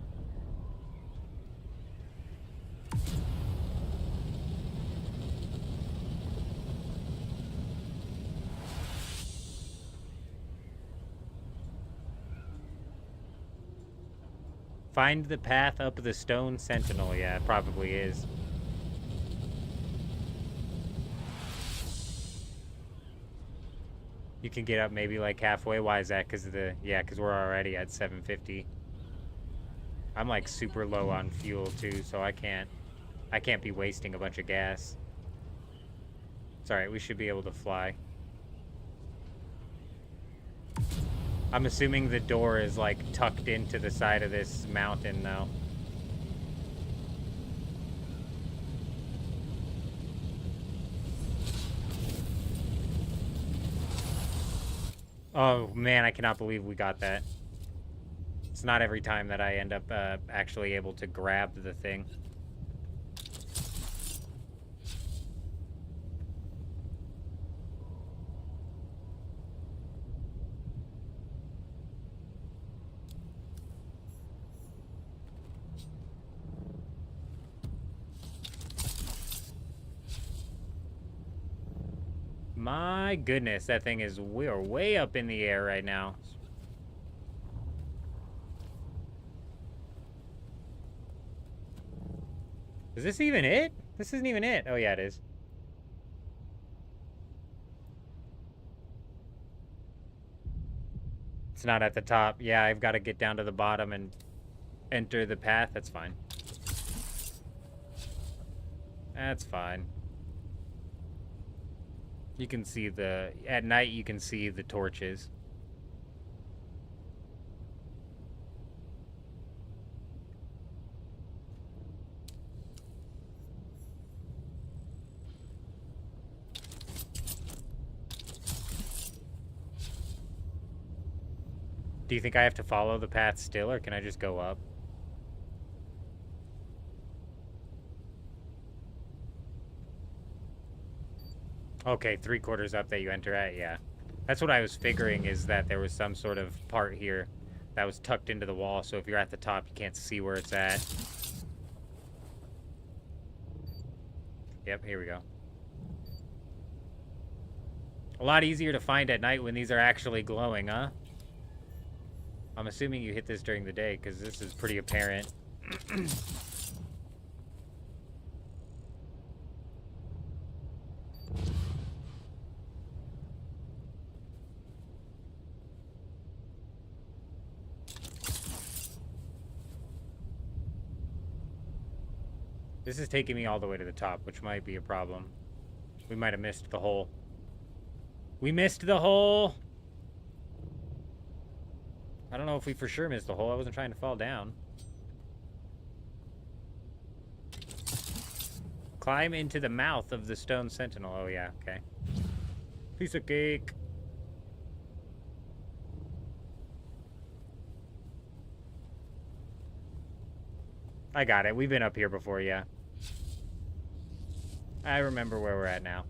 Find the path up the stone sentinel. Yeah, it probably is. You can get up maybe like halfway. Why is that? Because of the... Yeah, because we're already at 750. I'm like super low on fuel too, so I can't be wasting a bunch of gas. It's alright, we should be able to fly. I'm assuming the door is like tucked into the side of this mountain though. Oh man, I cannot believe we got that. It's not every time that I end up actually able to grab the thing. My goodness, that thing is... We are way up in the air right now. Is this even it? This isn't even it. Oh, yeah, it is. It's not at the top. Yeah, I've got to get down to the bottom and enter the path. That's fine. That's fine. You can see the... At night, you can see the torches. Do you think I have to follow the path still, or can I just go up? Okay, 3/4 up that you enter at, yeah. That's what I was figuring, is that there was some sort of part here that was tucked into the wall, so if you're at the top, you can't see where it's at. Yep, here we go. A lot easier to find at night when these are actually glowing, huh? I'm assuming you hit this during the day, because this is pretty apparent. This is taking me all the way to the top, which might be a problem. We might have missed the hole. We missed the hole! I don't know if we for sure missed the hole. I wasn't trying to fall down. Climb into the mouth of the stone sentinel. Oh, yeah, okay. Piece of cake. I got it. We've been up here before, yeah. I remember where we're at now.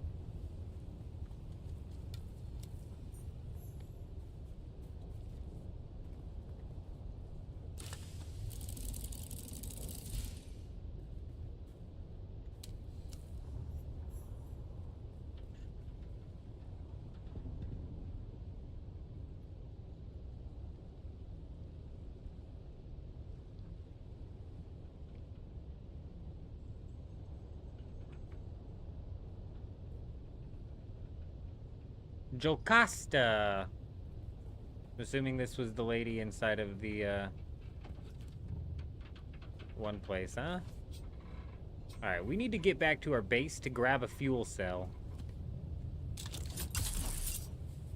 Jocasta. I'm assuming this was the lady inside of the one place, huh? Alright, we need to get back to our base to grab a fuel cell.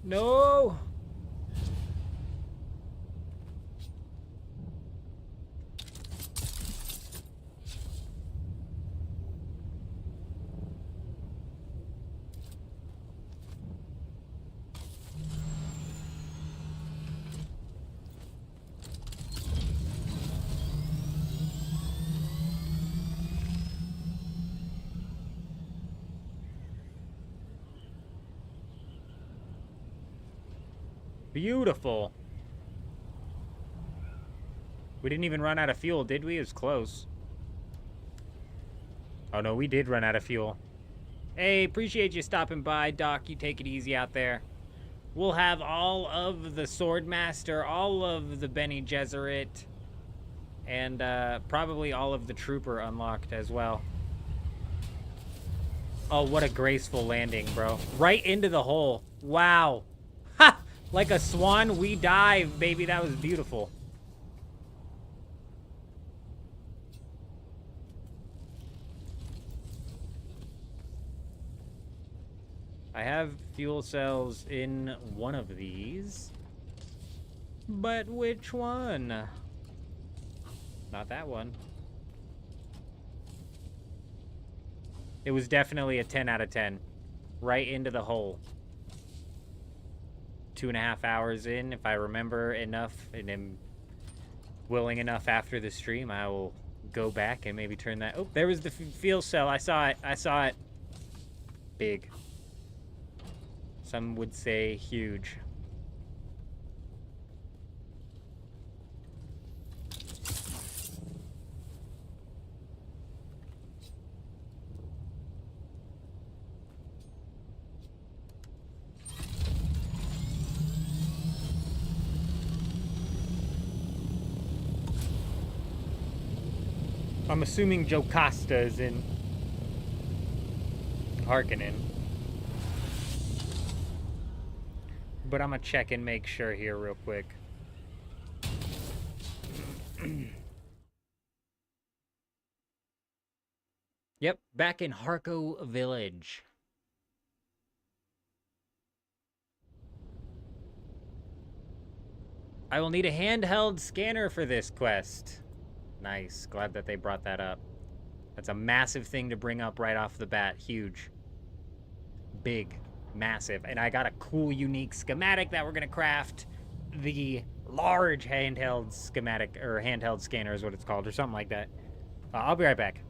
No! Beautiful. We didn't even run out of fuel, did we? It was close. Oh no, we did run out of fuel. Hey, appreciate you stopping by, Doc. You take it easy out there. We'll have all of the Swordmaster, all of the Bene Gesserit, and probably all of the Trooper unlocked as well. Oh, what a graceful landing, bro. Right into the hole. Wow. Ha! Like a swan, we dive, baby. That was beautiful. I have fuel cells in one of these. But which one? Not that one. It was definitely a 10 out of 10. Right into the hole. 2.5 hours in, if I remember enough and am willing enough after the stream, I will go back and maybe turn that. Oh, there was the fuel cell. I saw it. I saw it. Big. Some would say huge. I'm assuming Jocasta is in Harkonnen. But I'm gonna check and make sure here real quick. Yep, back in Harko Village. I will need a handheld scanner for this quest. Nice. Glad that they brought that up. That's a massive thing to bring up right off the bat. Huge. Big. Massive. And I got a cool, unique schematic that we're going to craft. The large handheld schematic, or handheld scanner is what it's called, or something like that. I'll be right back.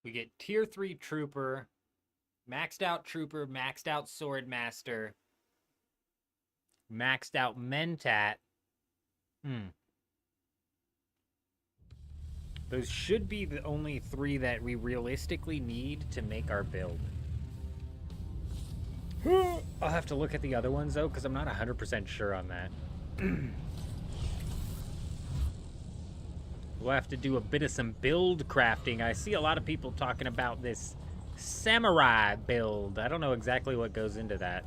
We get tier 3 trooper, maxed out swordmaster, maxed out mentat. Those should be the only 3 that we realistically need to make our build. I'll have to look at the other ones though, because I'm not 100% sure on that. We'll have to do a bit of some build crafting. I see a lot of people talking about this samurai build. I don't know exactly what goes into that.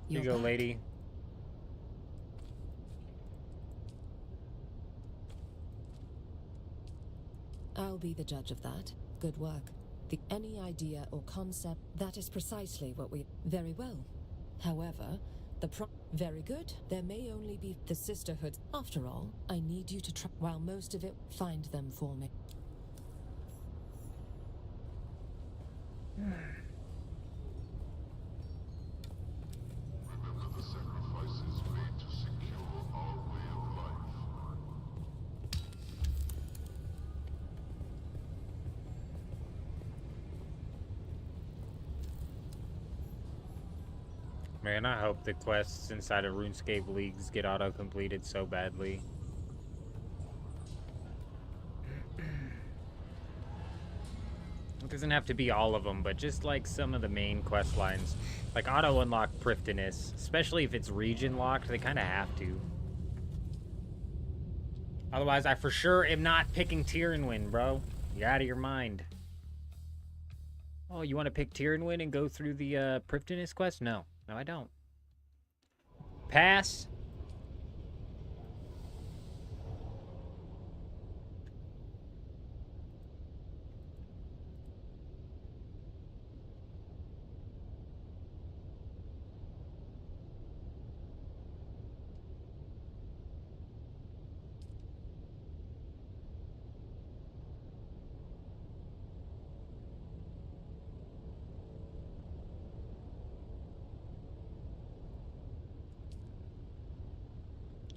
Here you go, lady. I'll be the judge of that. Good work. Any idea or concept, that is precisely what we... Very well. However, very good. There may only be the sisterhood. After all, I need you to try... While most of it, find them for me. Man, I hope the quests inside of RuneScape Leagues get auto-completed so badly. It doesn't have to be all of them, but just like some of the main quest lines. Like auto-unlock Prifddinas, especially if it's region-locked, they kind of have to. Otherwise, I for sure am not picking Tyrannwyn, bro. You're out of your mind. Oh, you want to pick Tyrannwyn and go through the Prifddinas quest? No. No, I don't. Pass.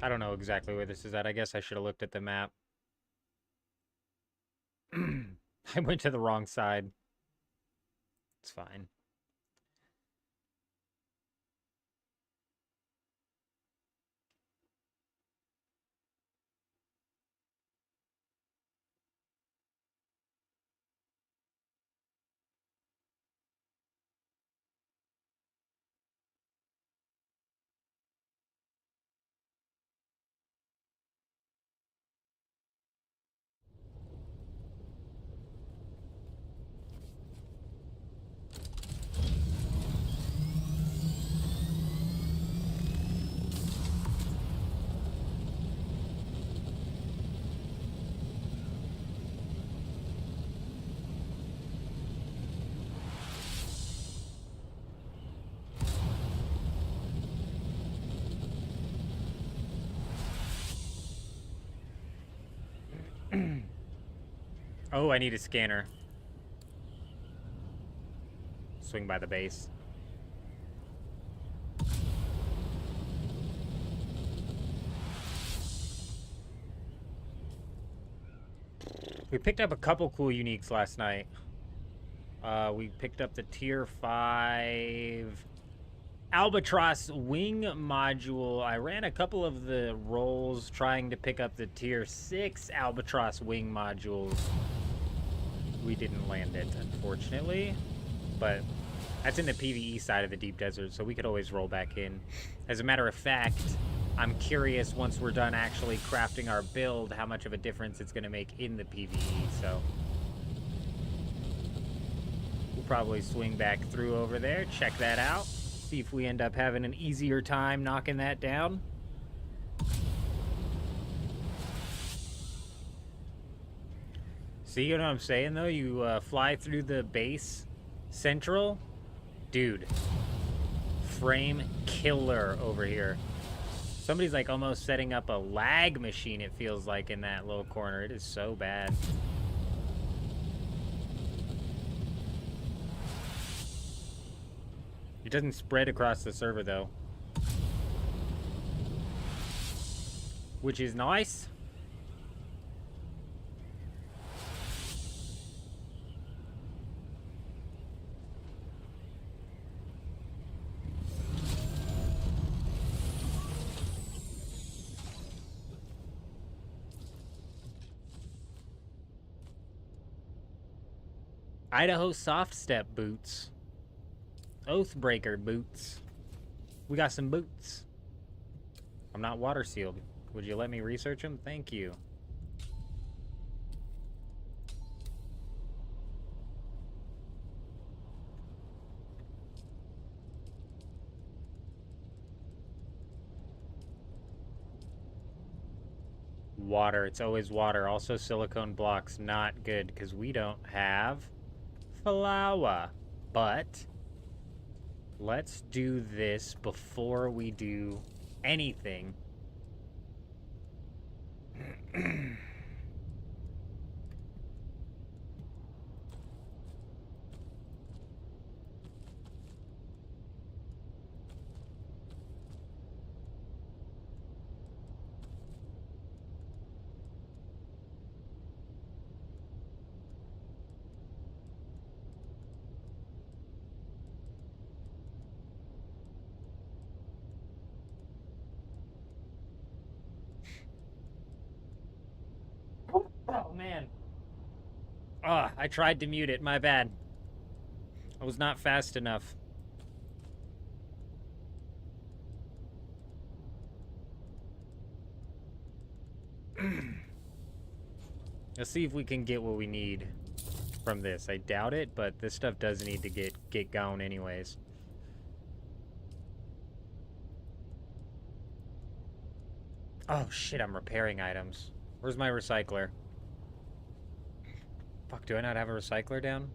I don't know exactly where this is at. I guess I should have looked at the map. I went to the wrong side. It's fine. Oh, I need a scanner. Swing by the base. We picked up a couple cool uniques last night. We picked up the tier 5 Albatross wing module. I ran a couple of the rolls trying to pick up the tier 6 Albatross wing modules. We didn't land it, unfortunately, but that's in the PvE side of the deep desert, so we could always roll back in. As a matter of fact, I'm curious once we're done actually crafting our build how much of a difference it's going to make in the PvE, so we'll probably swing back through over there, check that out, see if we end up having an easier time knocking that down. See, you know what I'm saying, though? You fly through the base central. Dude. Frame killer over here. Somebody's, like, almost setting up a lag machine, it feels like, in that little corner. It is so bad. It doesn't spread across the server, though. which is nice. Idaho soft step boots. Oathbreaker boots. We got some boots. I'm not water sealed. Would you let me research them? Thank you. Water. It's always water. Also silicone blocks. Not good because we don't have flour. But let's do this before we do anything. Oh, man. Ah, I tried to mute it. My bad. I was not fast enough. Let's see if we can get what we need from this. I doubt it, but this stuff does need to get going anyways. Oh, shit, I'm repairing items. Where's my recycler? Fuck, do I not have a recycler down?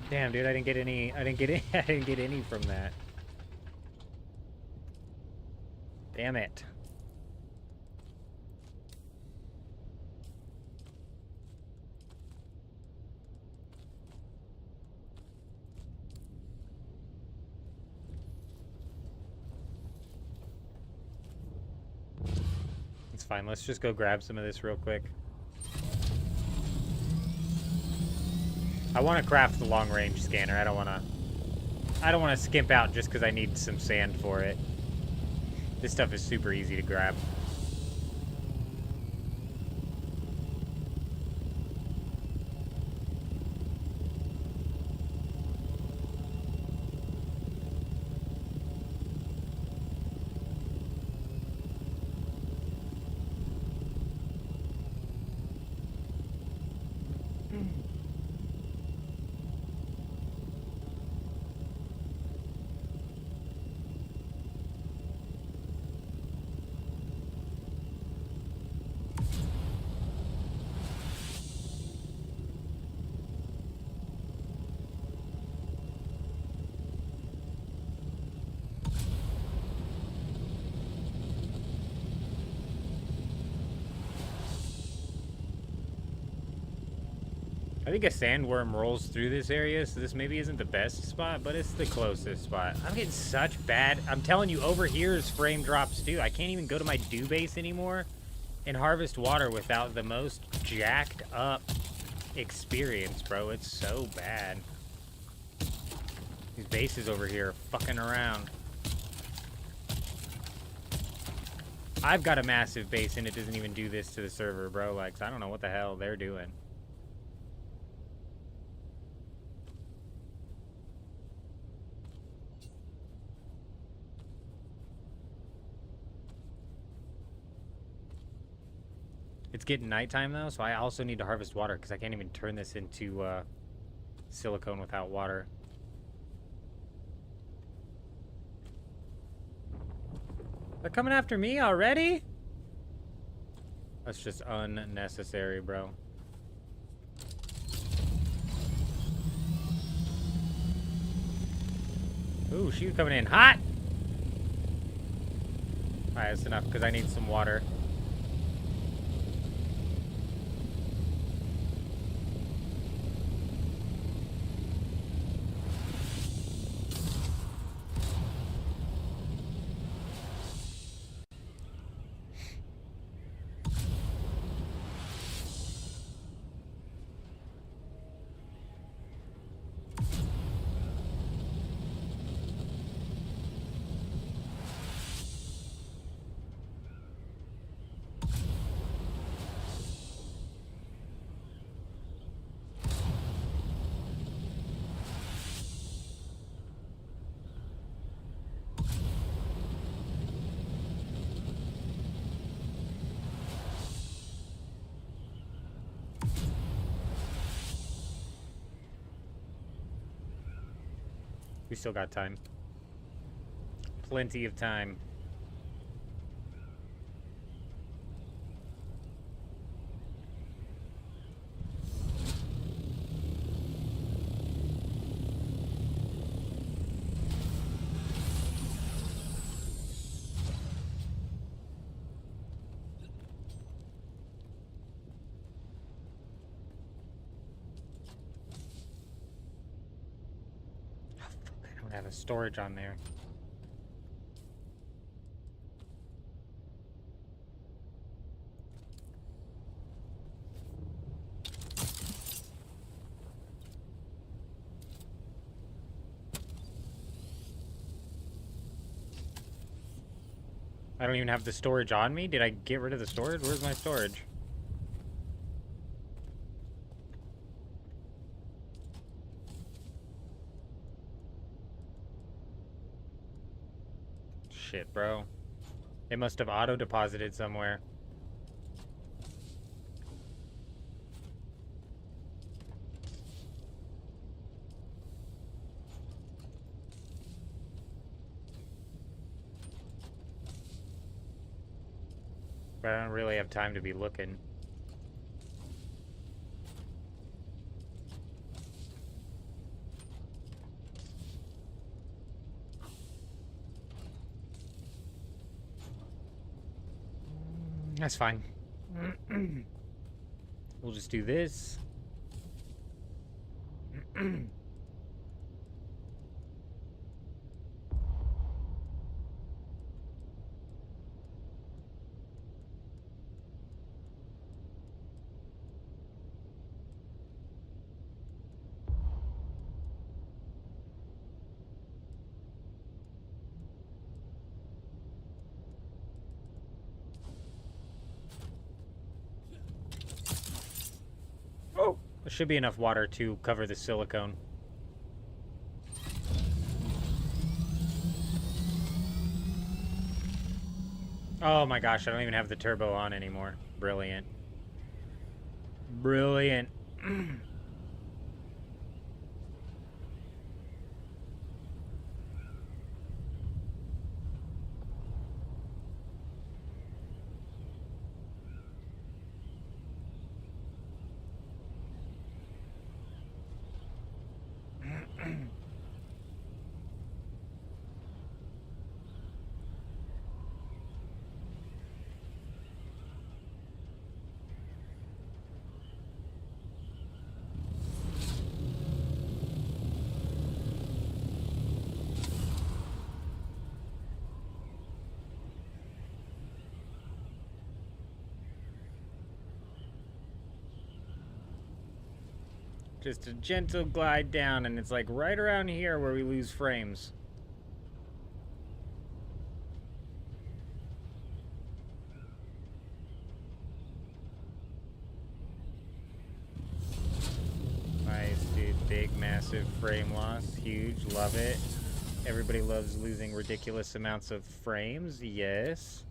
Damn, dude, I didn't get any. I didn't get any from that. Damn it. It's fine. Let's just go grab some of this real quick. I want to craft the long-range scanner. I don't want to skimp out just because I need some sand for it. This stuff is super easy to grab. I think a sandworm rolls through this area, so this maybe isn't the best spot, but it's the closest spot. I'm getting such bad... I'm telling you, over here is frame drops too. I can't even go to my dew base anymore and harvest water without the most jacked up experience, bro. It's so bad. These bases over here are fucking around. I've got a massive base and it doesn't even do this to the server, bro. Like, I don't know what the hell they're doing. It's getting nighttime though, so I also need to harvest water because I can't even turn this into silicone without water. They're coming after me already? That's just unnecessary, bro. Ooh, she's coming in hot! Alright, that's enough because I need some water. We still got time. Plenty of time. Have a storage on there. I don't even have the storage on me. Did I get rid of the storage? Where's my storage? Shit, bro. It must have auto-deposited somewhere. But I don't really have time to be looking. That's fine. We'll just do this. There should be enough water to cover the silicone. Oh my gosh, I don't even have the turbo on anymore. Brilliant. Brilliant. Just a gentle glide down, and it's like right around here where we lose frames. Nice, dude. Big, massive frame loss. Huge. Love it. Everybody loves losing ridiculous amounts of frames. Yes.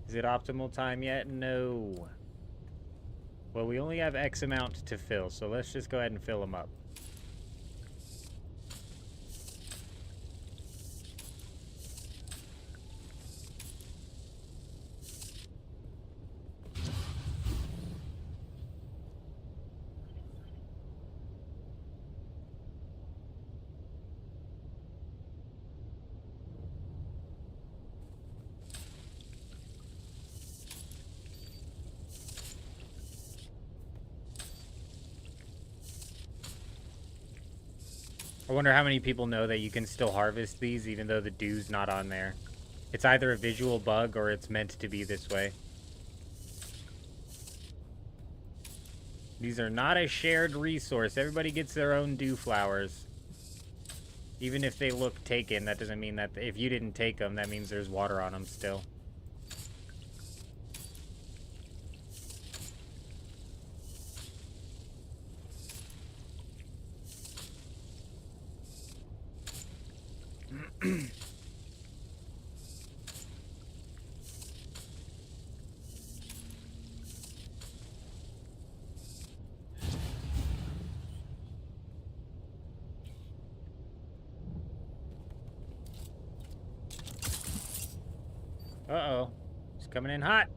Is it optimal time yet? No. Well, we only have X amount to fill, so let's just go ahead and fill them up. I wonder how many people know that you can still harvest these even though the dew's not on there. It's either a visual bug or it's meant to be this way. These are not a shared resource. Everybody gets their own dew flowers. Even if they look taken, that doesn't mean that if you didn't take them, that means there's water on them still. Uh-oh. It's coming in hot.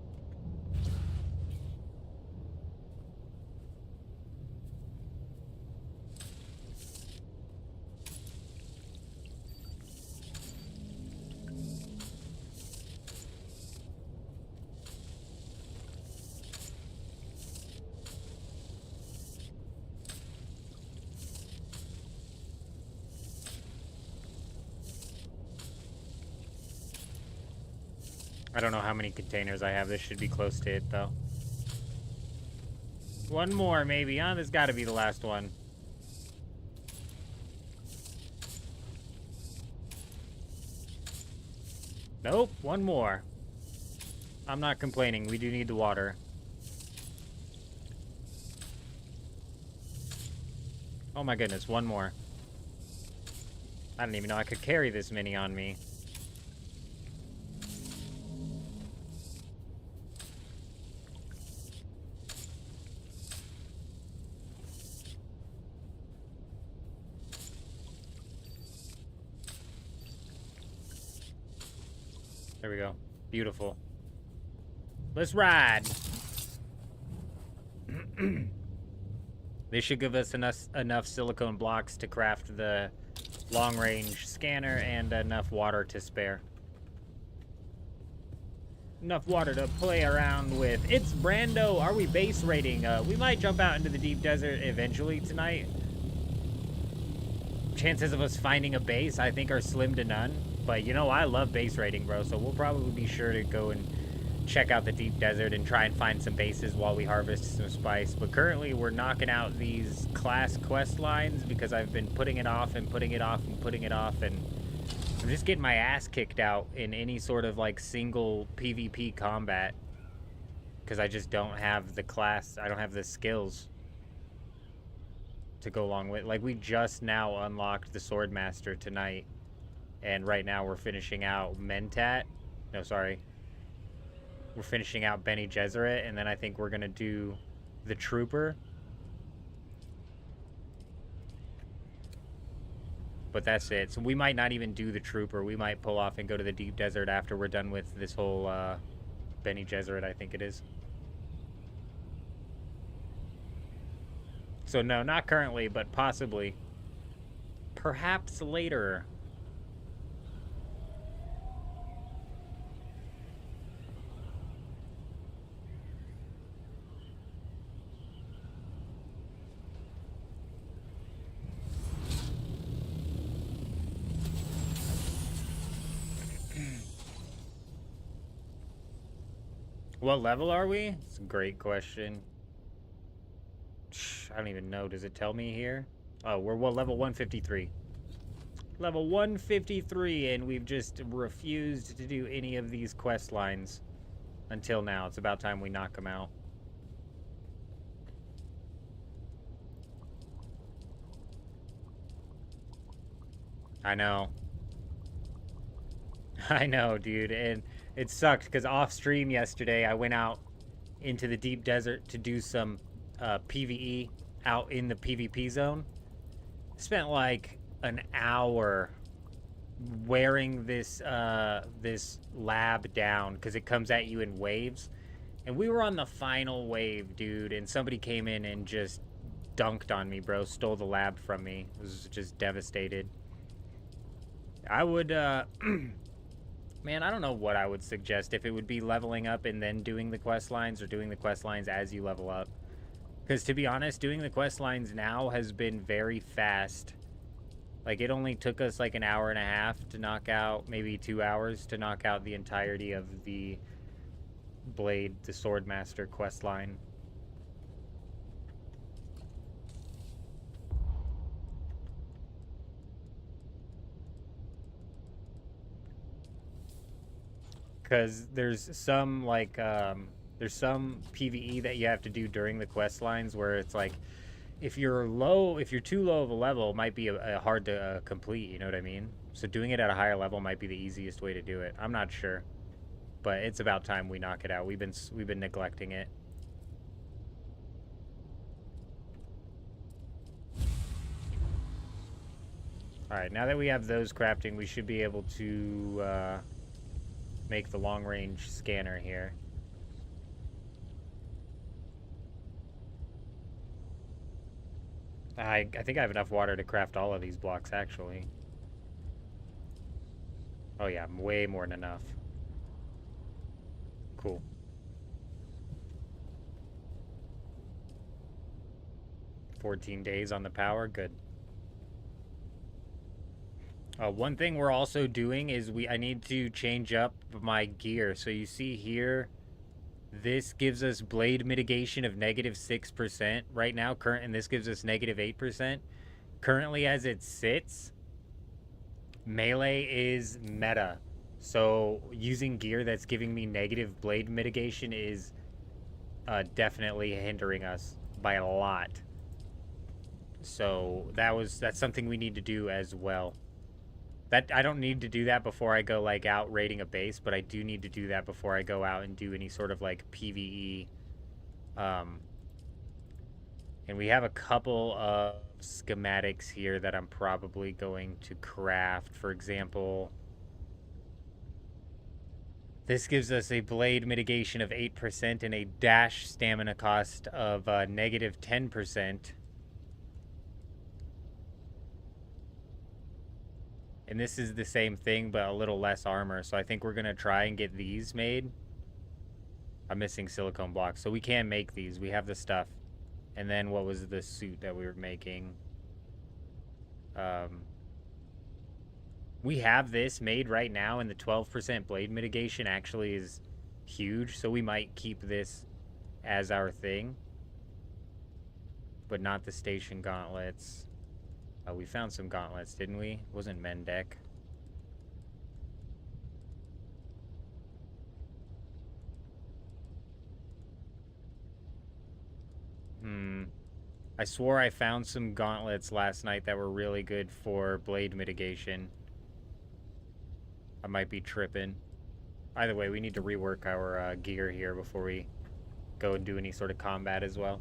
I don't know how many containers I have. This should be close to it, though. One more, maybe, huh? This got to be the last one. Nope, one more. I'm not complaining. We do need the water. Oh my goodness, one more. I didn't even know I could carry this many on me. There we go. Beautiful. Let's ride. They should give us enough silicone blocks to craft the long-range scanner and enough water to spare. Enough water to play around with. It's Brando. Are we base raiding? We might jump out into the deep desert eventually tonight. Chances of us finding a base, I think, are slim to none. But, you know, I love base raiding, bro. So we'll probably be sure to go and check out the deep desert and try and find some bases while we harvest some spice. But currently, we're knocking out these class quest lines because I've been putting it off and putting it off and putting it off. And I'm just getting my ass kicked out in any sort of, like, single PvP combat. Because I just don't have the class, I don't have the skills to go along with. Like, we just now unlocked the Swordmaster tonight. And right now we're finishing out Mentat. No, sorry. We're finishing out Bene Gesserit, and then I think we're going to do the Trooper. But that's it. So we might not even do the Trooper. We might pull off and go to the Deep Desert after we're done with this whole Bene Gesserit, I think it is. So no, not currently, but possibly. Perhaps later. What level are we? It's a great question. I don't even know. Does it tell me here? Oh, we're level 153. Level 153, and we've just refused to do any of these quest lines until now. It's about time we knock them out. I know. I know, dude, and it sucked because off stream yesterday I went out into the deep desert to do some PvE out in the PvP zone. Spent like an hour wearing this this lab down because it comes at you in waves. And we were on the final wave, dude, and somebody came in and just dunked on me, bro. Stole the lab from me. I was just devastated. I would, man, I don't know what I would suggest. If it would be leveling up and then doing the quest lines, or doing the quest lines as you level up. Because to be honest, doing the quest lines now has been very fast. Like, it only took us like an hour and a half to knock out, maybe 2 hours to knock out the entirety of the Blade, the Swordmaster quest line. Because there's some like there's some PvE that you have to do during the quest lines where it's like if you're too low of a level, it might be hard to complete, you know what I mean? So doing it at a higher level might be the easiest way to do it. I'm not sure, but it's about time we knock it out. We've been neglecting it. All right, now that we have those crafting, we should be able to make the long-range scanner here. I think I have enough water to craft all of these blocks, actually. Oh yeah, way more than enough. Cool. "14 days on the power, good." One thing we're also doing is I need to change up my gear. So you see here, this gives us blade mitigation of -6% right now. And this gives us -8%. Currently, as it sits, melee is meta. So using gear that's giving me negative blade mitigation is definitely hindering us by a lot. So that's something we need to do as well. That I don't need to do that before I go like out raiding a base, but I do need to do that before I go out and do any sort of like PvE. And we have a couple of schematics here that I'm probably going to craft. For example, this gives us a blade mitigation of 8% and a dash stamina cost of -10%. And this is the same thing, but a little less armor. So I think we're going to try and get these made. I'm missing silicone blocks. So we can make these. We have the stuff. And then what was the suit that we were making? We have this made right now, and the 12% blade mitigation actually is huge. So we might keep this as our thing. But not the station gauntlets. We found some gauntlets, didn't we? Wasn't Mendek. I swore I found some gauntlets last night that were really good for blade mitigation. I might be tripping. Either way, we need to rework our gear here before we go and do any sort of combat as well.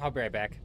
I'll be right back.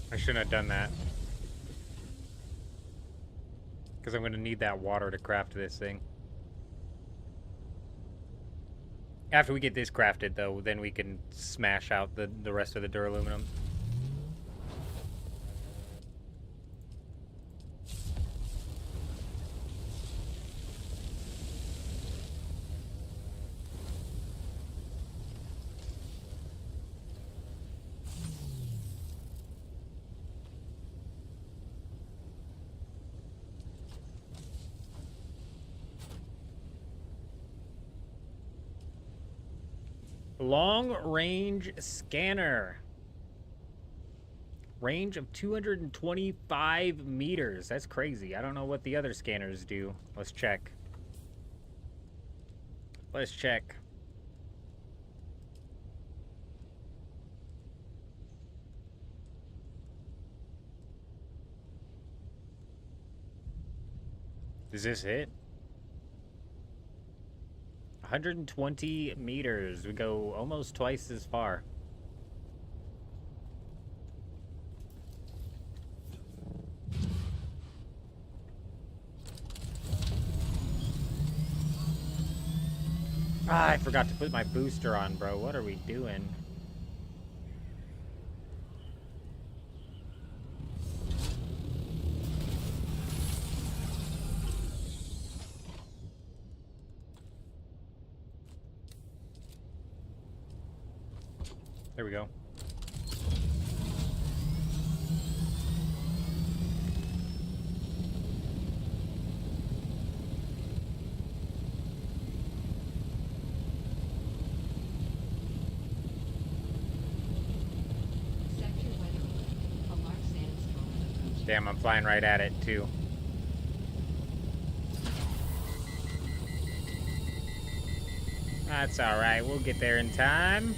I shouldn't have done that. Because I'm going to need that water to craft this thing. After we get this crafted, though, then we can smash out the rest of the duraluminum. Long range scanner. Range of 225 meters. That's crazy. I don't know what the other scanners do. Let's check. Let's check. Is this it? 120 meters. We go almost twice as far. Ah, I forgot to put my booster on, bro. What are we doing? There we go. Damn, I'm flying right at it, too. That's alright, we'll get there in time.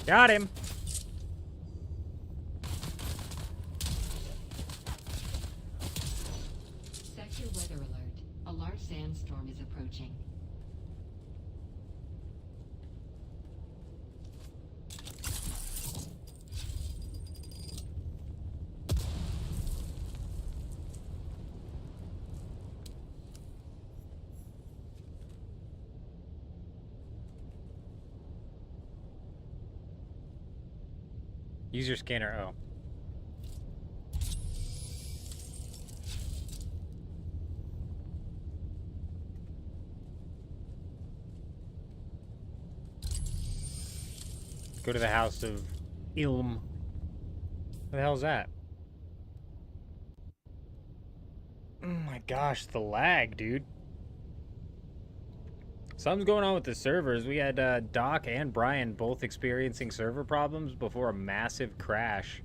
Got him. Sector weather alert. A large sandstorm is approaching. Use your scanner. Oh. Go to the house of Ilm. What the hell is that? Oh my gosh, the lag, dude. Something's going on with the servers. We had Doc and Brian both experiencing server problems before a massive crash.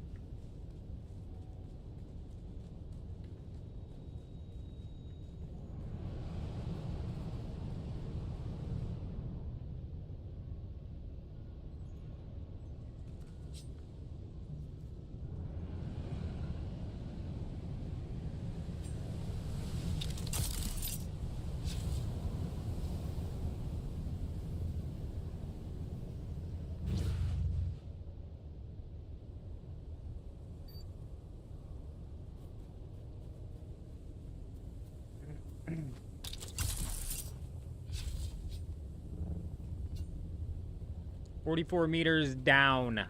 $44 meters down.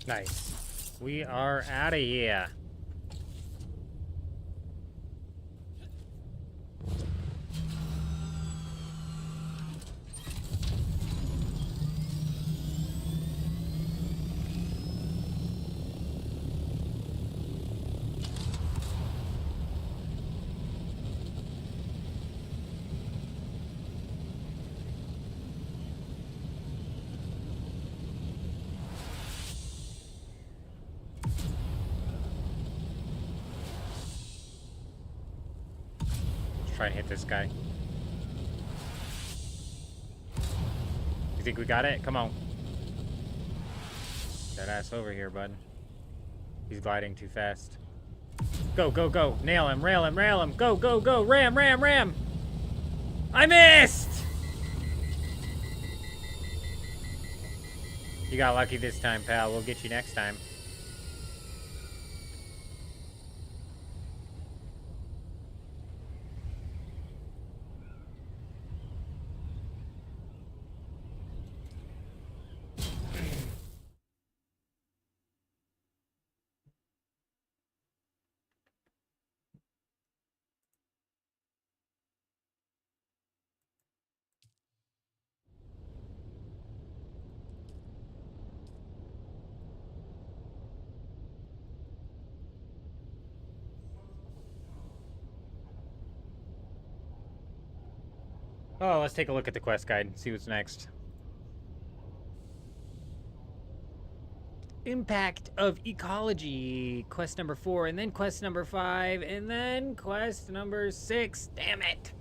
Nice. We are out of here. Try and hit this guy. You think we got it? Come on. That ass over here, bud. He's gliding too fast. Go, go, go. Nail him, rail him, rail him. Go, go, go. Ram, ram, ram. I missed! You got lucky this time, pal. We'll get you next time. Oh, let's take a look at the quest guide and see what's next. Impact of ecology. Quest number 4, and then quest number 5, and then quest number 6. Damn it.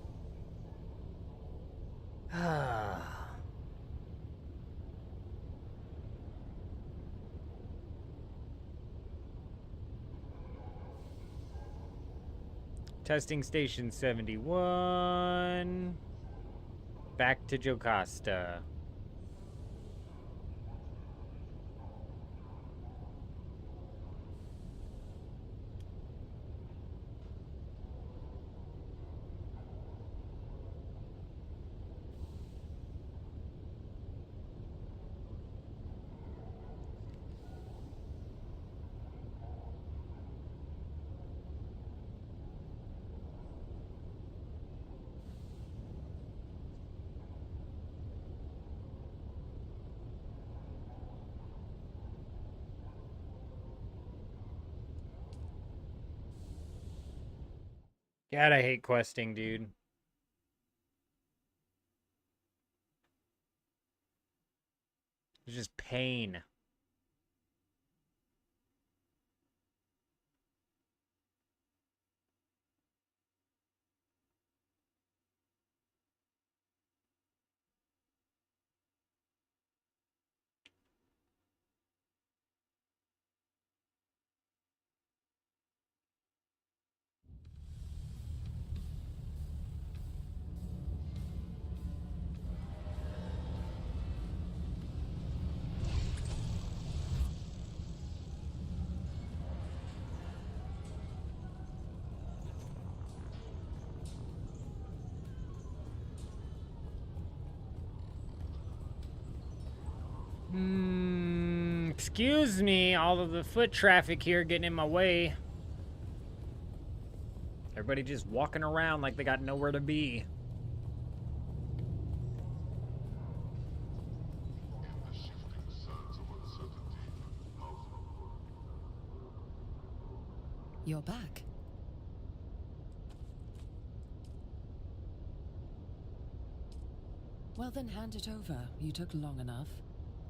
Testing station 71. Back to Jocasta. God, I hate questing, dude. It's just pain. Excuse me, all of the foot traffic here getting in my way. Everybody just walking around like they got nowhere to be. You're back. Well then, hand it over. You took long enough.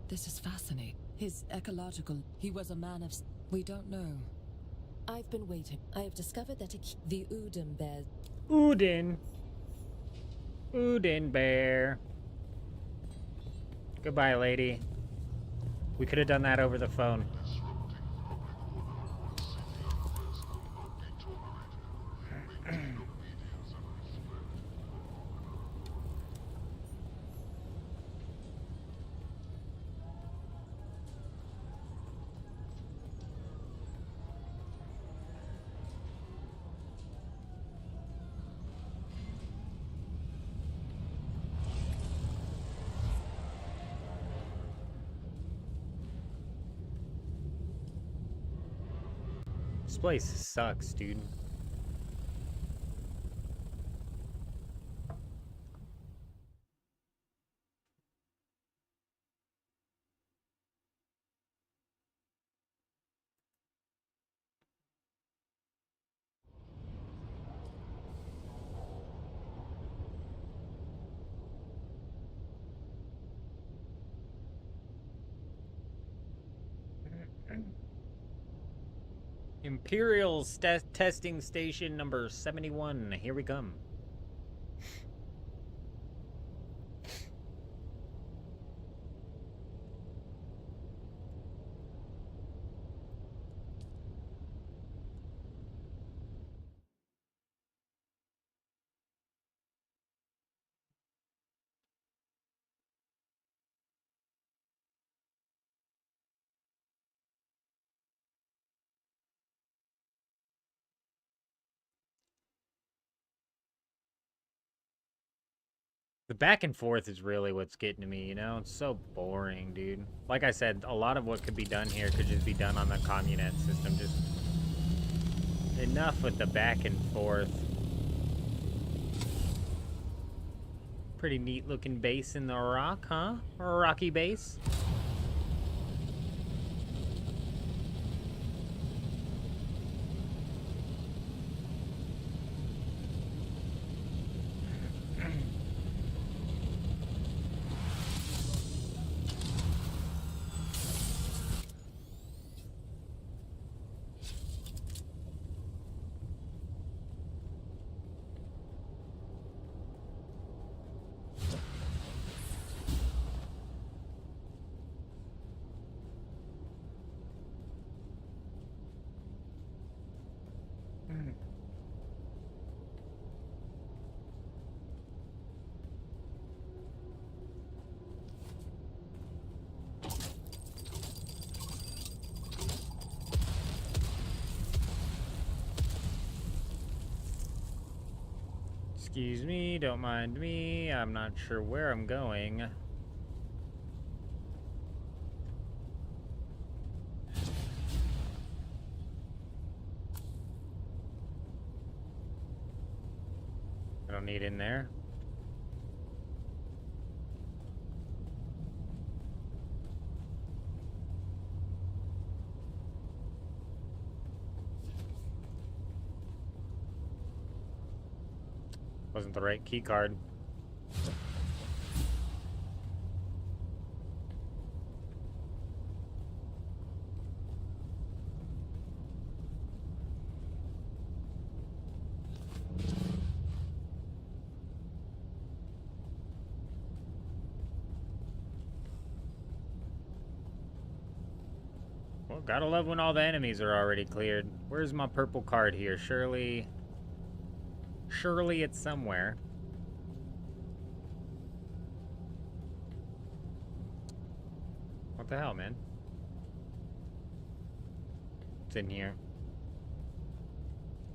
This is fascinating. His ecological... He was a man of... We don't know. I've been waiting. I have discovered that the Udin bear... Udin. Udin bear. Goodbye, lady. We could have done that over the phone. place sucks, dude. Imperial's testing station number 71. Here we come. The back and forth is really what's getting to me, you know? It's so boring, dude. Like I said, a lot of what could be done here could just be done on the communet system. Just enough with the back and forth. Pretty neat looking base in the rock, huh? Or a rocky base. Excuse me, don't mind me. I'm not sure where I'm going. I don't need in there. Wasn't the right key card. Well, gotta love when all the enemies are already cleared. Where's my purple card here? Surely it's somewhere. What the hell, man? It's in here.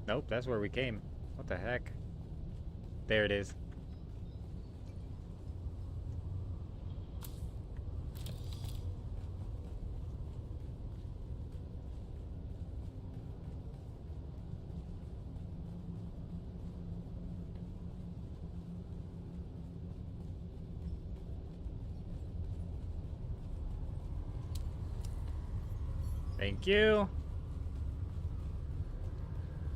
Nope, that's where we came. What the heck? There it is. Thank you.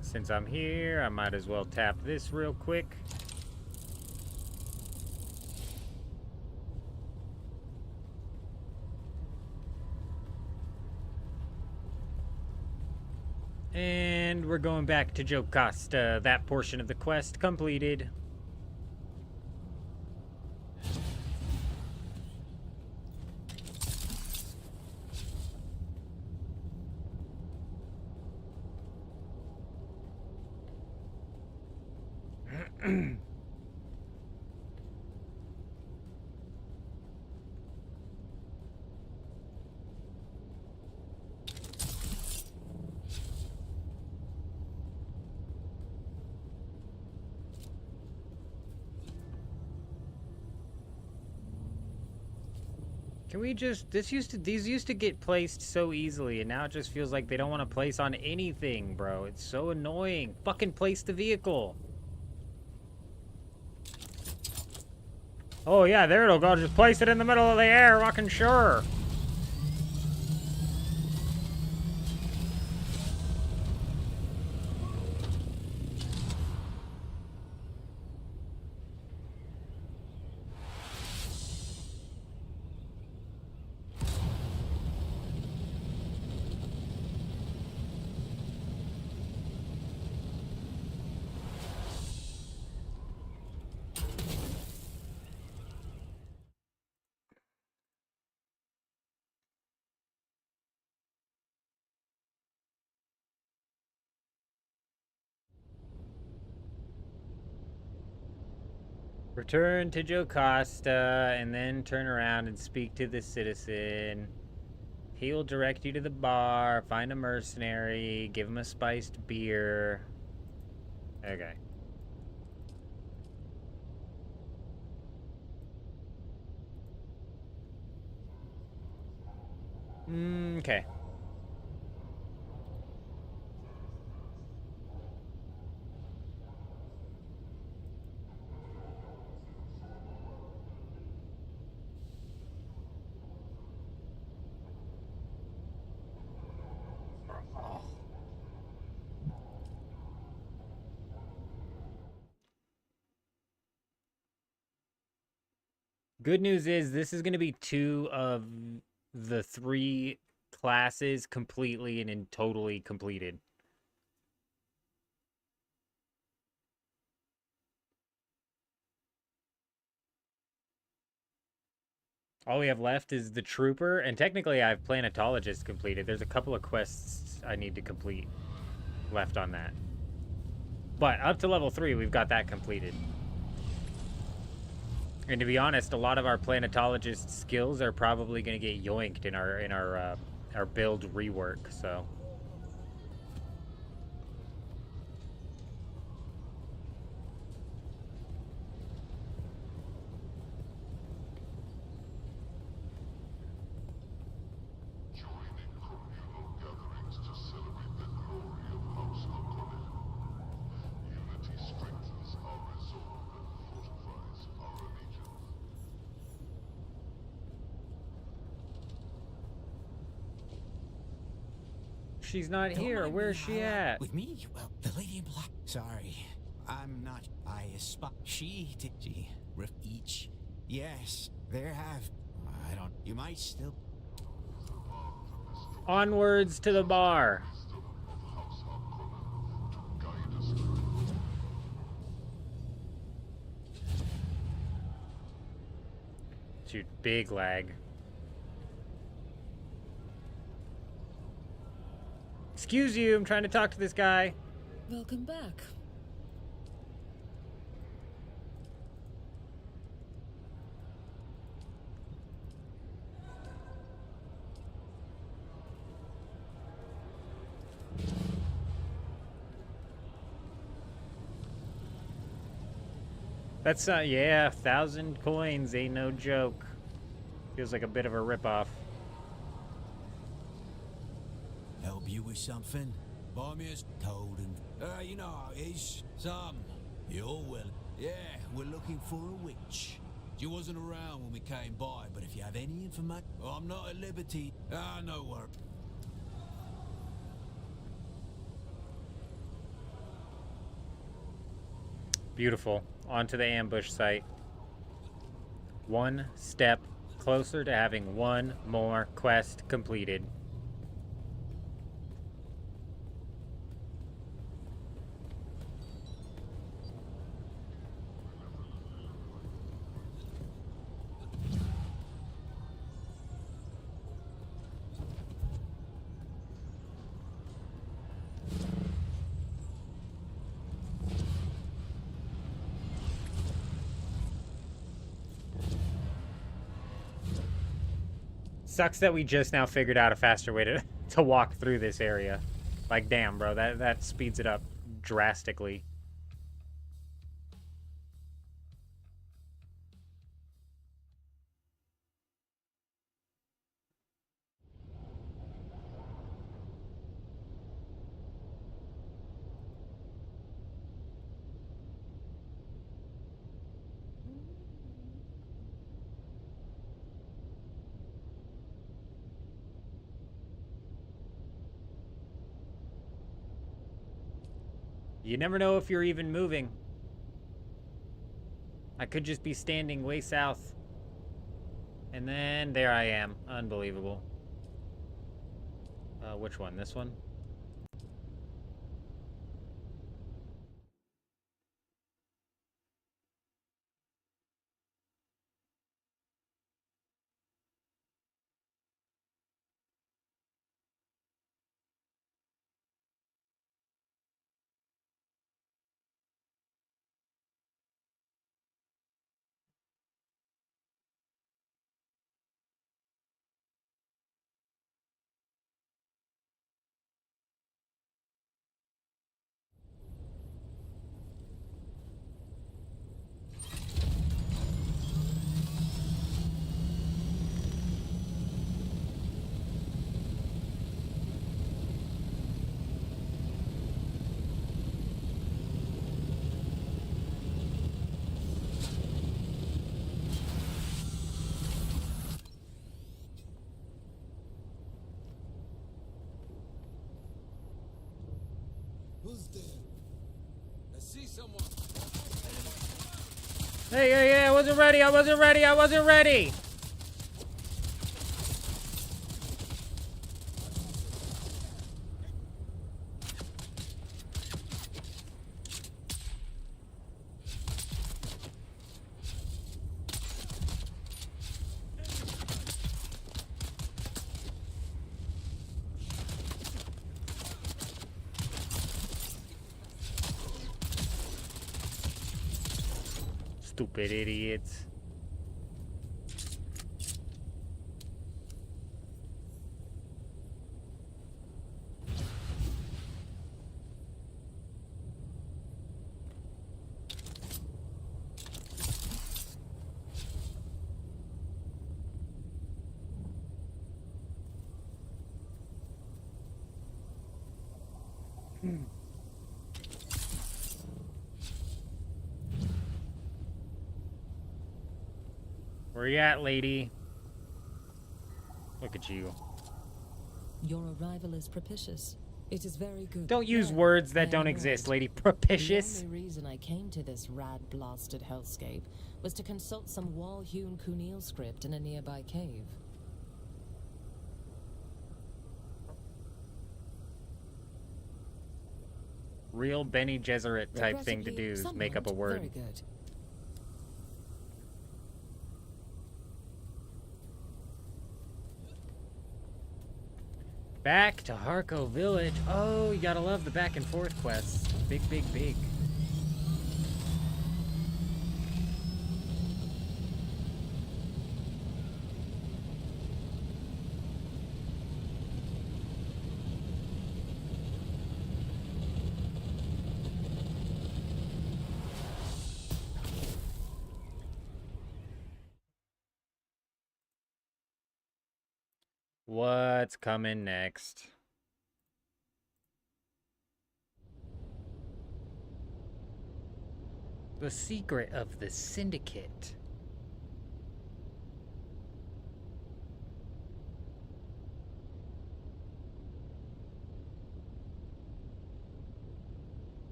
Since I'm here, I might as well tap this real quick. And we're going back to Jocasta. That portion of the quest completed. Can we just... These used to get placed so easily, and now it just feels like they don't want to place on anything, bro. It's so annoying. Fucking place the vehicle. Oh, yeah, there it'll go. Just place it in the middle of the air. Fucking sure. Return to Jocasta, and then turn around and speak to the citizen. He will direct you to the bar, find a mercenary, give him a spiced beer. Okay. Okay. Good news is this is going to be 2 of the 3 classes completely and totally completed. All we have left is the Trooper, and technically I have Planetologist completed. There's a couple of quests I need to complete left on that. But up to level 3, we've got that completed. And to be honest, a lot of our Planetologist skills are probably going to get yoinked in our build rework, so... She's not here. Where's she at? With me? Well, the lady in black. Sorry. I'm not. I aspire. She did. She. Each. Yes. There have. I don't. You might still. Onwards to the bar. Dude, big lag. Excuse you, I'm trying to talk to this guy. Welcome back. That's, yeah, 1,000 coins ain't no joke. Feels like a bit of a ripoff. Help you with something? Buy me a cold and... you know how it is. You're well. Yeah, we're looking for a witch. She wasn't around when we came by, but if you have any information... I'm not at liberty. No worry. Beautiful. Onto the ambush site. One step closer to having one more quest completed. Sucks that we just now figured out a faster way to walk through this area. Like, damn, bro, that speeds it up drastically. You never know if you're even moving. I could just be standing way south. And then there I am. Unbelievable. Which one? This one? Who's there? I see someone. Hey, I wasn't ready, I wasn't ready! Stupid idiots. Where you at, lady? Look at you. Your arrival is propitious. It is very good. Don't use Then, words that I don't am exist, right. lady. Propitious. The only reason I came to this rad-blasted hellscape was to consult some wall-hewn Kunil script in a nearby cave. Real Benny Gesserit type thing to Regrettably, do is some make up a won't. word. Very good. Back to Harko Village. Oh, you gotta love the back and forth quests. Big, big, big. What's coming next? The secret of the Syndicate.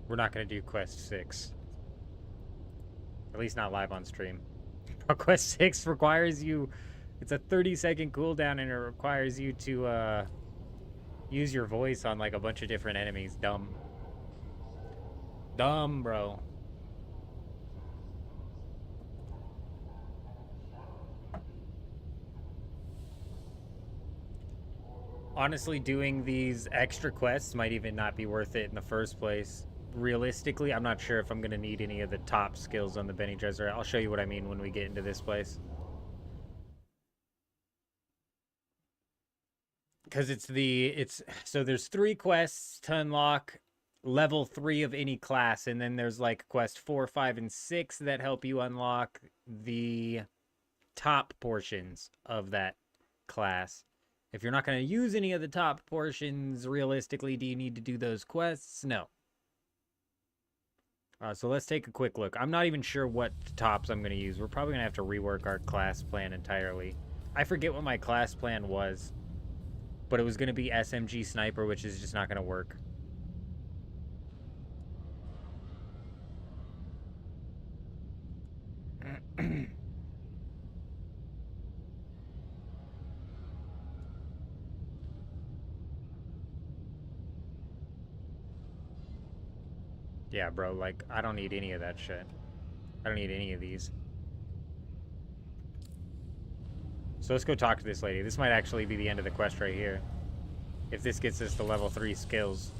We're not going to do Quest 6. At least not live on stream. Quest 6 requires you... It's a 30-second cooldown, and it requires you to, use your voice on, like, a bunch of different enemies. Dumb. Dumb, bro. Honestly, doing these extra quests might even not be worth it in the first place. Realistically, I'm not sure if I'm going to need any of the top skills on the Bene Gesserit. I'll show you what I mean when we get into this place. Because so there's 3 quests to unlock level 3 of any class, and then there's like quest 4, 5, and 6 that help you unlock the top portions of that class. If you're not going to use any of the top portions, realistically, do you need to do those quests? No. So let's take a quick look. I'm not even sure what tops I'm going to use. We're probably going to have to rework our class plan entirely. I forget what my class plan was, but it was going to be SMG Sniper, which is just not going to work. Yeah, bro, like, I don't need any of that shit. I don't need any of these. So let's go talk to this lady. This might actually be the end of the quest right here. If this gets us to level 3 skills.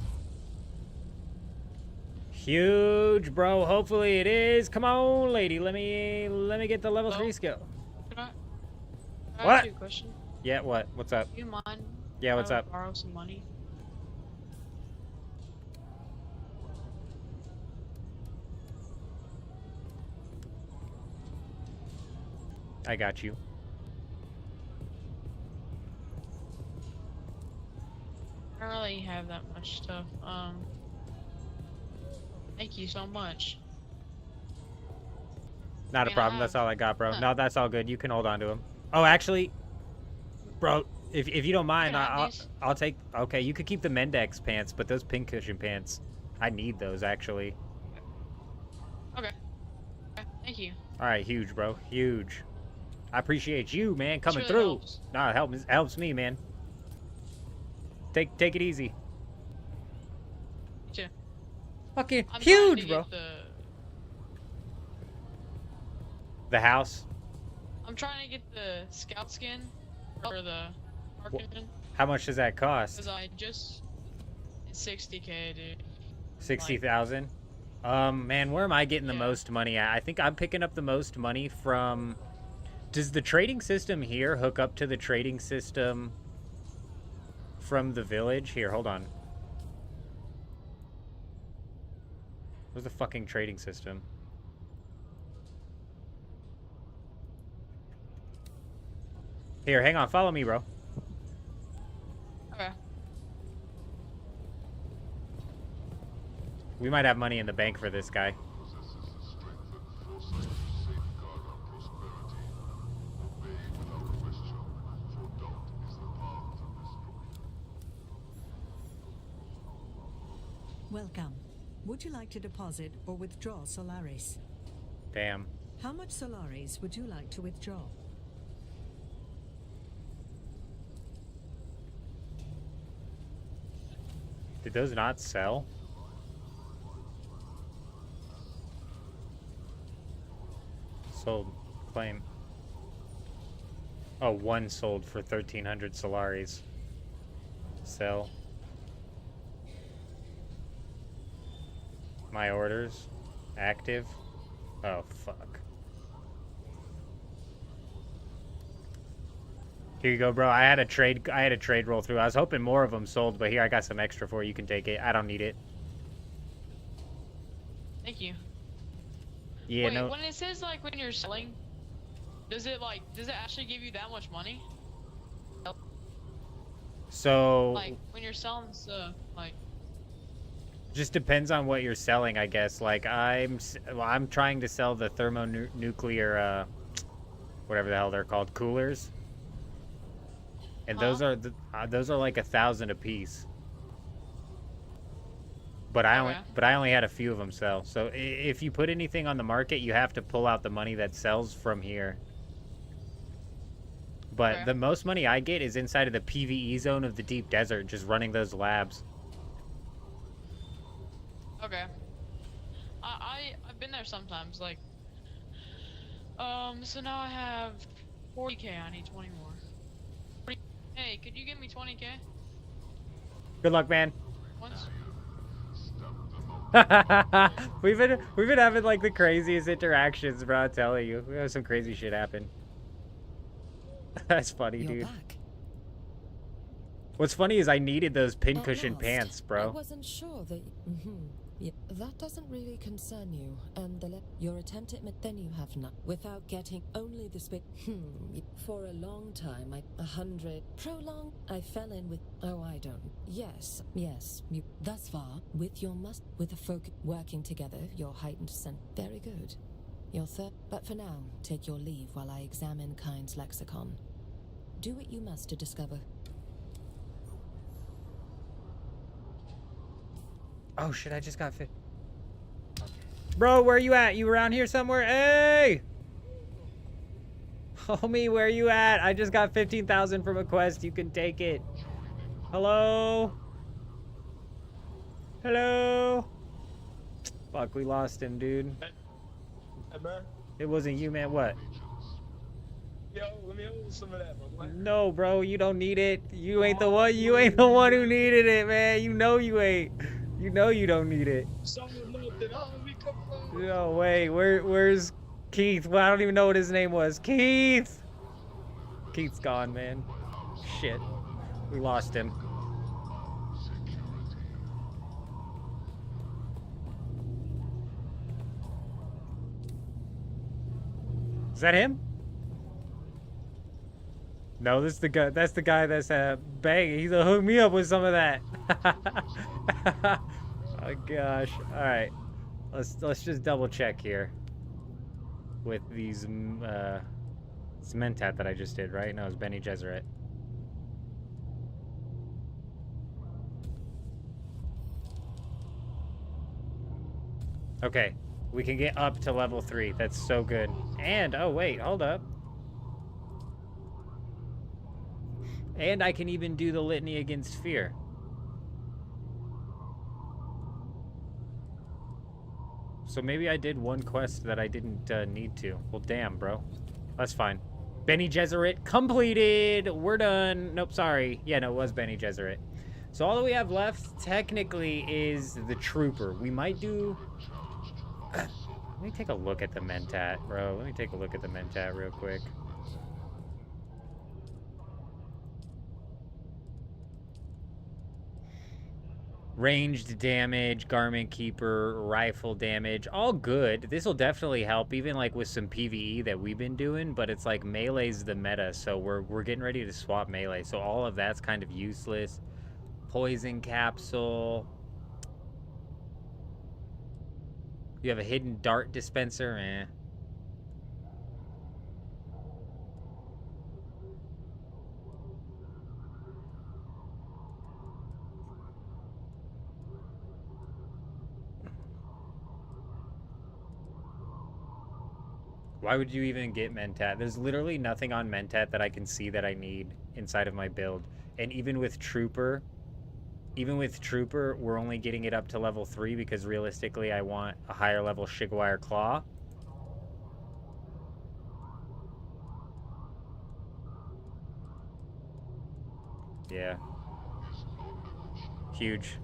Huge, bro. Hopefully it is. Come on, lady. Let me get the level 3 skill. Can I What? ask you a question? Yeah, what? What's up? Do you mind? Yeah, what's if I up? Borrow some money. I got you. I don't really have that much stuff. Thank you so much. Not a problem. That's all I got, bro. No, that's all good. You can hold on to him. Oh, actually, bro, if you don't mind, I'll take. Okay, you could keep the Mendex pants, but those pincushion pants, I need those actually. Okay. Thank you. All right, huge, bro, huge. I appreciate you, man, coming really through. helps. Nah, it helps me, man. Take it easy. Yeah. Fucking I'm huge, trying to bro. get The house. I'm trying to get the scout skin or the Arkin. How much does that cost? Because I just it's 60K, dude. 60,000. Man, where am I getting the most money at? I think I'm picking up the most money from. Does the trading system here hook up to the trading system from the village? Here, hold on. Where's the fucking trading system? Here, hang on. Follow me, bro. Okay. We might have money in the bank for this guy. Welcome. Would you like to deposit or withdraw Solaris? Damn. How much Solaris would you like to withdraw? Did those not sell? Sold. Claim. Oh, one sold for 1,300 Solaris. Sell. My orders. Active. Oh, fuck. Here you go, bro. I had a trade roll through. I was hoping more of them sold, but here I got some extra for you. You can take it. I don't need it. Thank you. Yeah, Wait, no. when it says like when you're selling, does it actually give you that much money? So Like when you're selling stuff, like just depends on what you're selling, I guess. Like I'm trying to sell the thermonuclear whatever the hell they're called, coolers. And those are like 1,000 a piece. But I only had a few of them sell. So if you put anything on the market, you have to pull out the money that sells from here. But the most money I get is inside of the PvE zone of the deep desert, just running those labs. okay. I've been there sometimes, like so now I have 40K. I need 20 more. Hey, could you give me 20K? Good luck, man. Once? We've been having like the craziest interactions, bro. I'm telling you, we have some crazy shit happen. That's funny, dude. Back. What's funny is I needed those pincushion pants, I bro. wasn't sure that. That doesn't really concern you, and your attempt at then you have not. Without getting only the For a long time, 100 prolong. I fell in with. Oh, I don't. Yes. You thus far with your with a focus working together. Your heightened sense. Very good. Your third. But for now, take your leave while I examine Kind's lexicon. Do what you must to discover. Oh shit, I just got fit. Bro, where you at? You around here somewhere? Hey! Homie, where you at? I just got 15,000 from a quest. You can take it. Hello? Hello? Fuck, we lost him, dude. Hey, man. It wasn't you, man. What? Yo, let me hold some of that, my boy. No, bro, you don't need it. You ain't the one. You ain't the one who needed it, man. You know you ain't. You know you don't need it. No way. Where's Keith? Well, I don't even know what his name was. Keith. Keith's gone, man. Shit. We lost him. Is that him? No, this is the guy. That's the guy that's banging. He's gonna hook me up with some of that. Oh gosh. All right, let's just double check here with these it's Mentat that I just did, right? No, it's Bene Gesserit. Okay, we can get up to level 3. That's so good. And oh wait, hold up. And I can even do the litany against fear. So maybe I did one quest that I didn't need to. Well, damn, bro. That's fine. Bene Gesserit completed. We're done. Nope, sorry. Yeah, no, it was Bene Gesserit. So all that we have left, technically, is the Trooper. We might do... Let me take a look at the Mentat, bro. Let me take a look at the Mentat real quick. Ranged damage, Garment Keeper, rifle damage, all good. This will definitely help, even like with some PvE that we've been doing, but it's like melee's the meta, so we're getting ready to swap melee. So all of that's kind of useless. Poison capsule. You have a hidden dart dispenser, eh. Why would you even get Mentat? There's literally nothing on Mentat that I can see that I need inside of my build. And even with Trooper, we're only getting it up to level 3 because realistically I want a higher level Shigwire Claw. Yeah. Huge.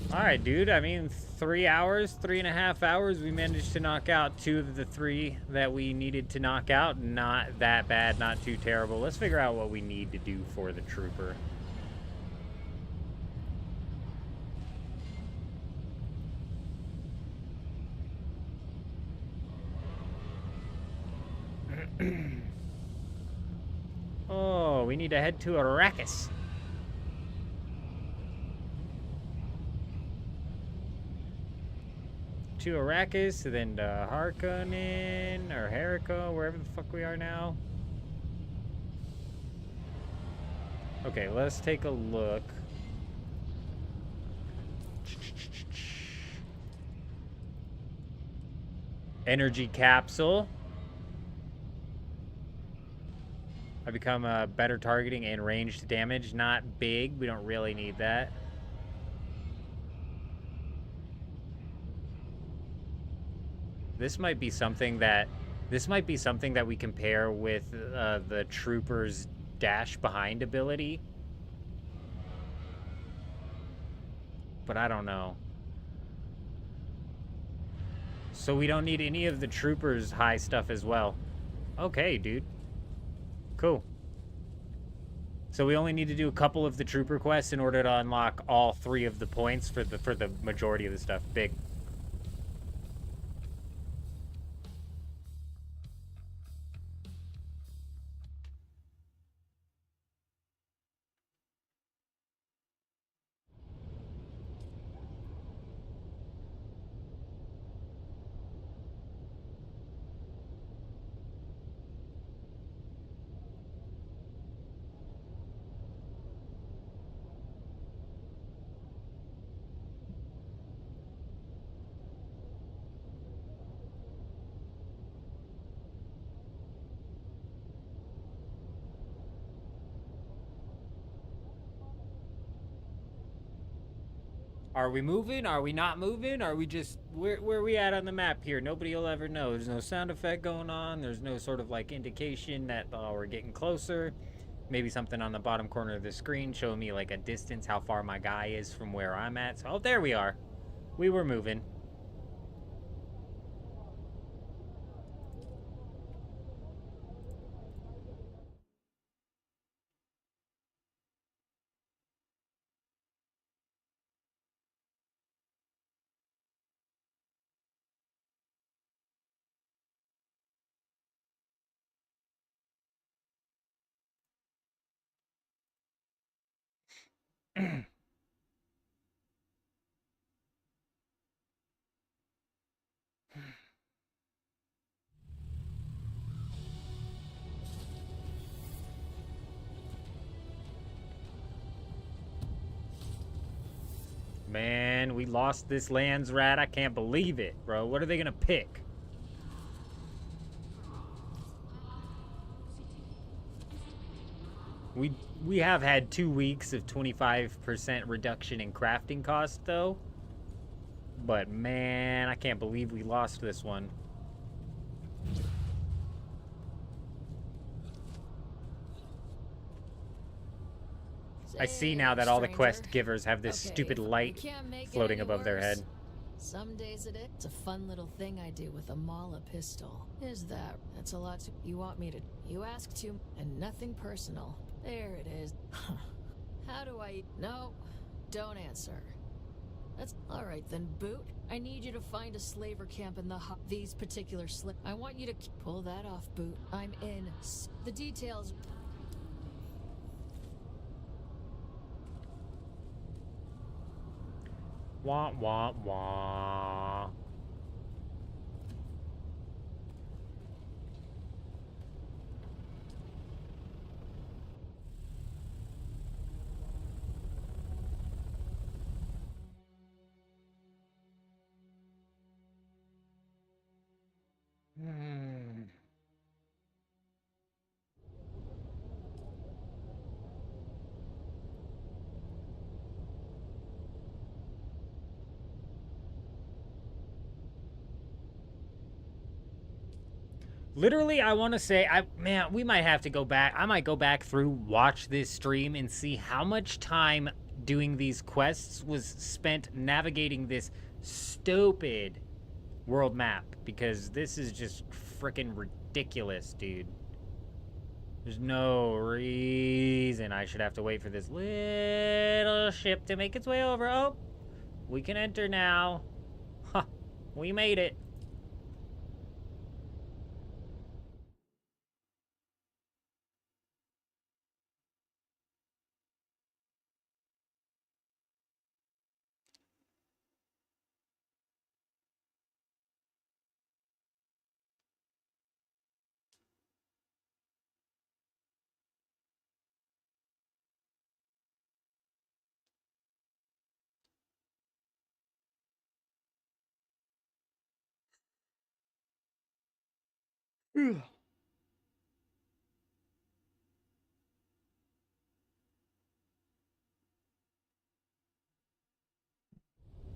Alright, dude. I mean, 3 hours, 3.5 hours, we managed to knock out 2 of the 3 that we needed to knock out. Not that bad, not too terrible. Let's figure out what we need to do for the Trooper. Oh, we need to head to Arrakis. To Arrakis, then to Harkonnen, or Hariko, wherever the fuck we are now. Okay, let's take a look. Energy capsule. I become better targeting and ranged damage. Not big, we don't really need that. This might be something that This might be something that we compare with the Trooper's dash behind ability. But I don't know. So we don't need any of the Trooper's high stuff as well. Okay, dude. Cool. So we only need to do a couple of the Trooper quests in order to unlock all 3 of the points for the majority of the stuff. Big. Are we moving? Are we not moving? Are we just... Where are we at on the map here? Nobody will ever know. There's no sound effect going on. There's no sort of, like, indication that we're getting closer. Maybe something on the bottom corner of the screen showing me, like, a distance, how far my guy is from where I'm at. So, oh, there we are. We were moving. Man, we lost this Lands Rat. I can't believe it, bro. What are they gonna pick? We have had 2 weeks of 25% reduction in crafting cost, though. But man, I can't believe we lost this one. I see now that all the quest givers have this stupid light floating above their head. Some days it's a fun little thing I do with a Mala pistol. Is that? That's a lot to... You want me to... You ask to... And nothing personal. There it is. How do I... No, don't answer. That's... Alright then, Boot. I need you to find a slaver camp in the these particular I want you to... Pull that off, Boot. I'm in. The details... Wah, wah, wah. Literally, I want to say, man, we might have to go back. I might go back through, watch this stream, and see how much time doing these quests was spent navigating this stupid world map. Because this is just freaking ridiculous, dude. There's no reason I should have to wait for this little ship to make its way over. Oh, we can enter now. Huh, we made it.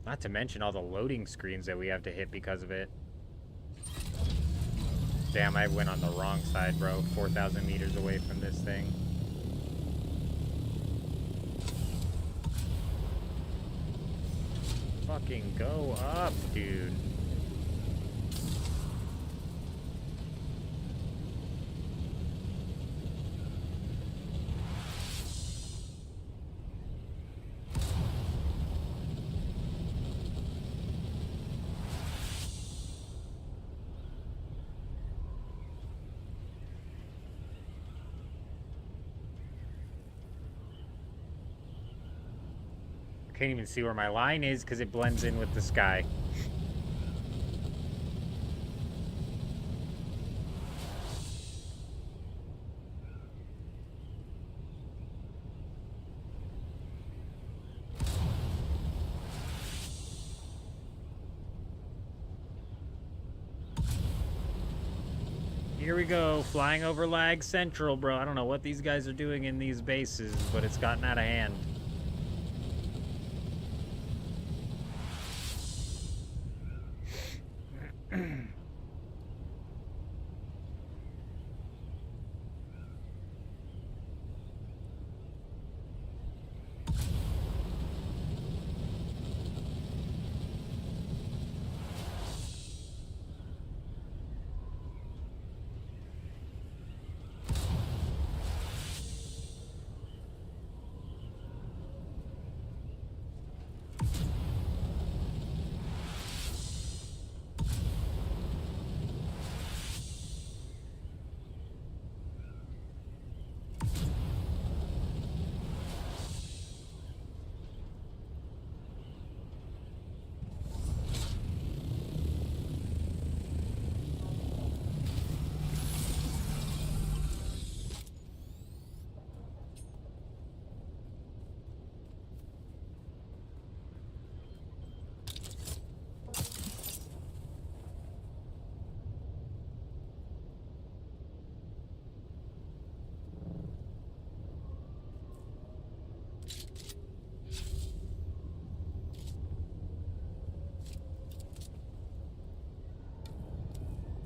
Not to mention all the loading screens that we have to hit because of it. Damn, I went on the wrong side, bro. 4,000 meters away from this thing. Fucking go up, dude. Can't even see where my line is because it blends in with the sky. Here we go, flying over Lag Central, bro. I don't know what these guys are doing in these bases, but it's gotten out of hand.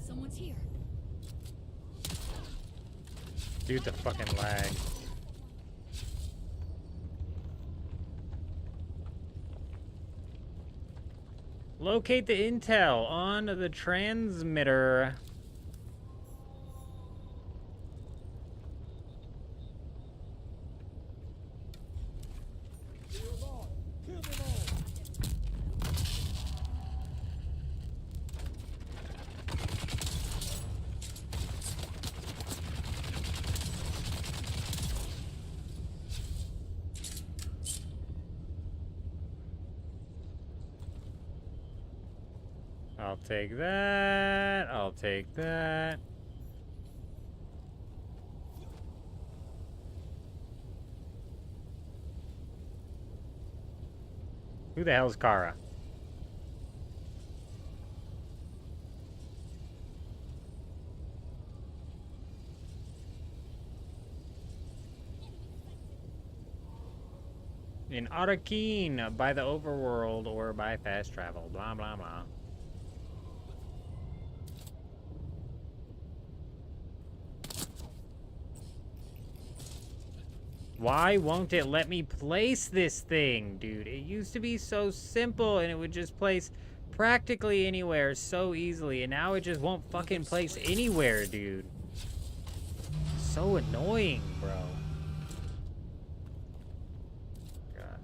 Someone's here. Dude, the fucking lag. Locate the intel on the transmitter. I'll take that. I'll take that. Who the hell's Kara? In Arakeen, by the overworld or by fast travel. Blah, blah, blah. Why won't it let me place this thing, dude? It used to be so simple and it would just place practically anywhere so easily, and now it just won't fucking place anywhere, dude. So annoying, bro. God.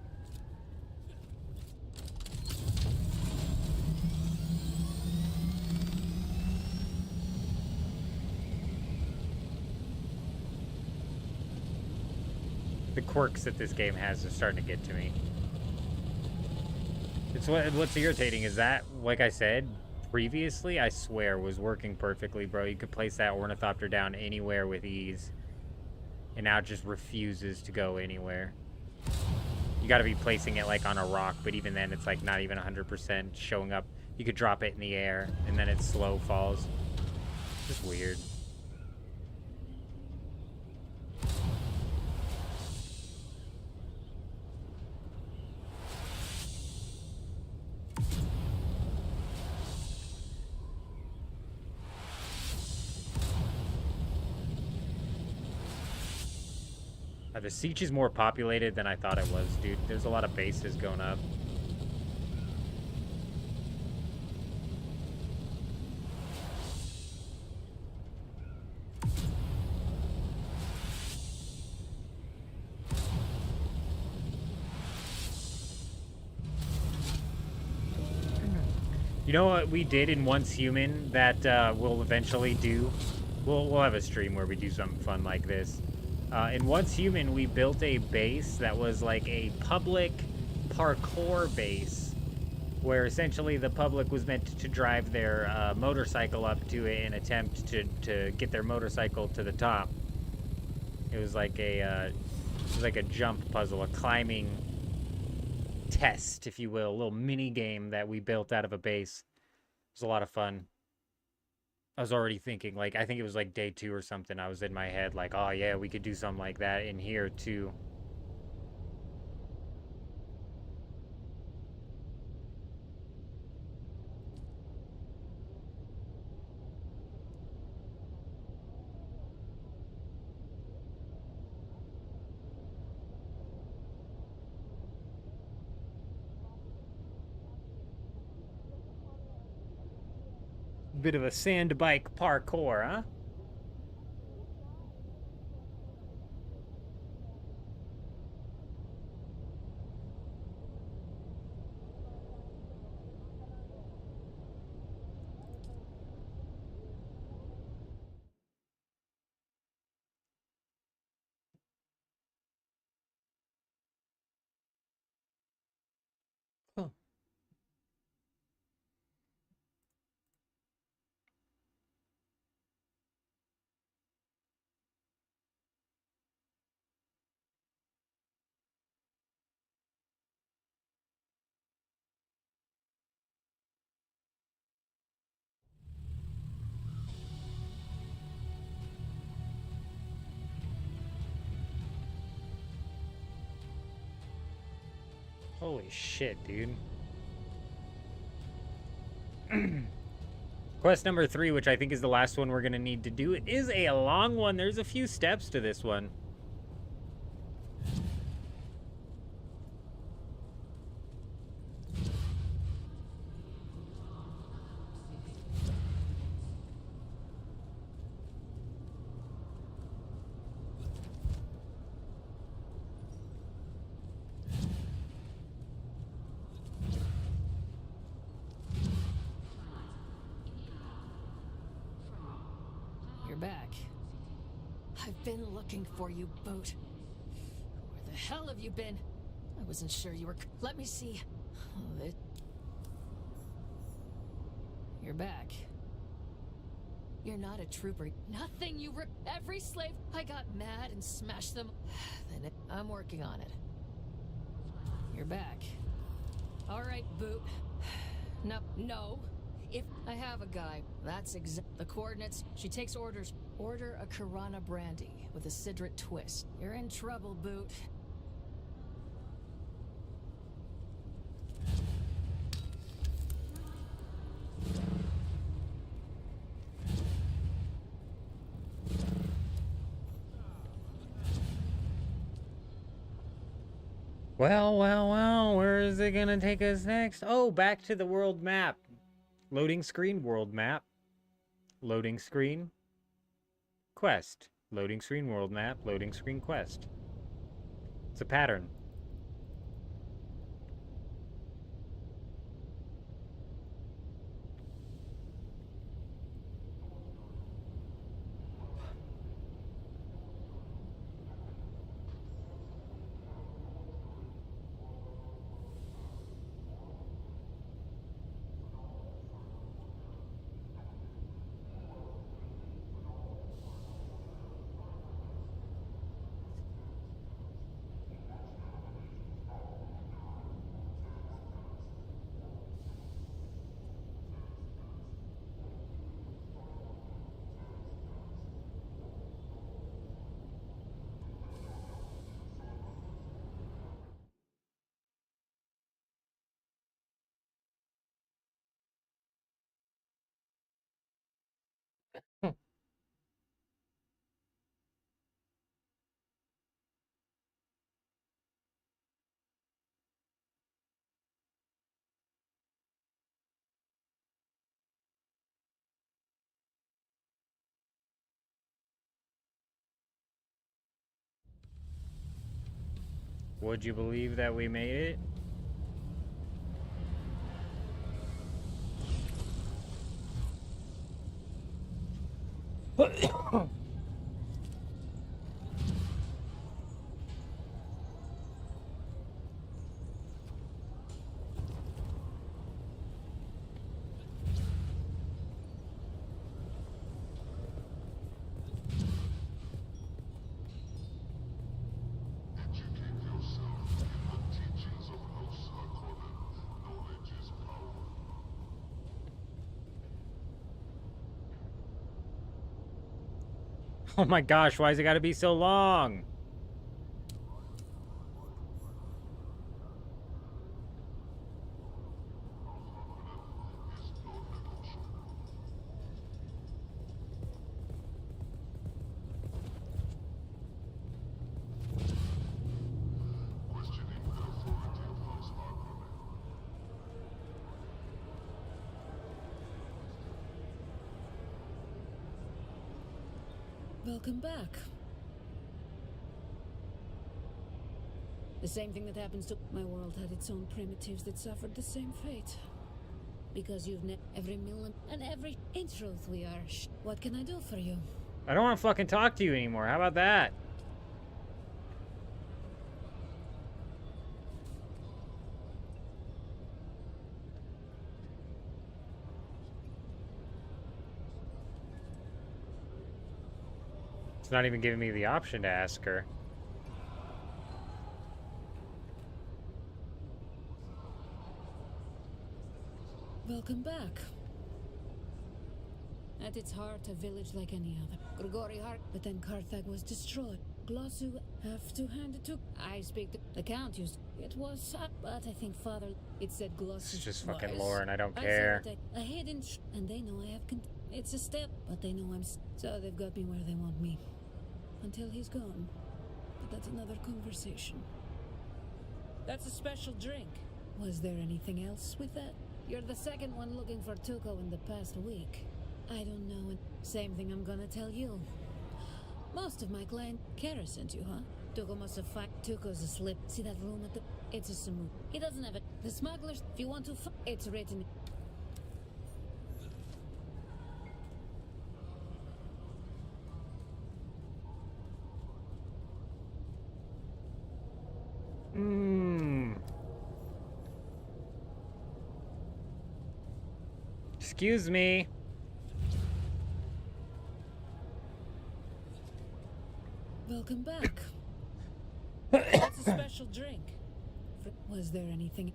The quirks that this game has are starting to get to me. It's what's irritating is that, like I said previously, I swear was working perfectly, bro. You could place that ornithopter down anywhere with ease, and now it just refuses to go anywhere. You got to be placing it like on a rock, but even then, it's like not even 100% showing up. You could drop it in the air, and then it slow falls. Just weird. The Siege is more populated than I thought it was, dude. There's a lot of bases going up. You know what we did in Once Human that we'll eventually do? We'll have a stream where we do something fun like this. In Once Human, we built a base that was like a public parkour base, where essentially the public was meant to drive their motorcycle up to it and attempt to get their motorcycle to the top. It was like a jump puzzle, a climbing test, if you will, a little mini game that we built out of a base. It was a lot of fun. I was already thinking, like, I think it was like day 2 or something. I was in my head like, oh yeah, we could do something like that in here too. Bit of a sand bike parkour, huh? Holy shit, dude. Quest number 3, which I think is the last one we're going to need to do. It is a long one. There's a few steps to this one. You're back. I've been looking for you, Boot. Where the hell have you been? I wasn't sure you were... Let me see. Oh, You're back. You're not a trooper. Nothing you were... Every slave... I got mad and smashed them. Then I'm working on it. You're back. All right, Boot. No. If I have a guy, that's the coordinates. She takes orders. Order a Kirana brandy with a Sidrit twist. You're in trouble, Boot. Well, where is it gonna take us next? Oh, back to the world map. Loading screen, world map. Loading screen, quest. Loading screen, world map. Loading screen, quest. It's a pattern. Would you believe that we made it? Oh my gosh, why has it got to be so long? Welcome back. The same thing that happens to my world had its own primitives that suffered the same fate. Because you've every million and every. In truth, we are. What can I do for you? I don't want to fucking talk to you anymore. How about that? It's not even giving me the option to ask her. Welcome back. At its heart, a village like any other. Grigori Heart, but then Carthage was destroyed. Glossu, have to hand it to. I speak the Count used. It was, but I think Father. It said Glossu. It's just fucking lore, and I don't care. A hidden, and they know I have. It's a step, but they know I'm. So they've got me where they want me. Until he's gone. But that's another conversation. That's a special drink. Was there anything else with that? You're the second one looking for Tuco in the past week. I don't know. Same thing I'm gonna tell you. Most of my clan. Kara sent you, huh? Tuco must have Tuco's asleep. See that room at the. It's a Samu. He doesn't have it. The smugglers. If you want to. It's written. Excuse me. Welcome back. That's a special drink. Was there anything?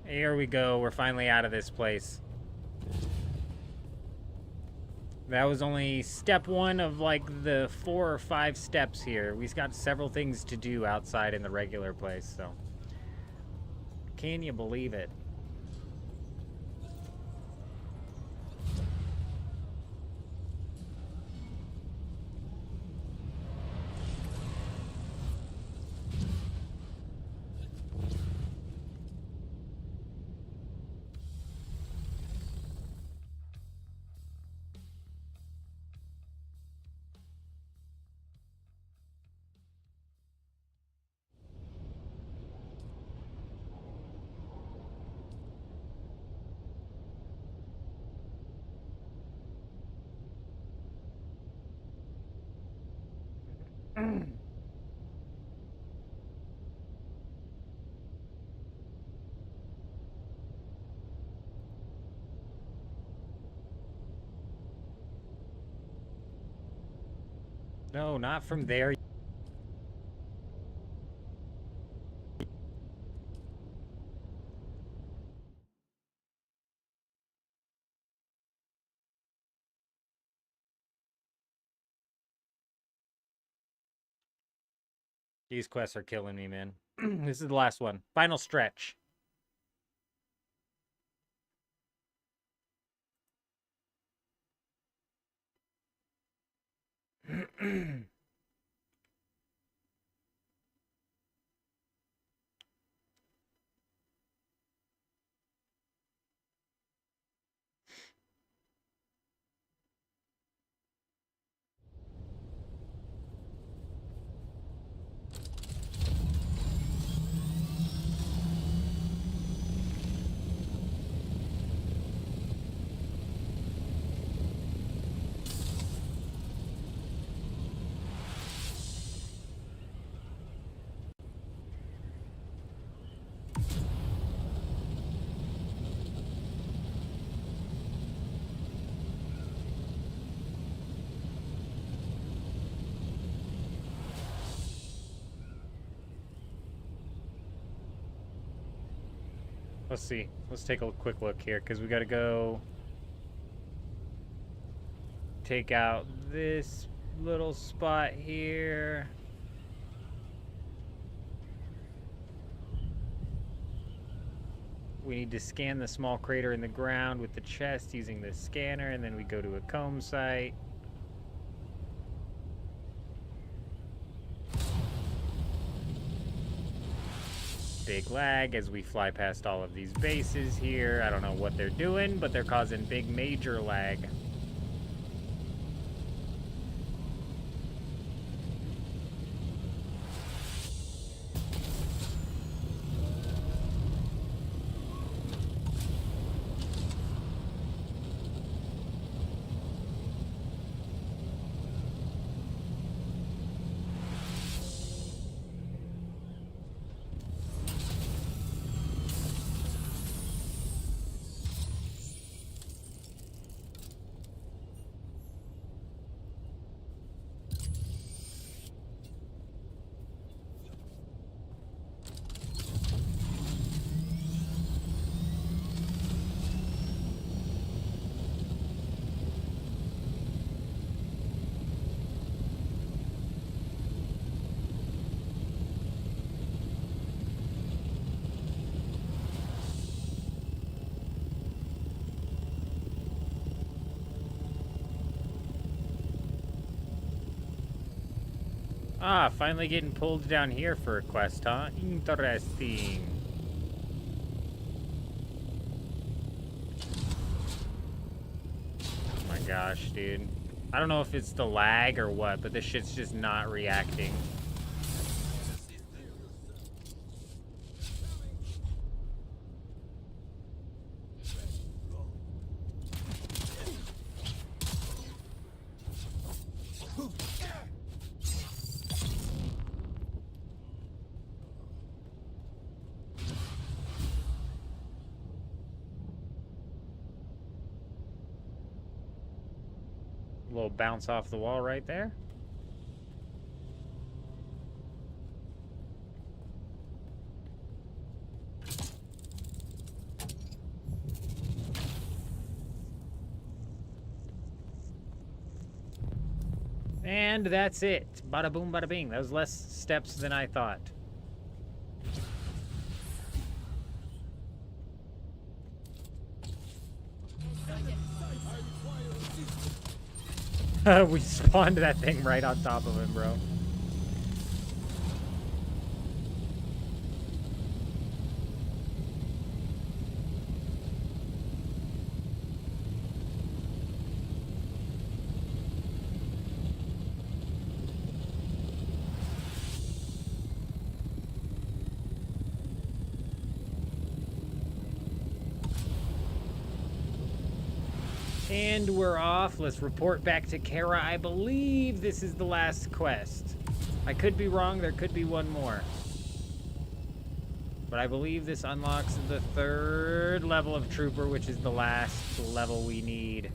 Here we go. We're finally out of this place. That was only step one of like the 4 or 5 steps here. We've got several things to do outside in the regular place, so. Can you believe it? No, not from there. These quests are killing me, man. This is the last one. Final stretch. Let's see. Let's take a quick look here, because we got to go take out this little spot here. We need to scan the small crater in the ground with the chest using the scanner, and then we go to a comb site. Big lag as we fly past all of these bases here. I don't know what they're doing, but they're causing big major lag. Ah, finally getting pulled down here for a quest, huh? Interesting. Oh my gosh, dude. I don't know if it's the lag or what, but this shit's just not reacting. A little bounce off the wall right there. And that's it. Bada boom, bada bing. That was less steps than I thought. We spawned that thing right on top of him, bro. And we're off. Let's report back to Kara. I believe this is the last quest. I could be wrong. There could be one more. But I believe this unlocks the 3rd level of Trooper, which is the last level we need.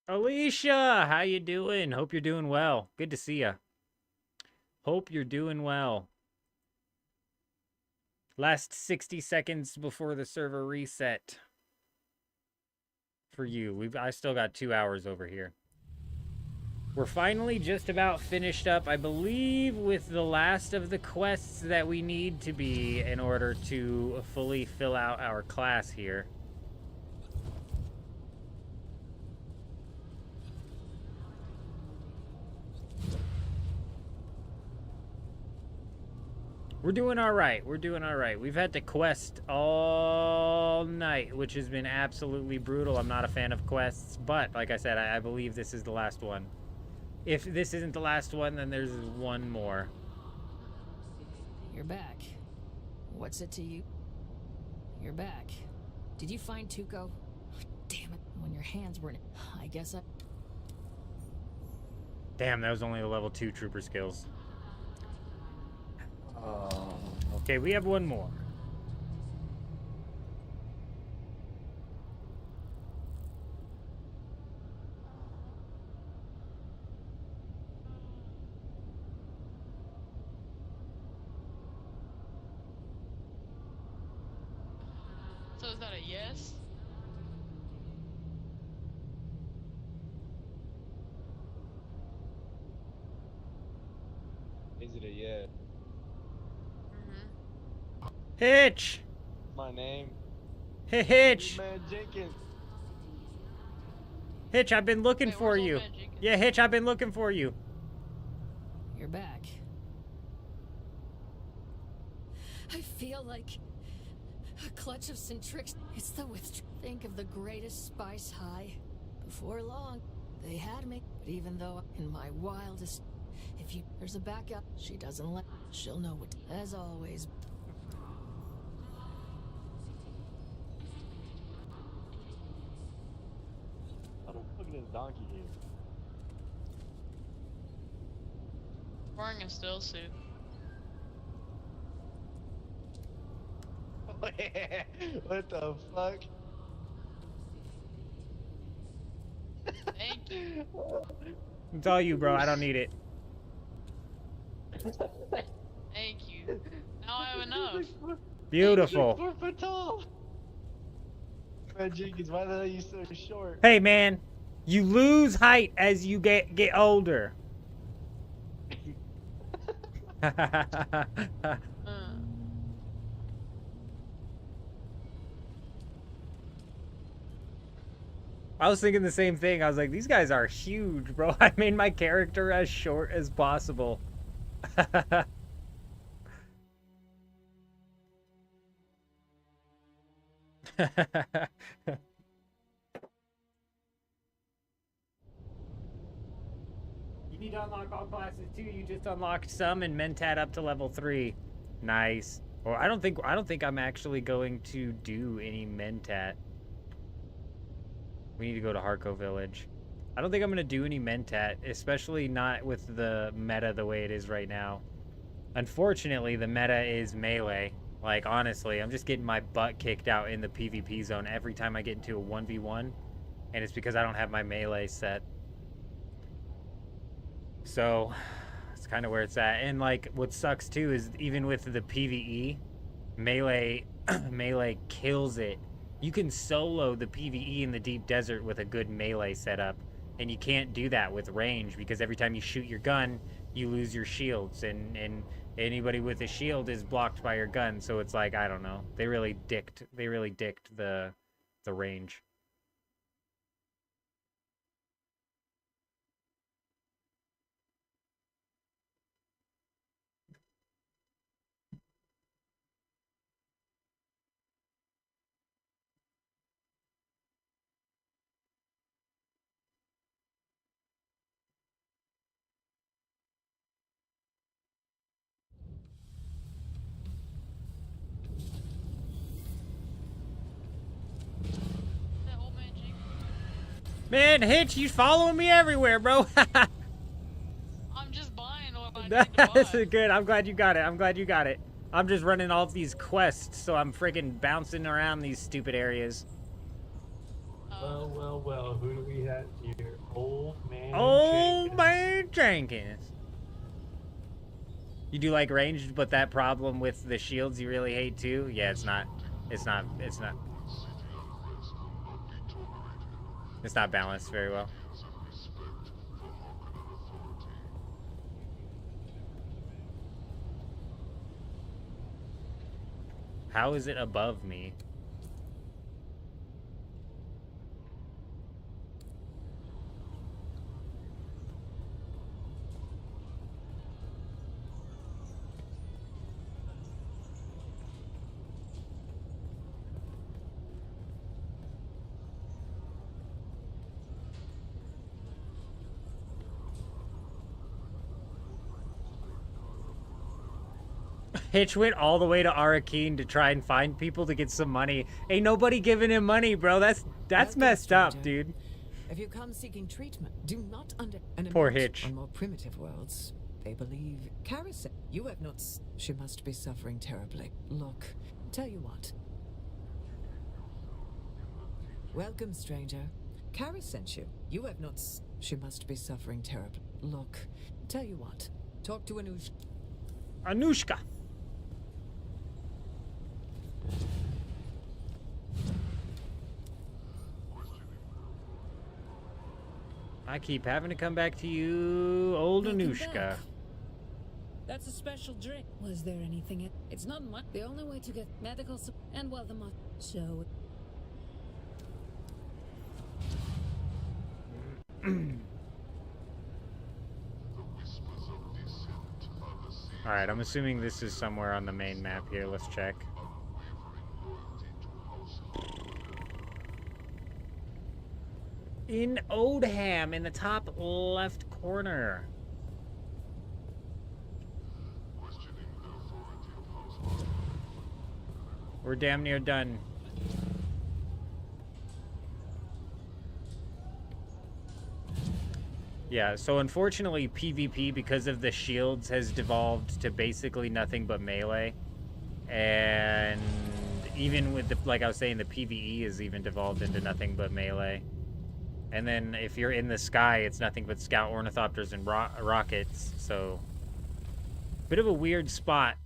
Alicia, how you doing? Hope you're doing well. Good to see you. Hope you're doing well. Last 60 seconds before the server reset. For you. I still got 2 hours over here. We're finally just about finished up, I believe, with the last of the quests that we need to be in order to fully fill out our class here. We're doing all right. We're doing all right. We've had to quest all night, which has been absolutely brutal. I'm not a fan of quests, but like I said, I believe this is the last one. If this isn't the last one, then there's one more. You're back. What's it to you? You're back. Did you find Tuco? Damn it, when your hands weren't... I guess I... Damn, that was only the level 2 trooper skills. Okay, we have one more. So is that a yes? Is it a yeah? Hitch! My name. Hey, Hitch! Man Jenkins. Hitch, I've been looking for you. Yeah, Hitch, I've been looking for you. You're back. I feel like a clutch of Centrix. It's the think of the greatest spice high. Before long, they had me. But even though in my wildest, there's a backup, she doesn't let. She'll know what. As always. How the fuck is donkey here? Wearing a still suit. What the fuck? Thank you. It's all you, bro. I don't need it. Thank you. Now I have enough. Beautiful. 4 foot tall. Man Jenkins, why the hell are you so short? Hey, man. You lose height as you get older. I was thinking the same thing. I was like, these guys are huge, bro. I made my character as short as possible. You need to unlock all classes too. You just unlocked some and Mentat up to level 3. Nice. Or I don't think I'm actually going to do any Mentat. We need to go to Harco Village. I don't think I'm going to do any Mentat, especially not with the meta the way it is right now. Unfortunately, the meta is melee. Like, honestly, I'm just getting my butt kicked out in the PvP zone every time I get into a 1v1. And it's because I don't have my melee set. So, that's kind of where it's at. And, like, what sucks, too, is even with the PvE, melee kills it. You can solo the PvE in the deep desert with a good melee setup, and you can't do that with range because every time you shoot your gun, you lose your shields, and anybody with a shield is blocked by your gun. So it's like, I don't know. They really dicked the range. Man, Hitch, you following me everywhere, bro. I'm just buying what I need to buy. That's good. I'm glad you got it. I'm just running all these quests, so I'm freaking bouncing around these stupid areas. Well, who do we have here? Old Man Jenkins. You do like ranged, but that problem with the shields you really hate too? Yeah, it's not balanced very well. How is it above me? Hitch went all the way to Arakeen to try and find people to get some money. Ain't nobody giving him money, bro. That's messed up, dude. If you come seeking treatment, do not Poor Hitch. On more primitive worlds, they believe Carissa. You have not. She must be suffering terribly. Look, tell you what. Welcome, stranger. Kara sent you. You have not. She must be suffering terribly. Look, tell you what. Talk to Anushka. Anushka. I keep having to come back to you, old Anushka. That's a special drink. Was there anything? It's not much. The only way to get medical and well, the so. Alright, I'm assuming this is somewhere on the main map here. Let's check. In Oldham, in the top left corner. We're damn near done. Yeah, so unfortunately PvP, because of the shields, has devolved to basically nothing but melee. And even with the, like I was saying, the PvE has even devolved into nothing but melee. And then if you're in the sky, it's nothing but scout ornithopters and rockets. So, bit of a weird spot.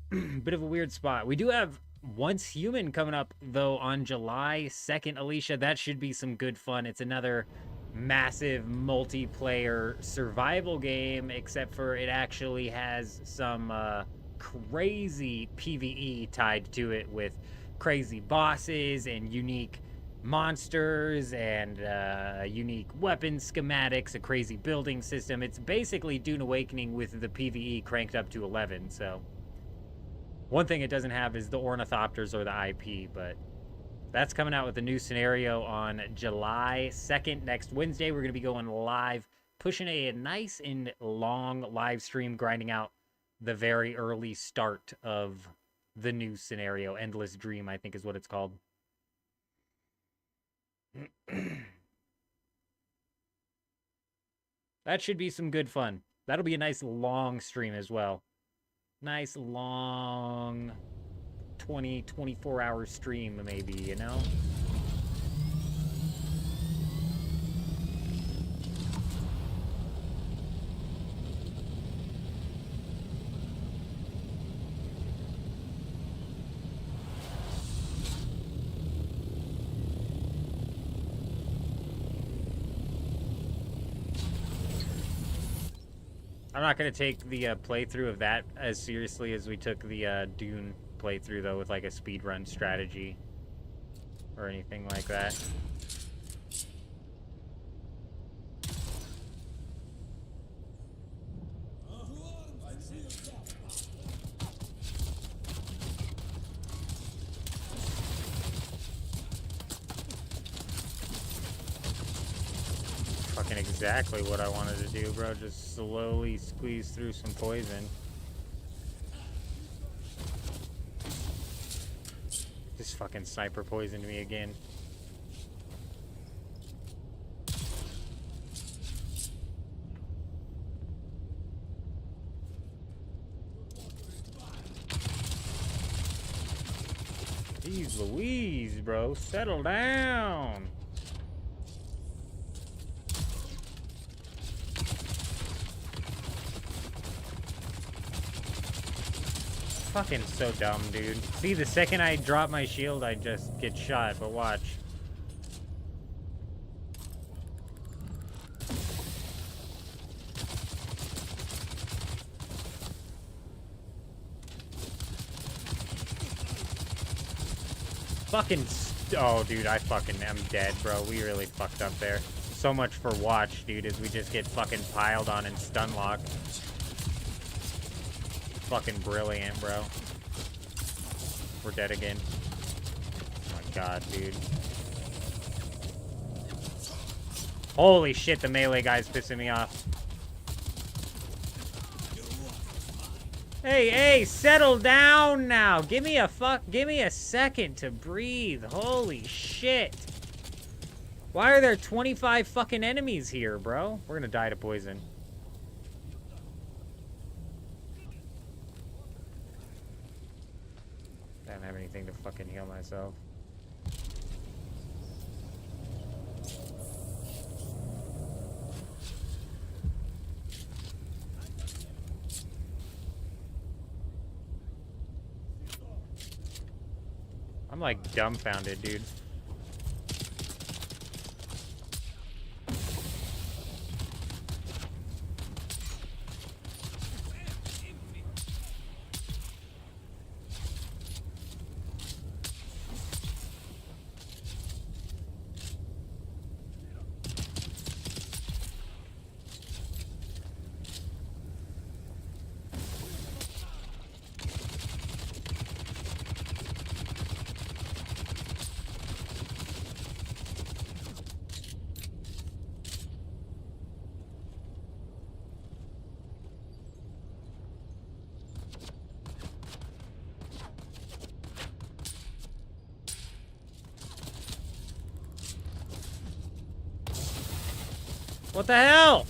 Bit of a weird spot. We do have Once Human coming up, though, on July 2nd, Alicia. That should be some good fun. It's another massive multiplayer survival game, except for it actually has some crazy PvE tied to it, with crazy bosses and unique monsters and unique weapon schematics, a crazy building system. It's basically Dune Awakening with the PvE cranked up to 11. So one thing it doesn't have is the ornithopters or the IP, but that's coming out with a new scenario on July 2nd. Next Wednesday, we're going to be going live, pushing a nice and long live stream, grinding out the very early start of the new scenario. Endless Dream, I think is what it's called. That should be some good fun. That'll be a nice long stream as well. Nice long 24 hour stream, maybe, you know? I'm not going to take the playthrough of that as seriously as we took the Dune playthrough, though, with like a speedrun strategy or anything like that. Fucking exactly what I wanted to do, bro. Just slowly squeeze through some poison. This fucking sniper poisoned me again. Jeez Louise, bro. Settle down. Fucking so dumb, dude. See, the second I drop my shield, I just get shot, but watch. fucking... Oh, dude, I fucking am dead, bro. We really fucked up there. So much for watch, dude, as we just get fucking piled on and stun locked. Fucking brilliant, bro. We're dead again. Oh my god, dude. Holy shit, the melee guy's pissing me off. Hey, hey, settle down now. Give me a second to breathe. Holy shit. Why are there 25 fucking enemies here, bro? We're gonna die to poison. I don't have anything to fucking heal myself. I'm like dumbfounded, dude. What the hell?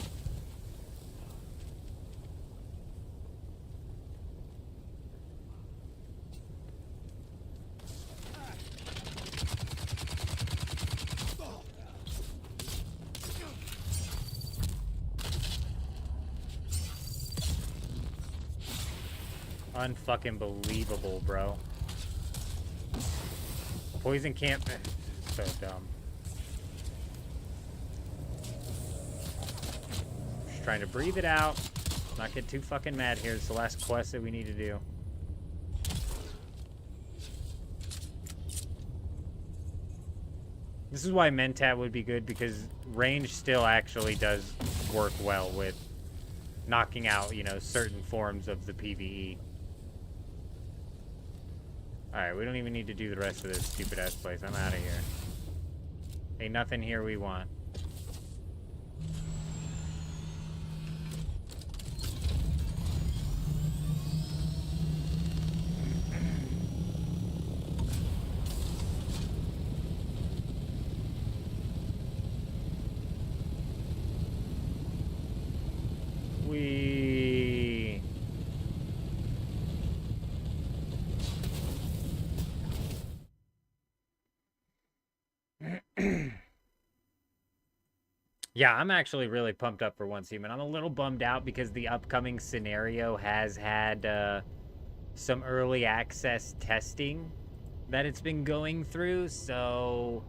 Unfucking believable, bro. Poison can't... So dumb. Just trying to breathe it out. Not get too fucking mad here. It's the last quest that we need to do. This is why Mentat would be good, because range still actually does work well with knocking out, you know, certain forms of the PvE. Alright, we don't even need to do the rest of this stupid-ass place. I'm out of here. Ain't nothing here we want. Yeah, I'm actually really pumped up for Once Human. I'm a little bummed out because the upcoming scenario has had some early access testing that it's been going through, so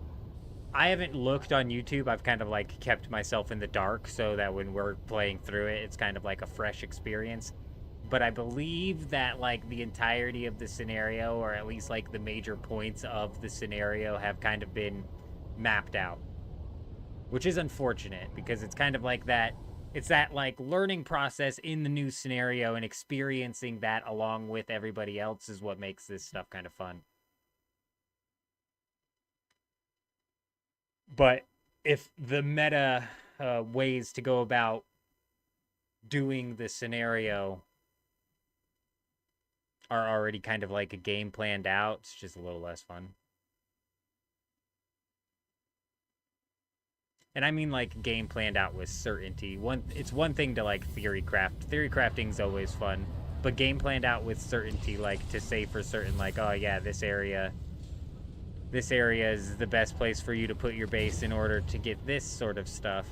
I haven't looked on YouTube. I've kind of like kept myself in the dark so that when we're playing through it, it's kind of like a fresh experience. But I believe that like the entirety of the scenario, or at least like the major points of the scenario, have kind of been mapped out. Which is unfortunate, because it's kind of like that, it's that like learning process in the new scenario and experiencing that along with everybody else is what makes this stuff kind of fun. But if the meta ways to go about doing the scenario are already kind of like a game planned out, it's just a little less fun. And I mean like game planned out with certainty. It's one thing to like theory craft. Theory crafting's always fun, but game planned out with certainty, like to say for certain, like, oh yeah, this area is the best place for you to put your base in order to get this sort of stuff.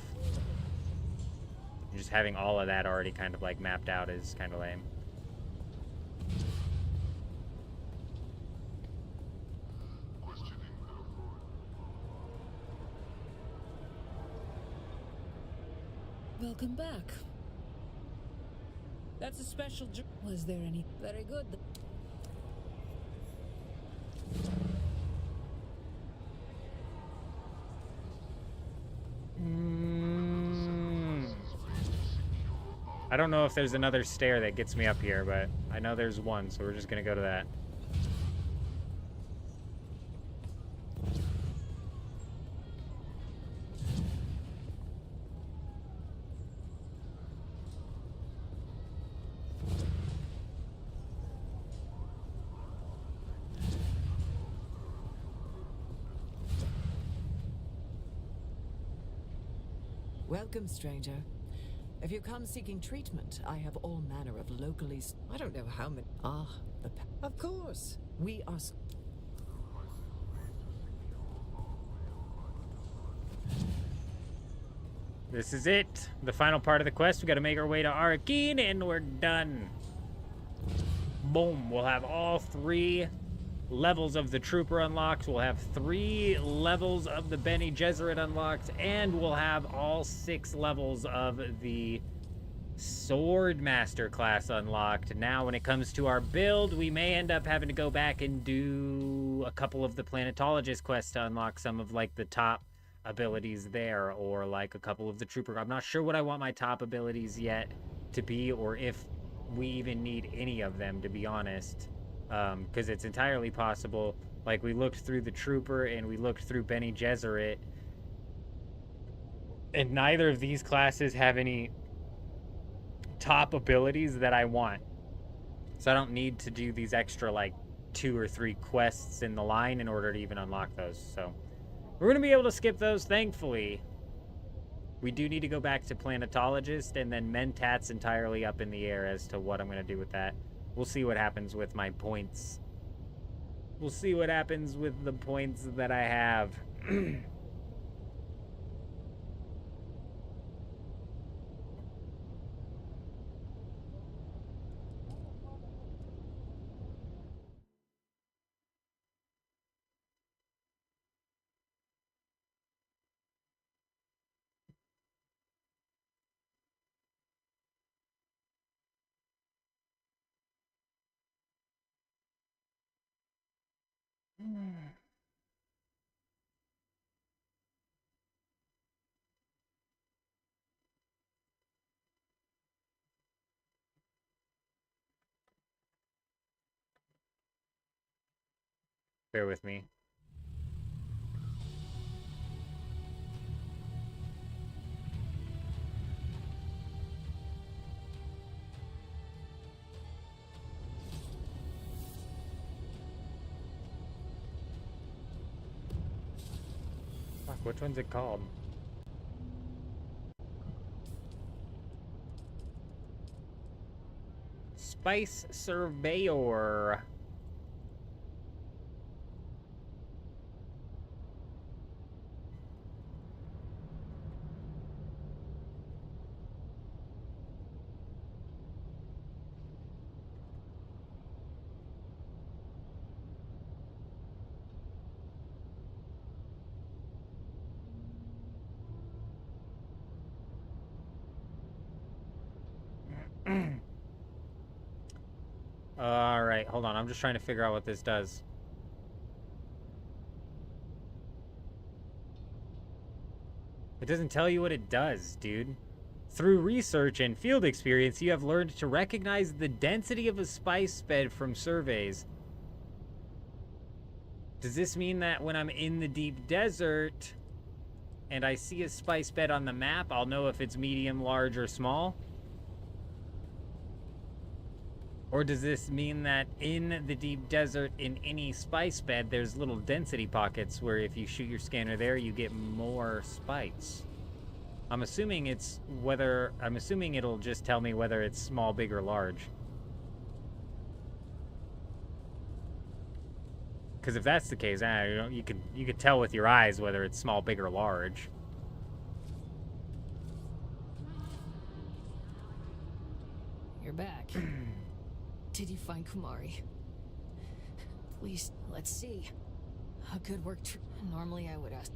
Just having all of that already kind of like mapped out is kind of lame. Welcome back. That's a special Was there any... Very good. I don't know if there's another stair that gets me up here, but I know there's one, so we're just gonna go to that. Welcome, stranger. If you come seeking treatment, I have all manner of locally... I don't know how many... Ah, of course. We are... This is it. The final part of the quest. We got to make our way to Awoken, and we're done. Boom. We'll have all 3 levels of the Trooper unlocked. We'll have 3 levels of the Bene Gesserit unlocked, and we'll have all 6 levels of the Swordmaster class unlocked. Now, when it comes to our build, we may end up having to go back and do a couple of the Planetologist quests to unlock some of, like, the top abilities there, or, like, a couple of the Trooper. I'm not sure what I want my top abilities yet to be, or if we even need any of them, to be honest. Because it's entirely possible, like, we looked through the Trooper and we looked through Bene Gesserit, and neither of these classes have any top abilities that I want. So I don't need to do these extra, like, 2 or 3 quests in the line in order to even unlock those. So we're going to be able to skip those, thankfully. We do need to go back to Planetologist, and then Mentat's entirely up in the air as to what I'm going to do with that. We'll see what happens with my points. We'll see what happens with the points that I have. Bear with me. Fuck, which one's it called? Spice Surveyor. Alright, hold on. I'm just trying to figure out what this does. It doesn't tell you what it does, dude. Through research and field experience, you have learned to recognize the density of a spice bed from surveys. Does this mean that when I'm in the deep desert and I see a spice bed on the map, I'll know if it's medium, large, or small? Or does this mean that in the deep desert, in any spice bed, there's little density pockets where if you shoot your scanner there, you get more spice? I'm assuming it'll just tell me whether it's small, big, or large. Because if that's the case, you could tell with your eyes whether it's small, big, or large. You're back. Did you find Kumari? Please, let's see. Good work, Troop. Normally I would ask.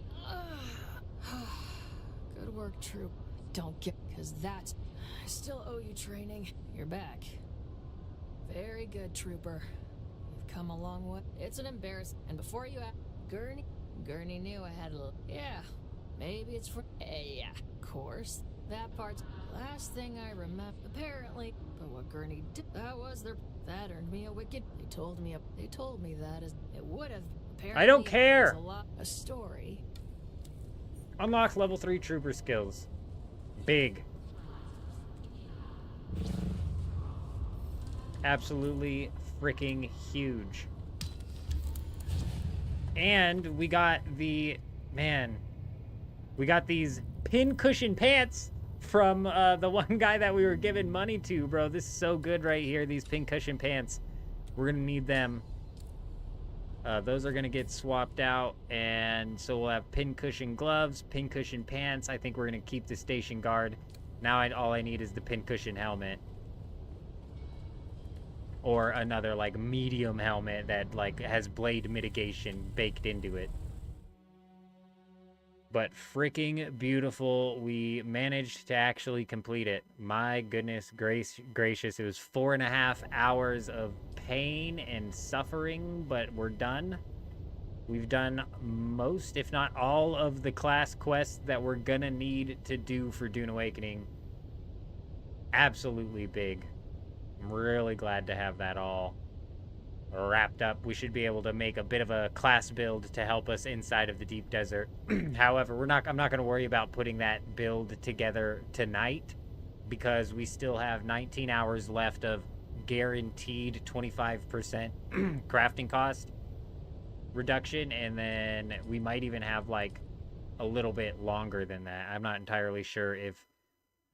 Good work, Troop. Don't get, because that's... I still owe you training. You're back. Very good, Trooper. You've come a long way. It's an embarrassment. And before you ask, Gurney knew I had a little... Yeah, maybe it's for... yeah, of course. That part's last thing I remember. Apparently, but what Gurney did, that was their. That earned me a wicked. They told me that as it would have. Apparently, I don't care. A story. Unlocks level 3 trooper skills. Big. Absolutely freaking huge. And we got we got these pincushion pants from the one guy that we were giving money to, bro. This is so good right here, these pincushion pants. We're gonna need them. Those are gonna get swapped out, and so we'll have pincushion gloves, pincushion pants. I think we're gonna keep the station guard. Now all I need is the pincushion helmet. Or another, like, medium helmet that, like, has blade mitigation baked into it. But freaking beautiful. We managed to actually complete it. My goodness gracious. It was 4.5 hours of pain and suffering, but we're done. We've done most, if not all, of the class quests that we're gonna need to do for Dune Awakening. Absolutely big. I'm really glad to have that all wrapped up. We should be able to make a bit of a class build to help us inside of the deep desert. However, I'm not going to worry about putting that build together tonight, because we still have 19 hours left of guaranteed 25% crafting cost reduction, and then we might even have like a little bit longer than that. I'm not entirely sure if,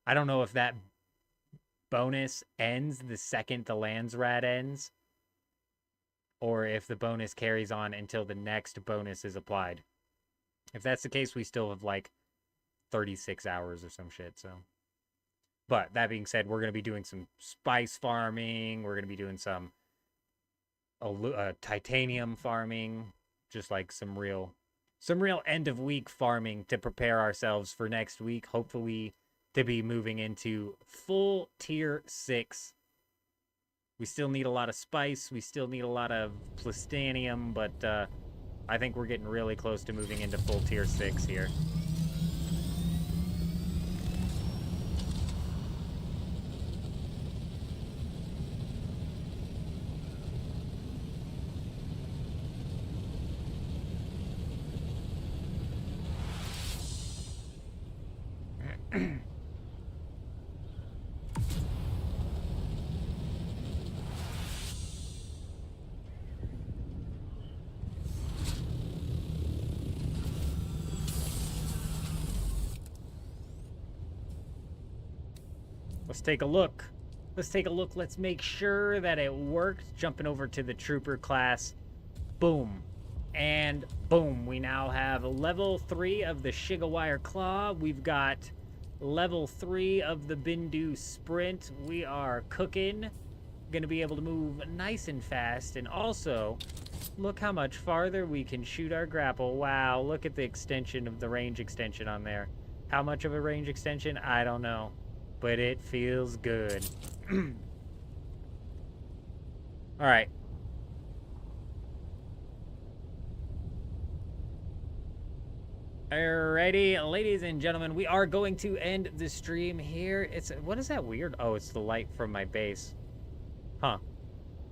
I don't know if that bonus ends the second the lands rat ends, or if the bonus carries on until the next bonus is applied. If that's the case, we still have like 36 hours or some shit, so. But that being said, we're going to be doing some spice farming. We're going to be doing some titanium farming, just like some real end of week farming to prepare ourselves for next week. Hopefully to be moving into full tier 6. We still need a lot of spice. We still need a lot of plastanium, but I think we're getting really close to moving into full tier 6 here. Let's take a look. Let's make sure that it worked. Jumping over to the trooper class. Boom. And boom. We now have level 3 of the Shigawire Claw. We've got level 3 of the Bindu Sprint. We are cooking. Gonna be able to move nice and fast. And also, look how much farther we can shoot our grapple. Wow, look at the extension of the range extension on there. How much of a range extension? I don't know. But it feels good. All right. Alrighty, ladies and gentlemen, we are going to end the stream here. What is that weird? Oh, it's the light from my base. Huh.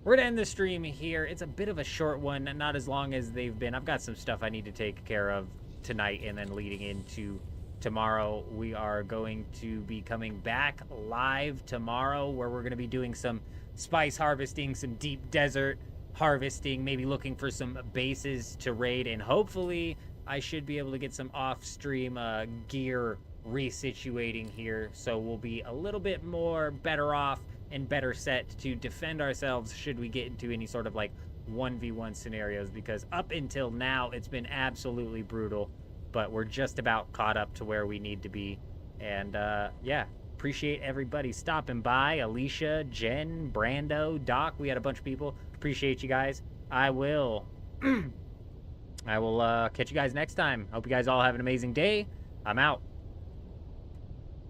We're gonna end the stream here. It's a bit of a short one, not as long as they've been. I've got some stuff I need to take care of tonight, and then leading into tomorrow. We are going to be coming back live tomorrow, where we're going to be doing some spice harvesting, some deep desert harvesting, maybe looking for some bases to raid, and hopefully I should be able to get some off-stream gear resituating here, so we'll be a little bit more better off and better set to defend ourselves should we get into any sort of like 1v1 scenarios, because up until now it's been absolutely brutal. But we're just about caught up to where we need to be. And, yeah, appreciate everybody stopping by. Alicia, Jen, Brando, Doc. We had a bunch of people. Appreciate you guys. I will catch you guys next time. Hope you guys all have an amazing day. I'm out.